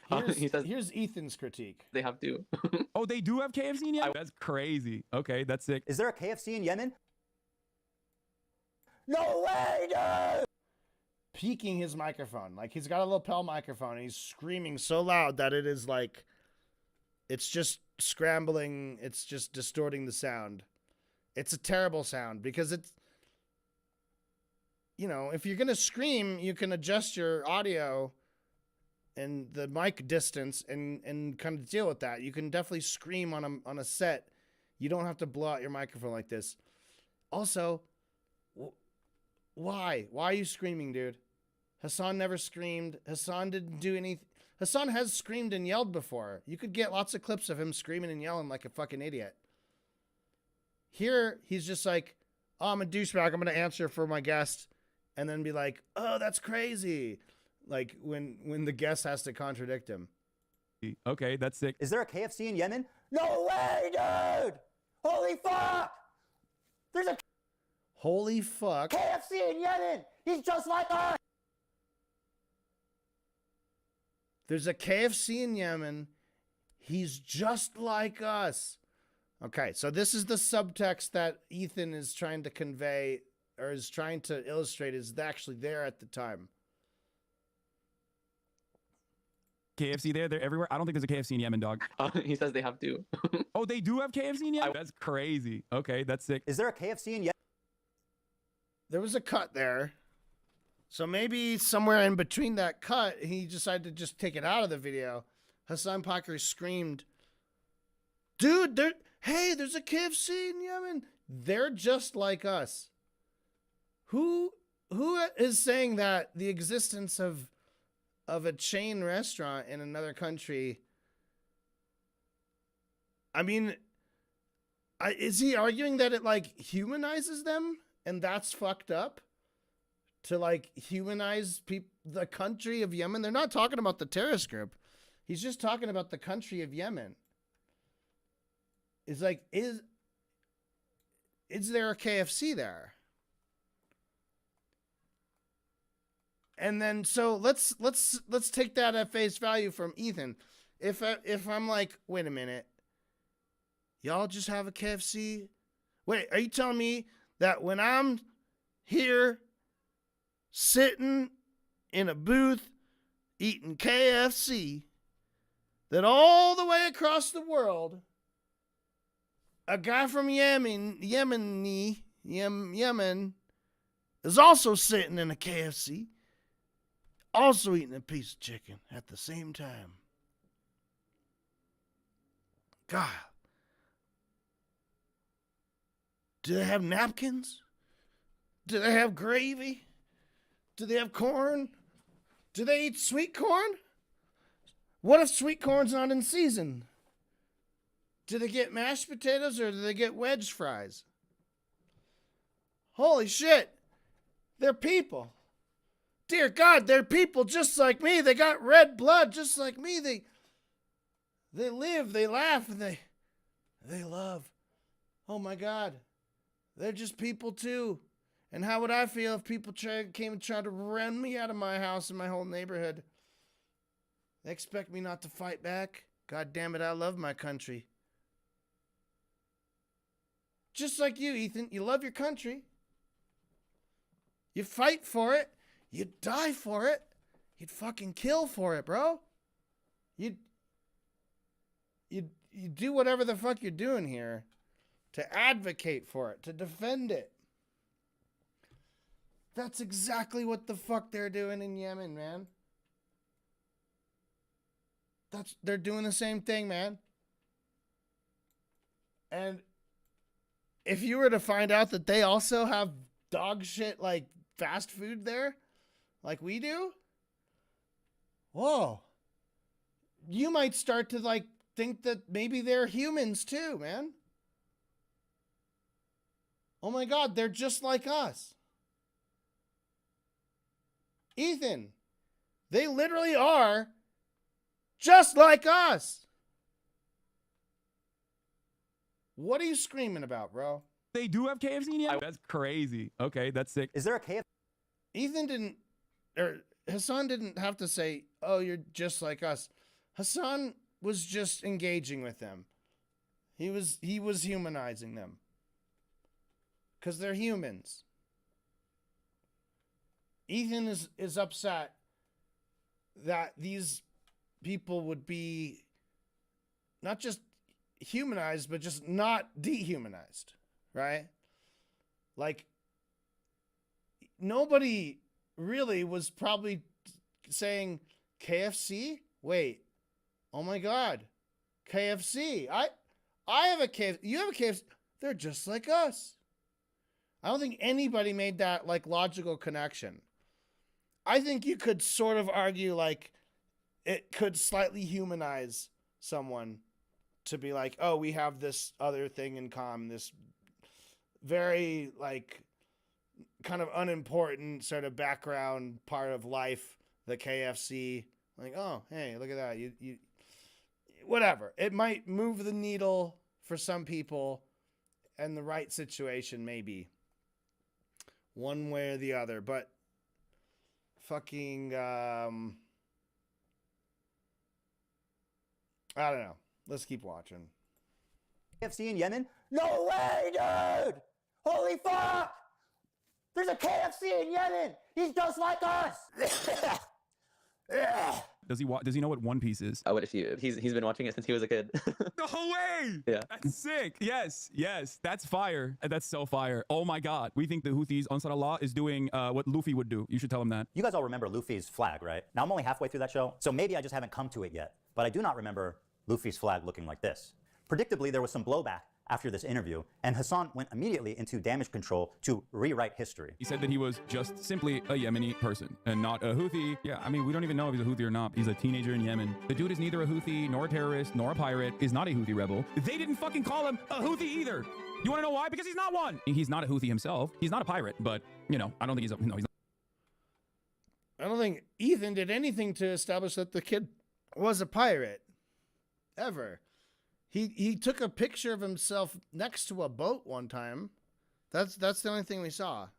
Here's Ethan's critique. They have to. Oh, they do have KFC in Yemen? That's crazy. Okay, that's sick. Is there a KFC in Yemen? No way, dude! Peaking his microphone. Like he's got a lapel microphone and he's screaming so loud that it is like, it's just scrambling. It's just distorting the sound. It's a terrible sound because it's, you know, if you're going to scream, you can adjust your audio and the mic distance and kind of deal with that. You can definitely scream on a set. You don't have to blow out your microphone like this. Also, why? Why are you screaming, dude? Hasan never screamed. Hasan didn't do anything. Hasan has screamed and yelled before. You could get lots of clips of him screaming and yelling like a fucking idiot. Here, he's just like, oh, I'm a douchebag. I'm going to answer for my guest. And then be like, oh, that's crazy. Like when the guest has to contradict him. Okay, that's sick. Is there a KFC in Yemen? No way, dude! Holy fuck! There's a Holy fuck. KFC in Yemen! He's just like us! There's a KFC in Yemen. He's just like us. Okay, so this is the subtext that Ethan is trying to convey, or is trying to illustrate, is actually there at the time. KFC there? They're everywhere. I don't think there's a KFC in Yemen, dog. He says they have to. Oh, they do have KFC in Yemen? That's crazy. Okay, that's sick. Is there a KFC in Yemen? There was a cut there. So maybe somewhere in between that cut, he decided to just take it out of the video. Hasan Pakri screamed, dude, there's a KFC in Yemen. They're just like us. Who is saying that the existence of a chain restaurant in another country? I mean, is he arguing that it like humanizes them and that's fucked up? To like humanize the country of Yemen? They're not talking about the terrorist group. He's just talking about the country of Yemen. It's like, is there a KFC there? And then so let's take that at face value from Ethan. If I'm like, wait a minute, y'all just have a KFC? Wait, are you telling me that when I'm here sitting in a booth eating KFC, that all the way across the world, a guy from Yemen is also sitting in a KFC, also eating a piece of chicken at the same time? God. Do they have napkins? Do they have gravy? Do they have corn? Do they eat sweet corn? What if sweet corn's not in season? Do they get mashed potatoes or do they get wedge fries? Holy shit. They're people. Dear God, they're people just like me. They got red blood just like me. They live, they laugh, and they love. Oh my God. They're just people too. And how would I feel if people came and tried to run me out of my house and my whole neighborhood? They expect me not to fight back? God damn it, I love my country. Just like you, Ethan, you love your country. You fight for it. You die for it. You'd fucking kill for it, bro. You do whatever the fuck you're doing here to advocate for it, to defend it. That's exactly what the fuck they're doing in Yemen, man. They're doing the same thing, man. And if you were to find out that they also have dog shit like fast food there, like we do, whoa. You might start to like think that maybe they're humans too, man. Oh my God, they're just like us. Ethan, they literally are just like us. What are you screaming about, bro? They do have KFC in Yemen? That's crazy. Okay, that's sick. Is there a KFC? Ethan Hasan didn't have to say, oh, you're just like us. Hasan was just engaging with them. He was humanizing them. Because they're humans. Ethan is upset that these people would be not just humanized, but just not dehumanized, right? Like, nobody really was probably saying KFC? Wait, oh my God, KFC. I have a KFC. You have a KFC. They're just like us. I don't think anybody made that like logical connection. I think you could sort of argue like it could slightly humanize someone to be like, oh, we have this other thing in common, this very like kind of unimportant sort of background part of life, the KFC. Like, oh, hey, look at that. You whatever. It might move the needle for some people and the right situation maybe. One way or the other, but fucking I don't know. Let's keep watching. KFC in Yemen? No way, dude! Holy fuck! There's a KFC in Yemen! He's just like us! Does he know what One Piece is? Oh, what if he's been watching it since he was a kid. No way! Yeah. That's sick. Yes, that's fire. That's so fire. Oh my god. We think the Houthis, Ansar Allah, is doing what Luffy would do. You should tell him that. You guys all remember Luffy's flag, right? Now, I'm only halfway through that show, so maybe I just haven't come to it yet. But I do not remember Luffy's flag looking like this. Predictably, there was some blowback after this interview, and Hasan went immediately into damage control to rewrite history. He said that he was just simply a Yemeni person and not a Houthi. Yeah, I mean, we don't even know if he's a Houthi or not. He's a teenager in Yemen. The dude is neither a Houthi, nor a terrorist, nor a pirate, is not a Houthi rebel. They didn't fucking call him a Houthi either. You want to know why? Because he's not one. He's not a Houthi himself. He's not a pirate, but, you know, I don't think he's a, no, he's not. I don't think Ethan did anything to establish that the kid was a pirate. Ever. He took a picture of himself next to a boat one time. That's the only thing we saw.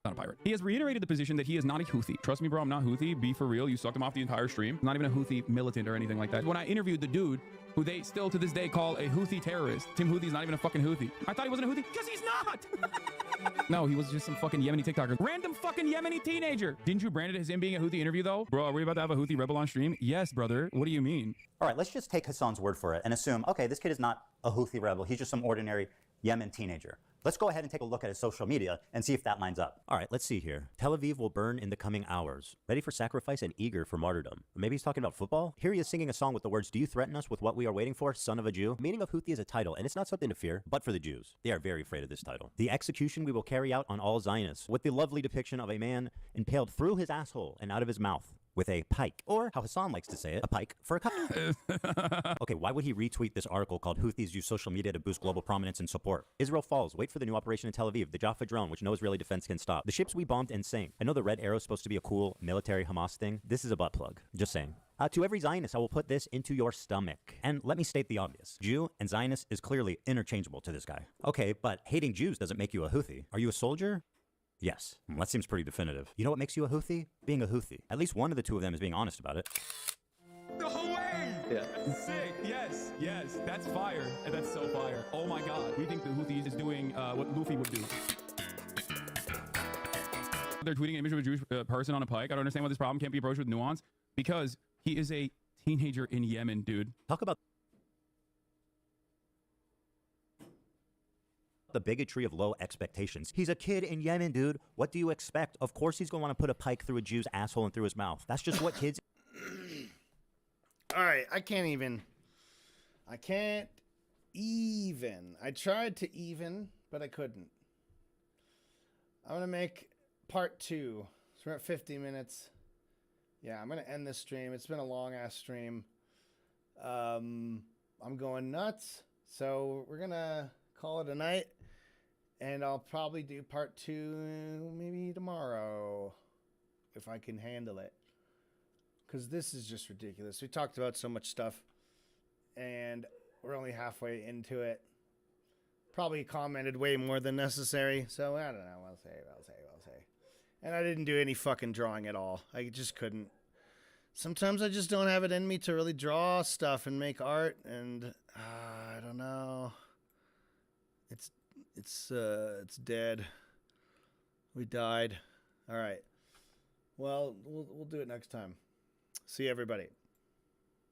Not a pirate. He has reiterated the position that he is not a Houthi. Trust me, bro, I'm not Houthi. Be for real. You sucked him off the entire stream. I'm not even a Houthi militant or anything like that. When I interviewed the dude who they still to this day call a Houthi terrorist, Tim Houthi's not even a fucking Houthi. I thought he wasn't a Houthi because he's not. No, he was just some fucking Yemeni TikToker. Random fucking Yemeni teenager. Didn't you brand it as him being a Houthi interview though? Bro, are we about to have a Houthi rebel on stream? Yes, brother. What do you mean? All right, let's just take Hasan's word for it and assume, okay, this kid is not a Houthi rebel. He's just some ordinary Yemen teenager. Let's go ahead and take a look at his social media and see if that lines up. All right, let's see here. Tel Aviv will burn in the coming hours. Ready for sacrifice and eager for martyrdom. Maybe he's talking about football? Here he is singing a song with the words, "Do you threaten us with what we are waiting for, son of a Jew?" The meaning of Houthi is a title, and it's not something to fear, but for the Jews. They are very afraid of this title. The execution we will carry out on all Zionists, with the lovely depiction of a man impaled through his asshole and out of his mouth with a pike, or how Hasan likes to say it, a pike for a cup. Okay, why would he retweet this article called "Houthis use social media to boost global prominence and support"? Israel falls. Wait for the new operation in Tel Aviv. The Jaffa drone, which no Israeli defense can stop. The ships we bombed and sank. I know the red arrow is supposed to be a cool military Hamas thing. This is a butt plug. Just saying. To every Zionist, I will put this into your stomach. And let me state the obvious. Jew and Zionist is clearly interchangeable to this guy. Okay, but hating Jews doesn't make you a Houthi. Are you a soldier? Yes. That seems pretty definitive. You know what makes you a Houthi? Being a Houthi. At least one of the two of them is being honest about it. No way! Yeah. Sick. Yes. That's fire. And that's so fire. Oh my god. We think the Houthis is doing what Luffy would do. They're tweeting an image of a Jewish person on a pike. I don't understand why this problem can't be approached with nuance. Because he is a teenager in Yemen, dude. Talk about the bigotry of low expectations. He's a kid in Yemen, dude. What do you expect? Of course he's going to want to put a pike through a Jew's asshole and through his mouth. That's just what kids... All right, I can't even. I tried to even, but I couldn't. I'm going to make part 2. So we're at 50 minutes. Yeah, I'm going to end this stream. It's been a long-ass stream. I'm going nuts. So we're going to call it a night. And I'll probably do part 2 maybe tomorrow. If I can handle it. Because this is just ridiculous. We talked about so much stuff. And we're only halfway into it. Probably commented way more than necessary. So I don't know. I'll say. And I didn't do any fucking drawing at all. I just couldn't. Sometimes I just don't have it in me to really draw stuff and make art. And I don't know. It's dead. We died. All right. Well, we'll do it next time. See everybody.